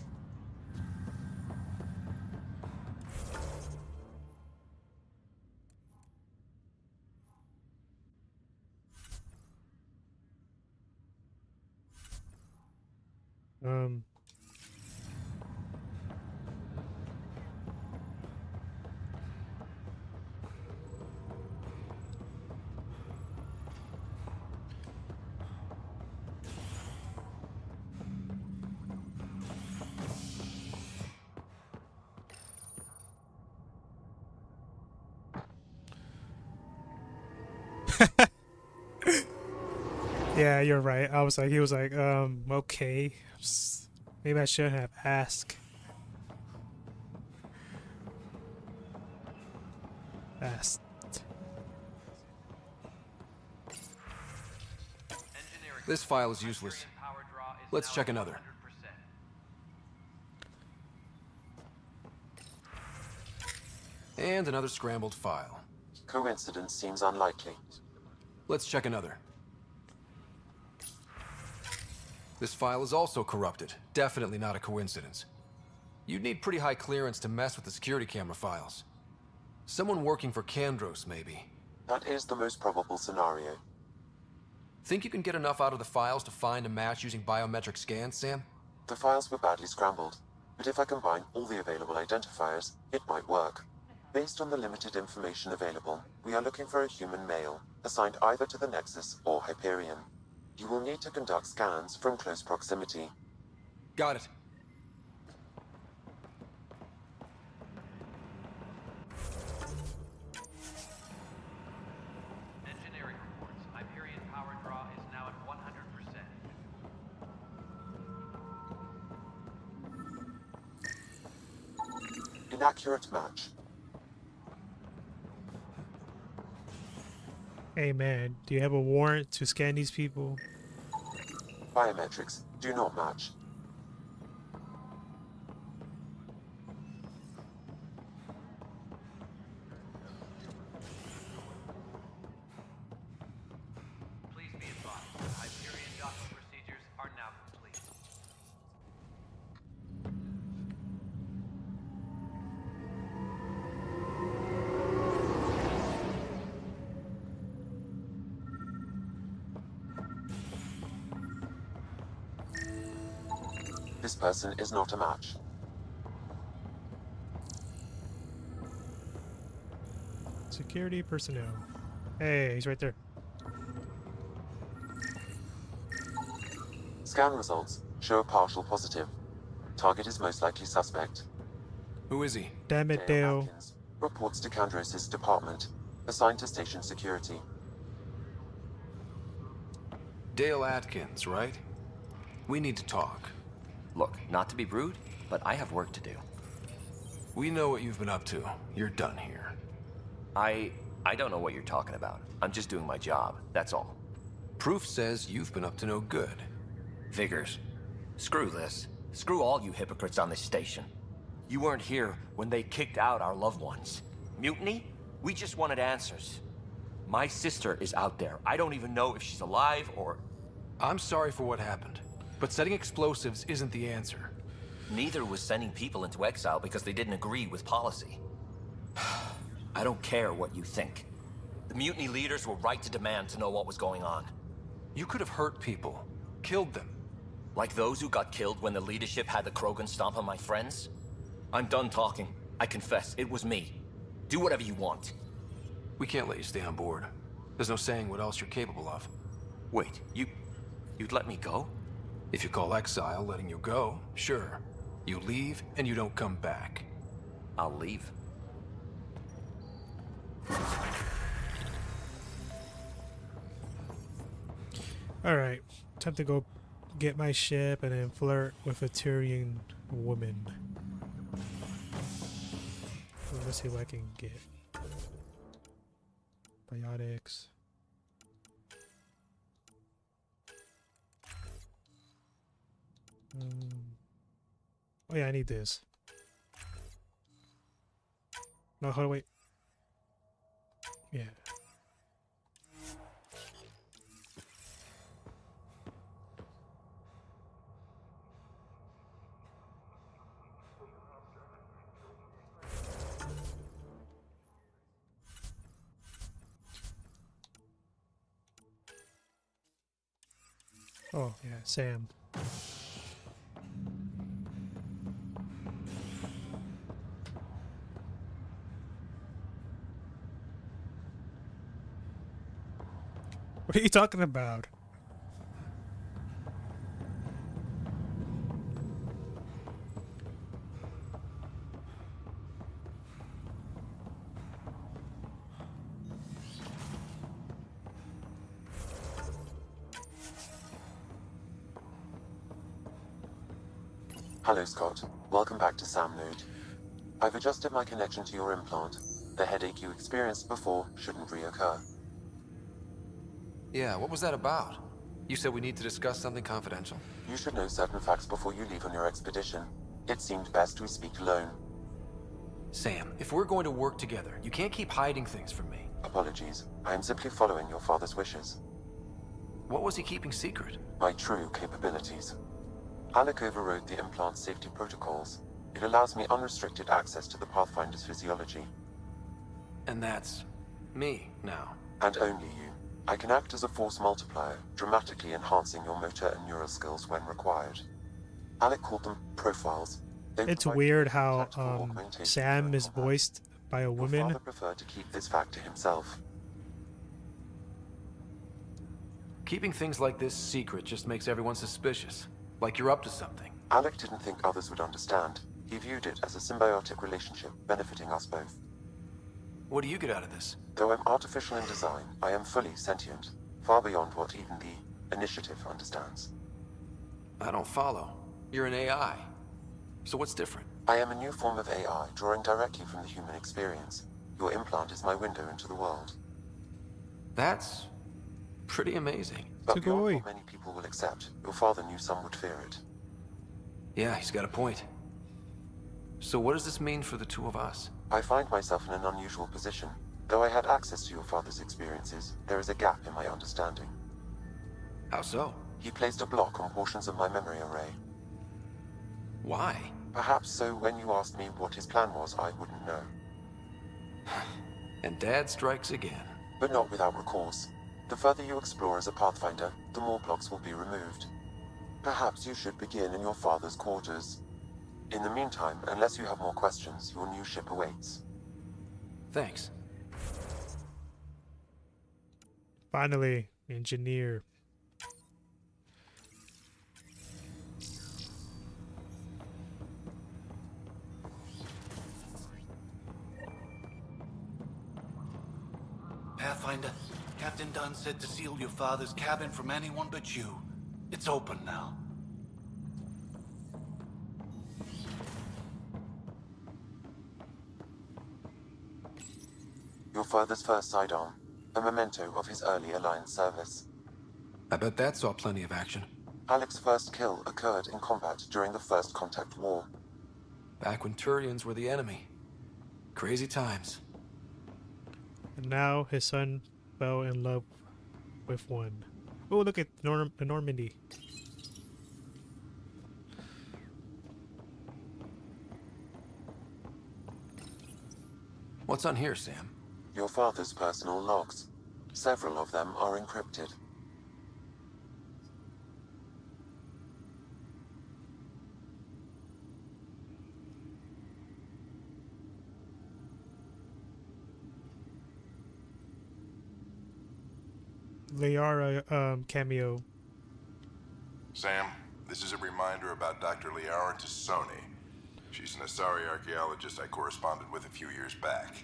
Yeah, you're right. I was like, he was like, okay. Maybe I should have asked. This file is useless. Let's check another. And another scrambled file. Coincidence seems unlikely. Let's check another. This file is also corrupted. Definitely not a coincidence. You'd need pretty high clearance to mess with the security camera files. Someone working for Kandros, maybe. That is the most probable scenario. Think you can get enough out of the files to find a match using biometric scans, Sam? The files were badly scrambled, but if I combine all the available identifiers, it might work. Based on the limited information available, we are looking for a human male, assigned either to the Nexus or Hyperion. You will need to conduct scans from close proximity. Got it. Engineering reports. Hyperion power draw is now at 100%. Inaccurate match. Hey man, do you have a warrant to scan these people? Biometrics do not match. Please be advised, Hyperion docking procedures are now complete. This person is not a match. Security personnel. Hey, he's right there. Scan results show a partial positive. Target is most likely suspect. Who is he? Damn it, Dale. Atkins reports to Kandros' department, assigned to station security. Dale Atkins, right? We need to talk. Look, not to be rude, but I have work to do. We know what you've been up to. You're done here. I don't know what you're talking about. I'm just doing my job, that's all. Proof says you've been up to no good. Vigors, screw this. Screw all you hypocrites on this station. You weren't here when they kicked out our loved ones. Mutiny? We just wanted answers. My sister is out there. I don't even know if she's alive or... I'm sorry for what happened, but setting explosives isn't the answer. Neither was sending people into exile because they didn't agree with policy. I don't care what you think. The mutiny leaders were right to demand to know what was going on. You could have hurt people, killed them. Like those who got killed when the leadership had the Krogan stomp on my friends? I'm done talking. I confess, it was me. Do whatever you want. We can't let you stay on board. There's no saying what else you're capable of. Wait, you'd let me go? If you call exile letting you go, sure. You leave and you don't come back. I'll leave. Alright, time to go get my ship and then flirt with a Turian woman. Let's see what I can get. Biotics. Oh yeah, I need this. No, hold on, wait. Yeah. Oh, yeah, Sam. What are you talking about? Hello, Scott. Welcome back to Sam Node. I've adjusted my connection to your implant. The headache you experienced before shouldn't reoccur. Yeah, what was that about? You said we need to discuss something confidential. You should know certain facts before you leave on your expedition. It seemed best we speak alone. Sam, if we're going to work together, you can't keep hiding things from me. Apologies. I am simply following your father's wishes. What was he keeping secret? My true capabilities. Alec overrode the implant's safety protocols. It allows me unrestricted access to the Pathfinder's physiology. And that's me now. And only you. I can act as a force multiplier, dramatically enhancing your motor and neural skills when required. Alec called them profiles. It's weird how Sam is voiced by a woman. Your father preferred to keep this fact to himself. Keeping things like this secret just makes everyone suspicious. Like you're up to something. Alec didn't think others would understand. He viewed it as a symbiotic relationship, benefiting us both. What do you get out of this? Though I'm artificial in design, I am fully sentient, far beyond what even the Initiative understands. I don't follow. You're an AI. So what's different? I am a new form of AI, drawing directly from the human experience. Your implant is my window into the world. That's pretty amazing. But beyond what many people will accept, your father knew some would fear it. Yeah, he's got a point. So what does this mean for the two of us? I find myself in an unusual position. Though I had access to your father's experiences, there is a gap in my understanding. How so? He placed a block on portions of my memory array. Why? Perhaps so when you asked me what his plan was, I wouldn't know. And Dad strikes again. But not without recourse. The further you explore as a Pathfinder, the more blocks will be removed. Perhaps you should begin in your father's quarters. In the meantime, unless you have more questions, your new ship awaits. Thanks. Finally, engineer. Pathfinder, Captain Dunn said to seal your father's cabin from anyone but you. It's open now. Your father's first sidearm, a memento of his early Alliance service. I bet that saw plenty of action. Alec's first kill occurred in combat during the First Contact War. Back when Turians were the enemy. Crazy times. And now his son fell in love with one. Oh, look at the Normandy. What's on here, Sam? Your father's personal logs. Several of them are encrypted. Liara cameo. Sam, this is a reminder about Dr. Liara Tassoni. She's an Asari archaeologist I corresponded with a few years back.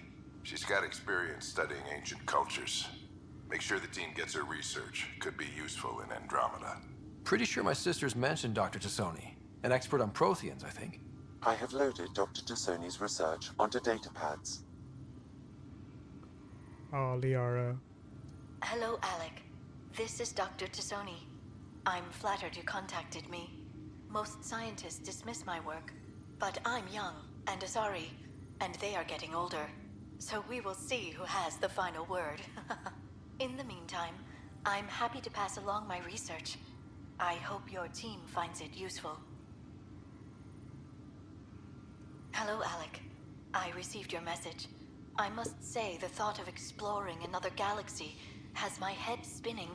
She's got experience studying ancient cultures. Make sure the team gets her research. Could be useful in Andromeda. Pretty sure my sister's mentioned Dr. Tassoni. An expert on Protheans, I think. I have loaded Dr. Tassoni's research onto data pads. Oh, Liara. Hello, Alec. This is Dr. Tassoni. I'm flattered you contacted me. Most scientists dismiss my work, but I'm young and Asari, and they are getting older. So we will see who has the final word. In the meantime, I'm happy to pass along my research. I hope your team finds it useful. Hello, Alec. I received your message. I must say the thought of exploring another galaxy has my head spinning.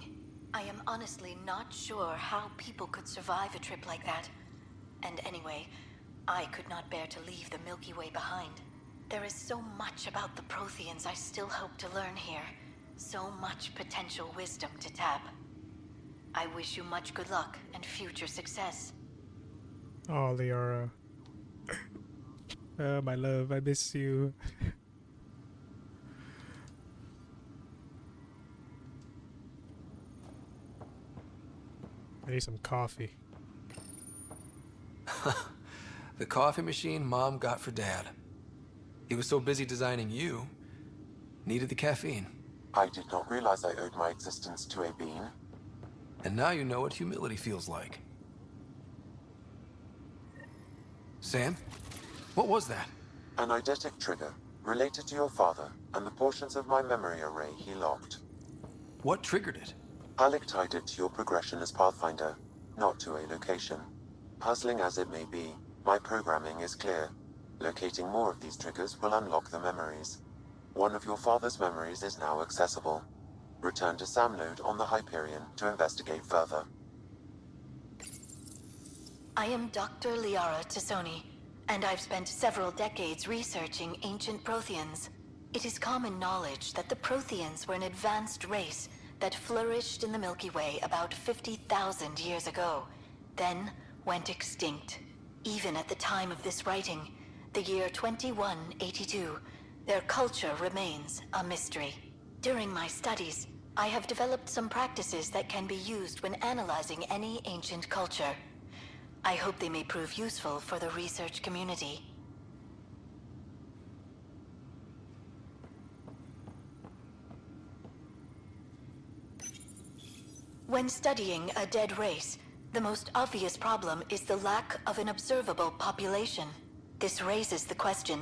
I am honestly not sure how people could survive a trip like that. And anyway, I could not bear to leave the Milky Way behind. There is so much about the Protheans I still hope to learn here. So much potential wisdom to tap. I wish you much good luck and future success. Oh, Liara. My love, I miss you. I need some coffee. The coffee machine Mom got for Dad. He was so busy designing you, needed the caffeine. I did not realize I owed my existence to a bean. And now you know what humility feels like. Sam? What was that? An eidetic trigger, related to your father, and the portions of my memory array he locked. What triggered it? Alec tied it to your progression as Pathfinder, not to a location. Puzzling as it may be, my programming is clear. Locating more of these triggers will unlock the memories. One of your father's memories is now accessible. Return to Sam node on the Hyperion to investigate further. I am Dr. Liara Tassoni, and I've spent several decades researching ancient Protheans. It is common knowledge that the Protheans were an advanced race that flourished in the Milky Way about 50,000 years ago, then went extinct. Even at the time of this writing, the year 2182, their culture remains a mystery. During my studies, I have developed some practices that can be used when analyzing any ancient culture. I hope they may prove useful for the research community. When studying a dead race, the most obvious problem is the lack of an observable population. This raises the question,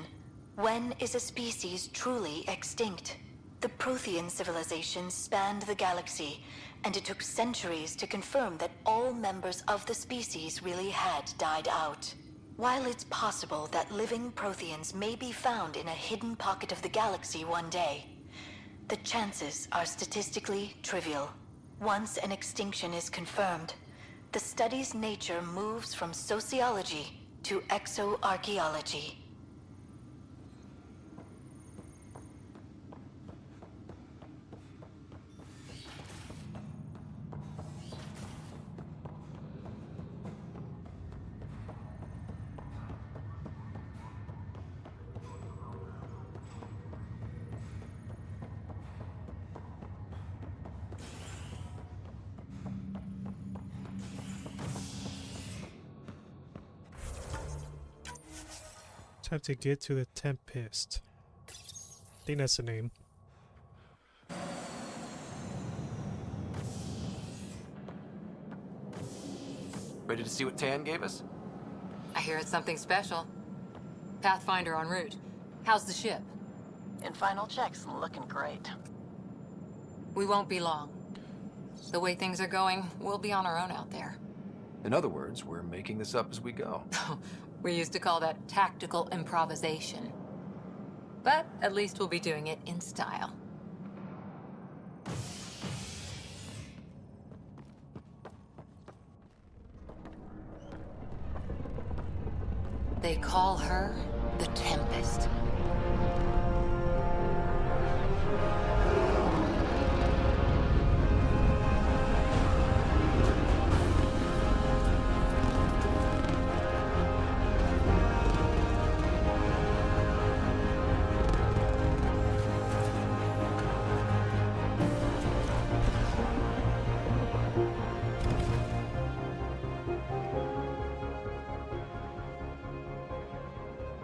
when is a species truly extinct? The Prothean civilization spanned the galaxy, and it took centuries to confirm that all members of the species really had died out. While it's possible that living Protheans may be found in a hidden pocket of the galaxy one day, the chances are statistically trivial. Once an extinction is confirmed, the study's nature moves from sociology to exoarchaeology. Time to get to the Tempest. I think that's the name. Ready to see what Tan gave us? I hear it's something special. Pathfinder en route. How's the ship? In final checks, looking great. We won't be long. The way things are going, we'll be on our own out there. In other words, we're making this up as we go. We used to call that tactical improvisation. But at least we'll be doing it in style. They call her the Tempest.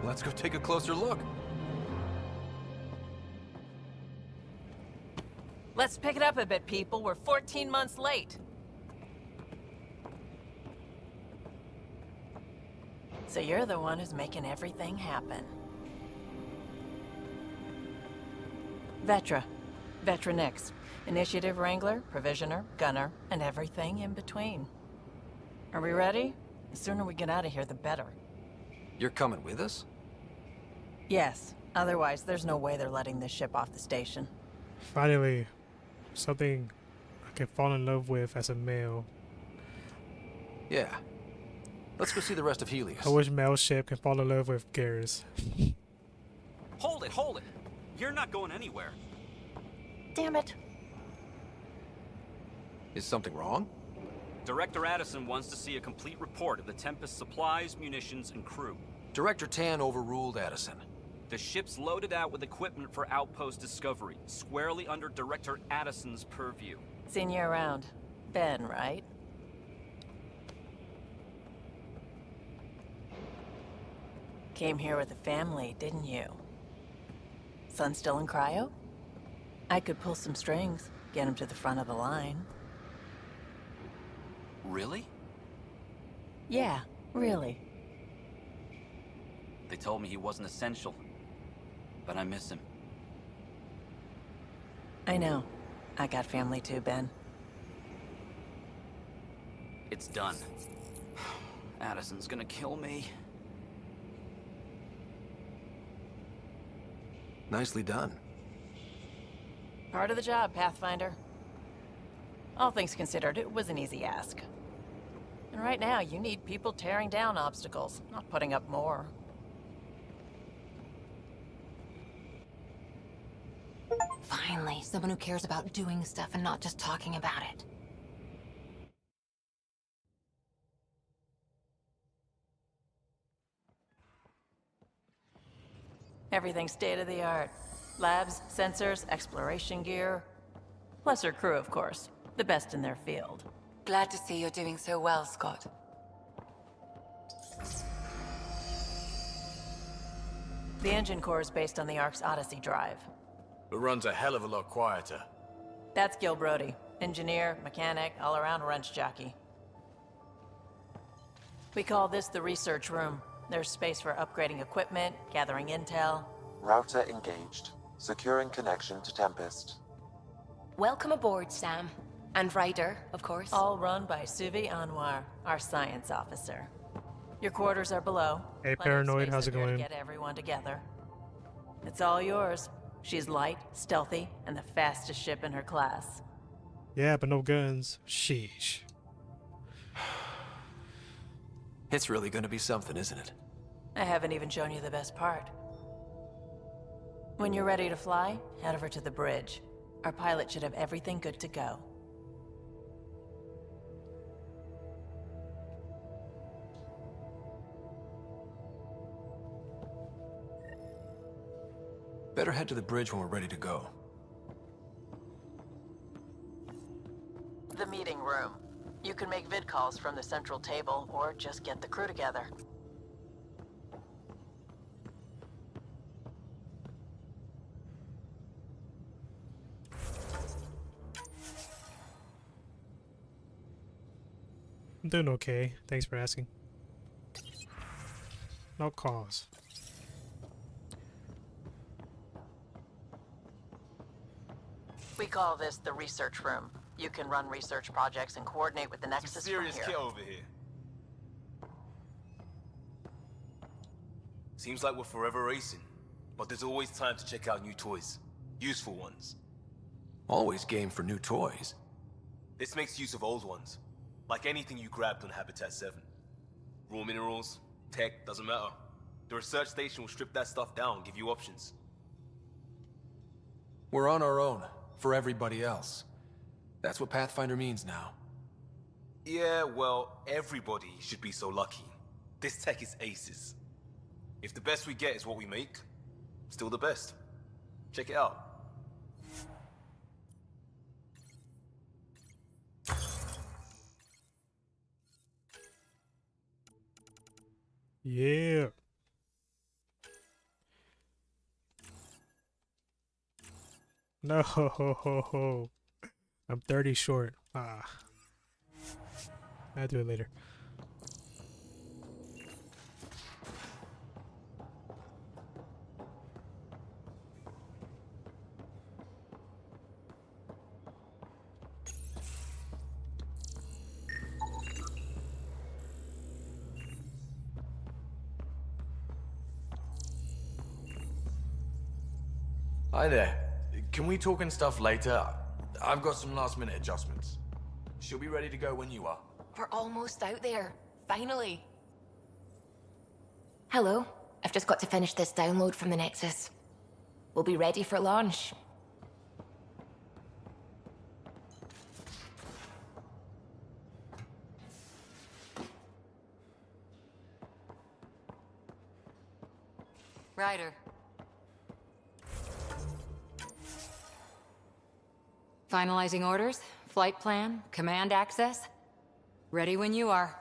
Let's go take a closer look. Let's pick it up a bit, people. We're 14 months late. So you're the one who's making everything happen. Vetra. Vetra Nix. Initiative Wrangler, Provisioner, Gunner, and everything in between. Are we ready? The sooner we get out of here, the better. You're coming with us? Yes. Otherwise, there's no way they're letting this ship off the station. Finally, something I can fall in love with as a male. Yeah. Let's go see the rest of Helios. I wish male ship can fall in love with Garrus. Hold it, hold it. You're not going anywhere. Damn it. Is something wrong? Director Addison wants to see a complete report of the Tempest's supplies, munitions, and crew. Director Tan overruled Addison. The ship's loaded out with equipment for outpost discovery, squarely under Director Addison's purview. Seen you around. Ben, right? Came here with a family, didn't you? Son still in cryo? I could pull some strings, get him to the front of the line. Really? Yeah, really. They told me he wasn't essential, but I miss him. I know. I got family too, Ben. It's done. Addison's gonna kill me. Nicely done. Part of the job, Pathfinder. All things considered, it was an easy ask. And right now, you need people tearing down obstacles, not putting up more. Finally, someone who cares about doing stuff and not just talking about it. Everything's state-of-the-art. Labs, sensors, exploration gear. Plus her crew, of course. The best in their field. Glad to see you're doing so well, Scott. The engine core is based on the Ark's Odyssey drive. It runs a hell of a lot quieter. That's Gil Brody. Engineer, mechanic, all-around wrench jockey. We call this the research room. There's space for upgrading equipment, gathering intel. Router engaged. Securing connection to Tempest. Welcome aboard, Sam. And Ryder, of course. All run by Suvi Anwar, our science officer. Your quarters are below. Hey, Plenty of Paranoid, space how's it up here to going? Get everyone together. It's all yours. She's light, stealthy, and the fastest ship in her class. Yeah, but no guns. Sheesh. It's really gonna be something, isn't it? I haven't even shown you the best part. When you're ready to fly, head over to the bridge. Our pilot should have everything good to go. Better head to the bridge when we're ready to go. The meeting room. You can make vid calls from the central table, or just get the crew together. I'm doing okay. Thanks for asking. No calls. We call this the research room. You can run research projects and coordinate with the Nexus Some from serious here. kit over here. Seems like we're forever racing, but there's always time to check out new toys. Useful ones. Always game for new toys. This makes use of old ones. Like anything you grabbed on Habitat 7. Raw minerals, tech, doesn't matter. The research station will strip that stuff down and give you options. We're on our own, for everybody else. That's what Pathfinder means now. Yeah, well, everybody should be so lucky. This tech is aces. If the best we get is what we make, still the best. Check it out. Yeah. No, I'm 30 short. Ah. I'll do it later. Hi there. Can we talk and stuff later? I've got some last minute adjustments. She'll be ready to go when you are. We're almost out there. Finally. Hello. I've just got to finish this download from the Nexus. We'll be ready for launch. Ryder. Finalizing orders, flight plan, command access. Ready when you are.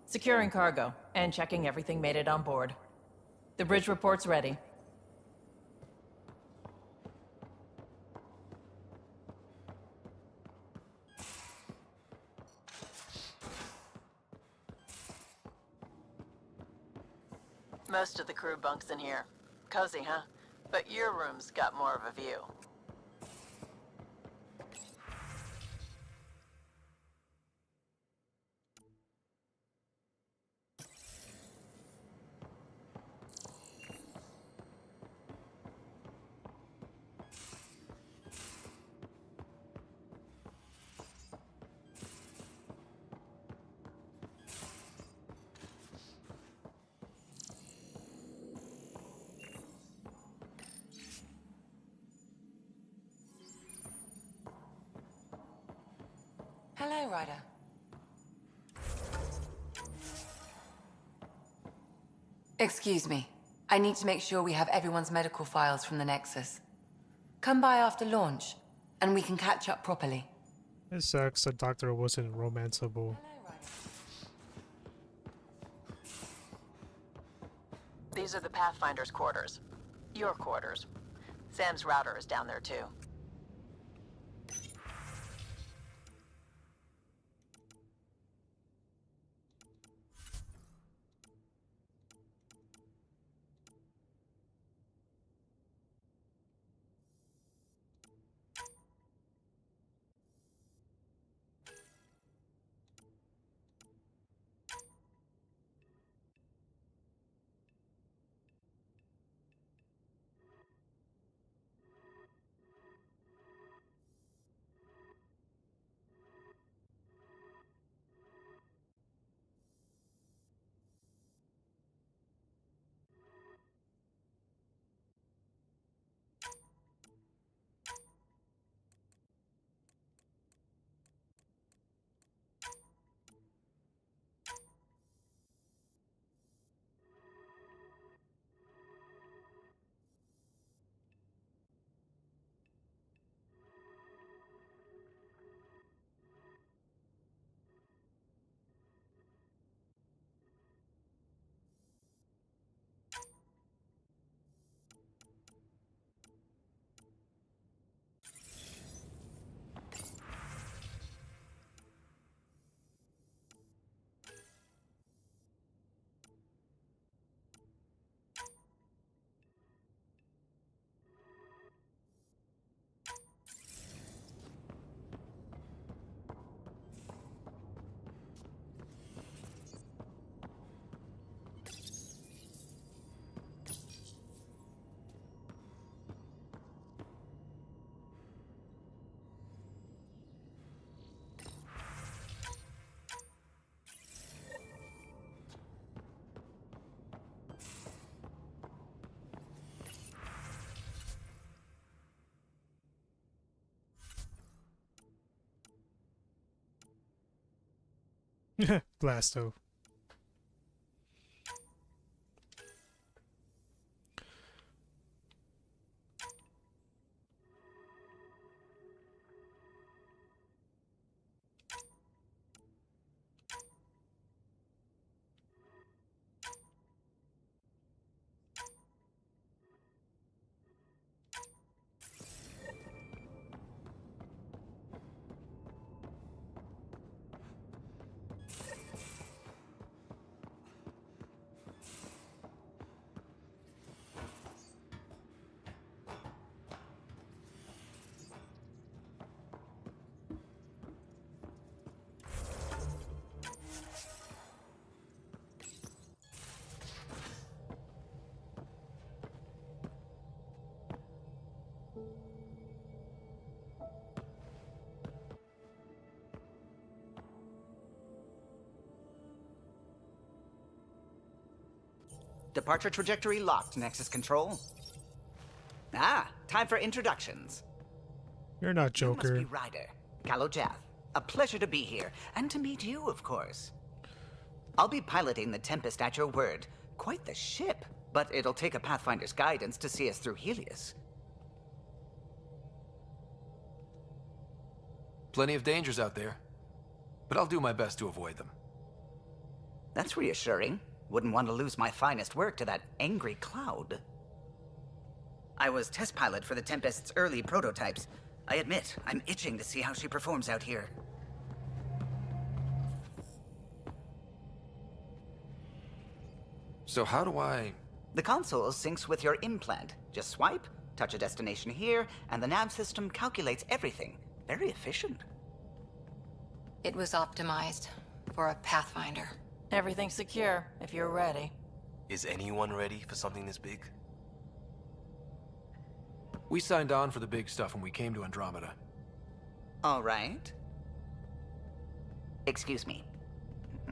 Securing cargo and checking everything made it on board. The bridge report's ready. Most of the crew bunks in here. Cozy, huh? But your room's got more of a view. Hello, Ryder. Excuse me. I need to make sure we have everyone's medical files from the Nexus. Come by after launch, and we can catch up properly. It sucks the doctor wasn't romanceable. These are the Pathfinder's quarters. Your quarters. Sam's router is down there too. Blasto. Departure trajectory locked, Nexus Control. Ah, time for introductions. You're not You must Joker. be Ryder, Calo Jath. A pleasure to be here, and to meet you, of course. I'll be piloting the Tempest at your word. Quite the ship, but it'll take a Pathfinder's guidance to see us through Helios. Plenty of dangers out there, but I'll do my best to avoid them. That's reassuring. Wouldn't want to lose my finest work to that angry cloud. I was test pilot for the Tempest's early prototypes. I admit, I'm itching to see how she performs out here. So how do I... The console syncs with your implant. Just swipe, touch a destination here, and the nav system calculates everything. Very efficient. It was optimized for a Pathfinder. Everything's secure, if you're ready. Is anyone ready for something this big? We signed on for the big stuff when we came to Andromeda. All right. Excuse me.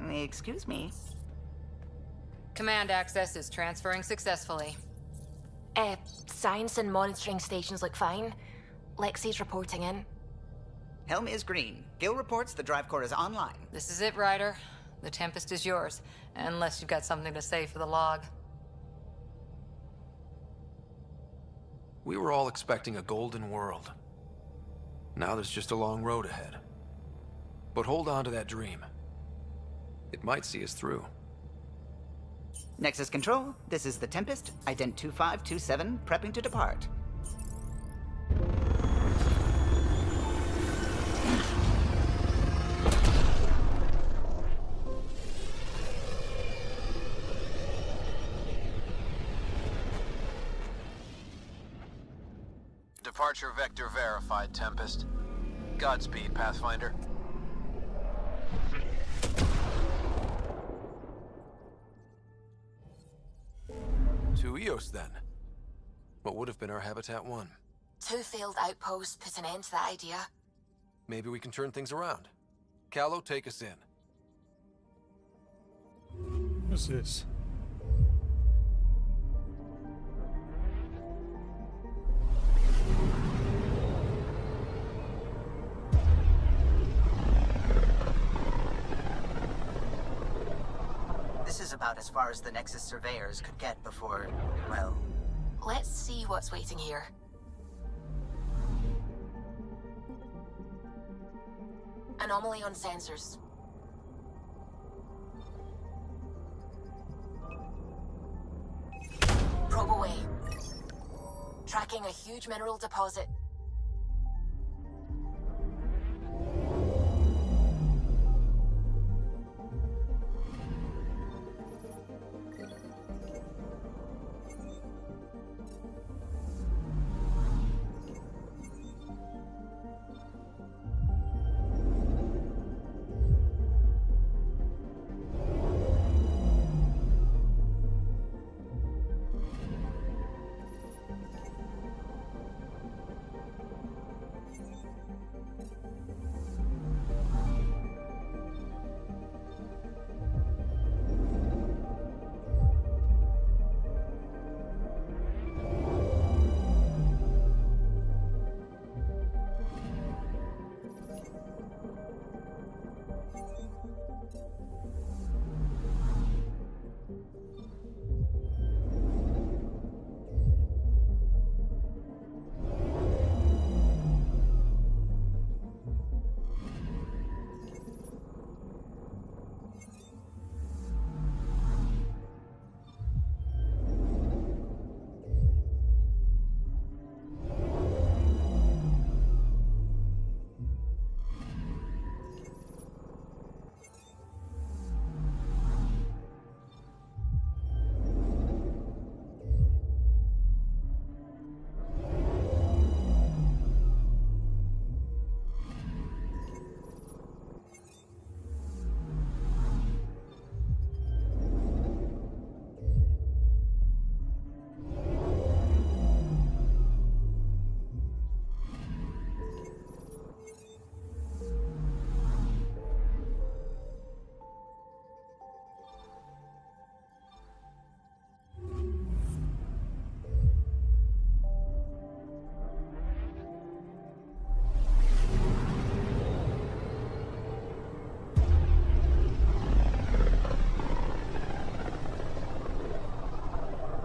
Excuse me. Command access is transferring successfully. Science and monitoring stations look fine. Lexi's reporting in. Helm is green. Gil reports the drive core is online. This is it, Ryder. The Tempest is yours, unless you've got something to say for the log. We were all expecting a golden world. Now there's just a long road ahead. But hold on to that dream. It might see us through. Nexus Control, this is the Tempest, Ident 2527, prepping to depart. Departure vector verified, Tempest. Godspeed, Pathfinder. To Eos, then. What would have been our Habitat 1? 2 failed outposts put an end to that idea. Maybe we can turn things around. Calo, take us in. What's this? This is about as far as the Nexus surveyors could get before, well... Let's see what's waiting here. Anomaly on sensors. Probe away. Tracking a huge mineral deposit.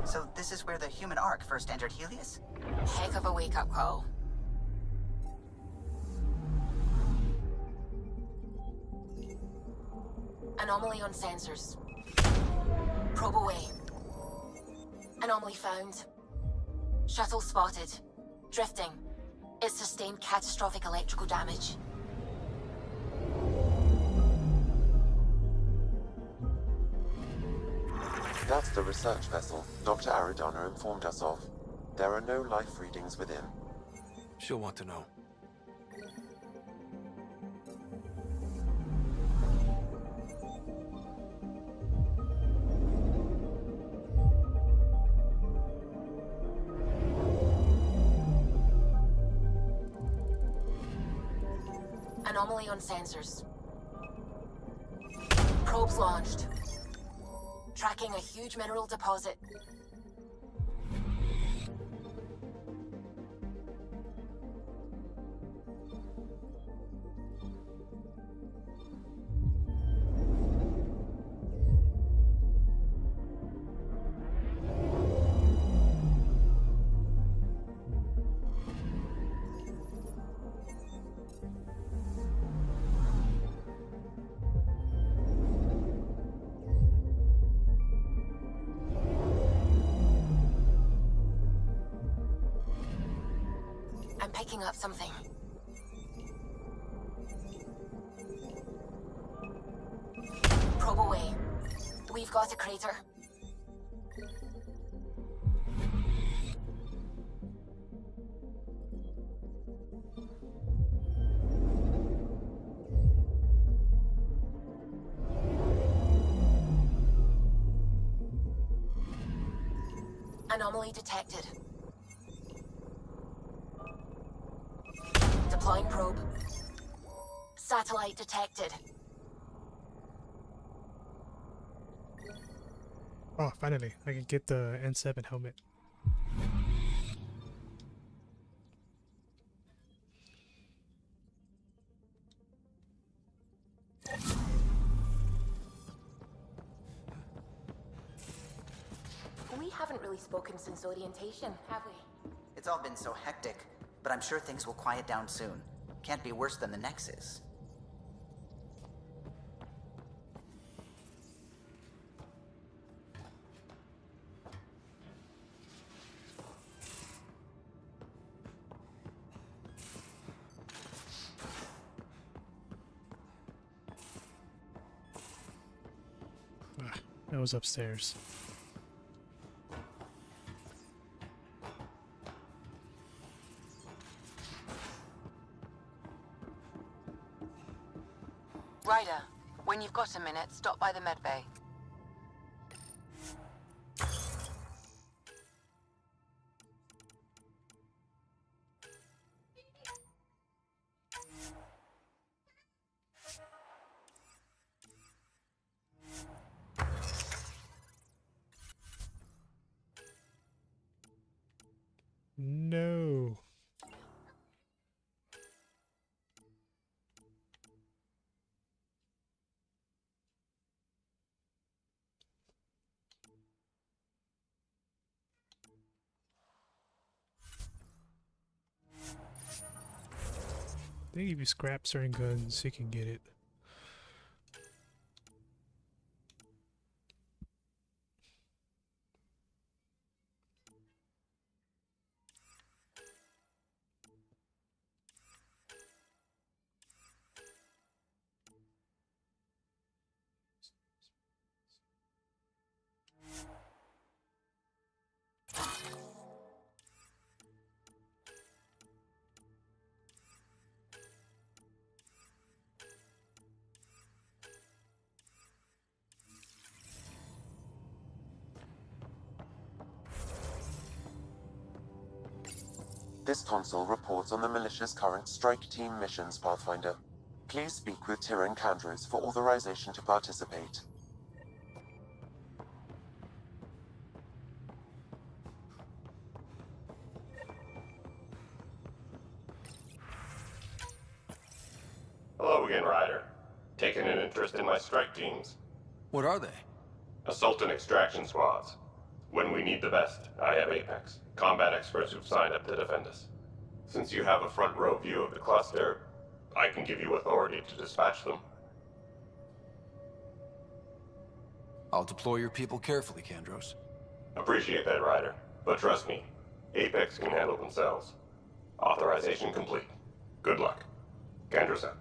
So this is where the human Ark first entered Helios? Heck of a wake-up call. Anomaly on sensors. Probe away. Anomaly found. Shuttle spotted. Drifting. It sustained catastrophic electrical damage. That's the research vessel Dr. Aridana informed us of. There are no life readings within. She'll want to know. Anomaly on sensors. Probes launched. Tracking a huge mineral deposit. I'm picking up something. Probe away. We've got a crater. Anomaly detected. Deploying probe. Satellite detected. Oh, finally, I can get the N7 helmet. We haven't really spoken since orientation, have we? It's all been so hectic, but I'm sure things will quiet down soon. Can't be worse than the Nexus. Ah, that was upstairs. Ryder, when you've got a minute, stop by the medbay. No. They give you scrap certain guns, you can get it. This console reports on the militia's current strike team missions, Pathfinder. Please speak with Tyrion Candros for authorization to participate. Hello again, Ryder. Taking an interest in my strike teams? What are they? Assault and extraction squads. When we need the best, I have Apex, combat experts who've signed up to defend us. Since you have a front row view of the cluster, I can give you authority to dispatch them. I'll deploy your people carefully, Kandros. Appreciate that, Ryder. But trust me, Apex can handle themselves. Authorization complete. Good luck. Kandros out.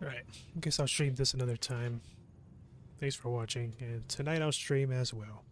Alright, I guess I'll stream this another time. Thanks for watching, and tonight I'll stream as well.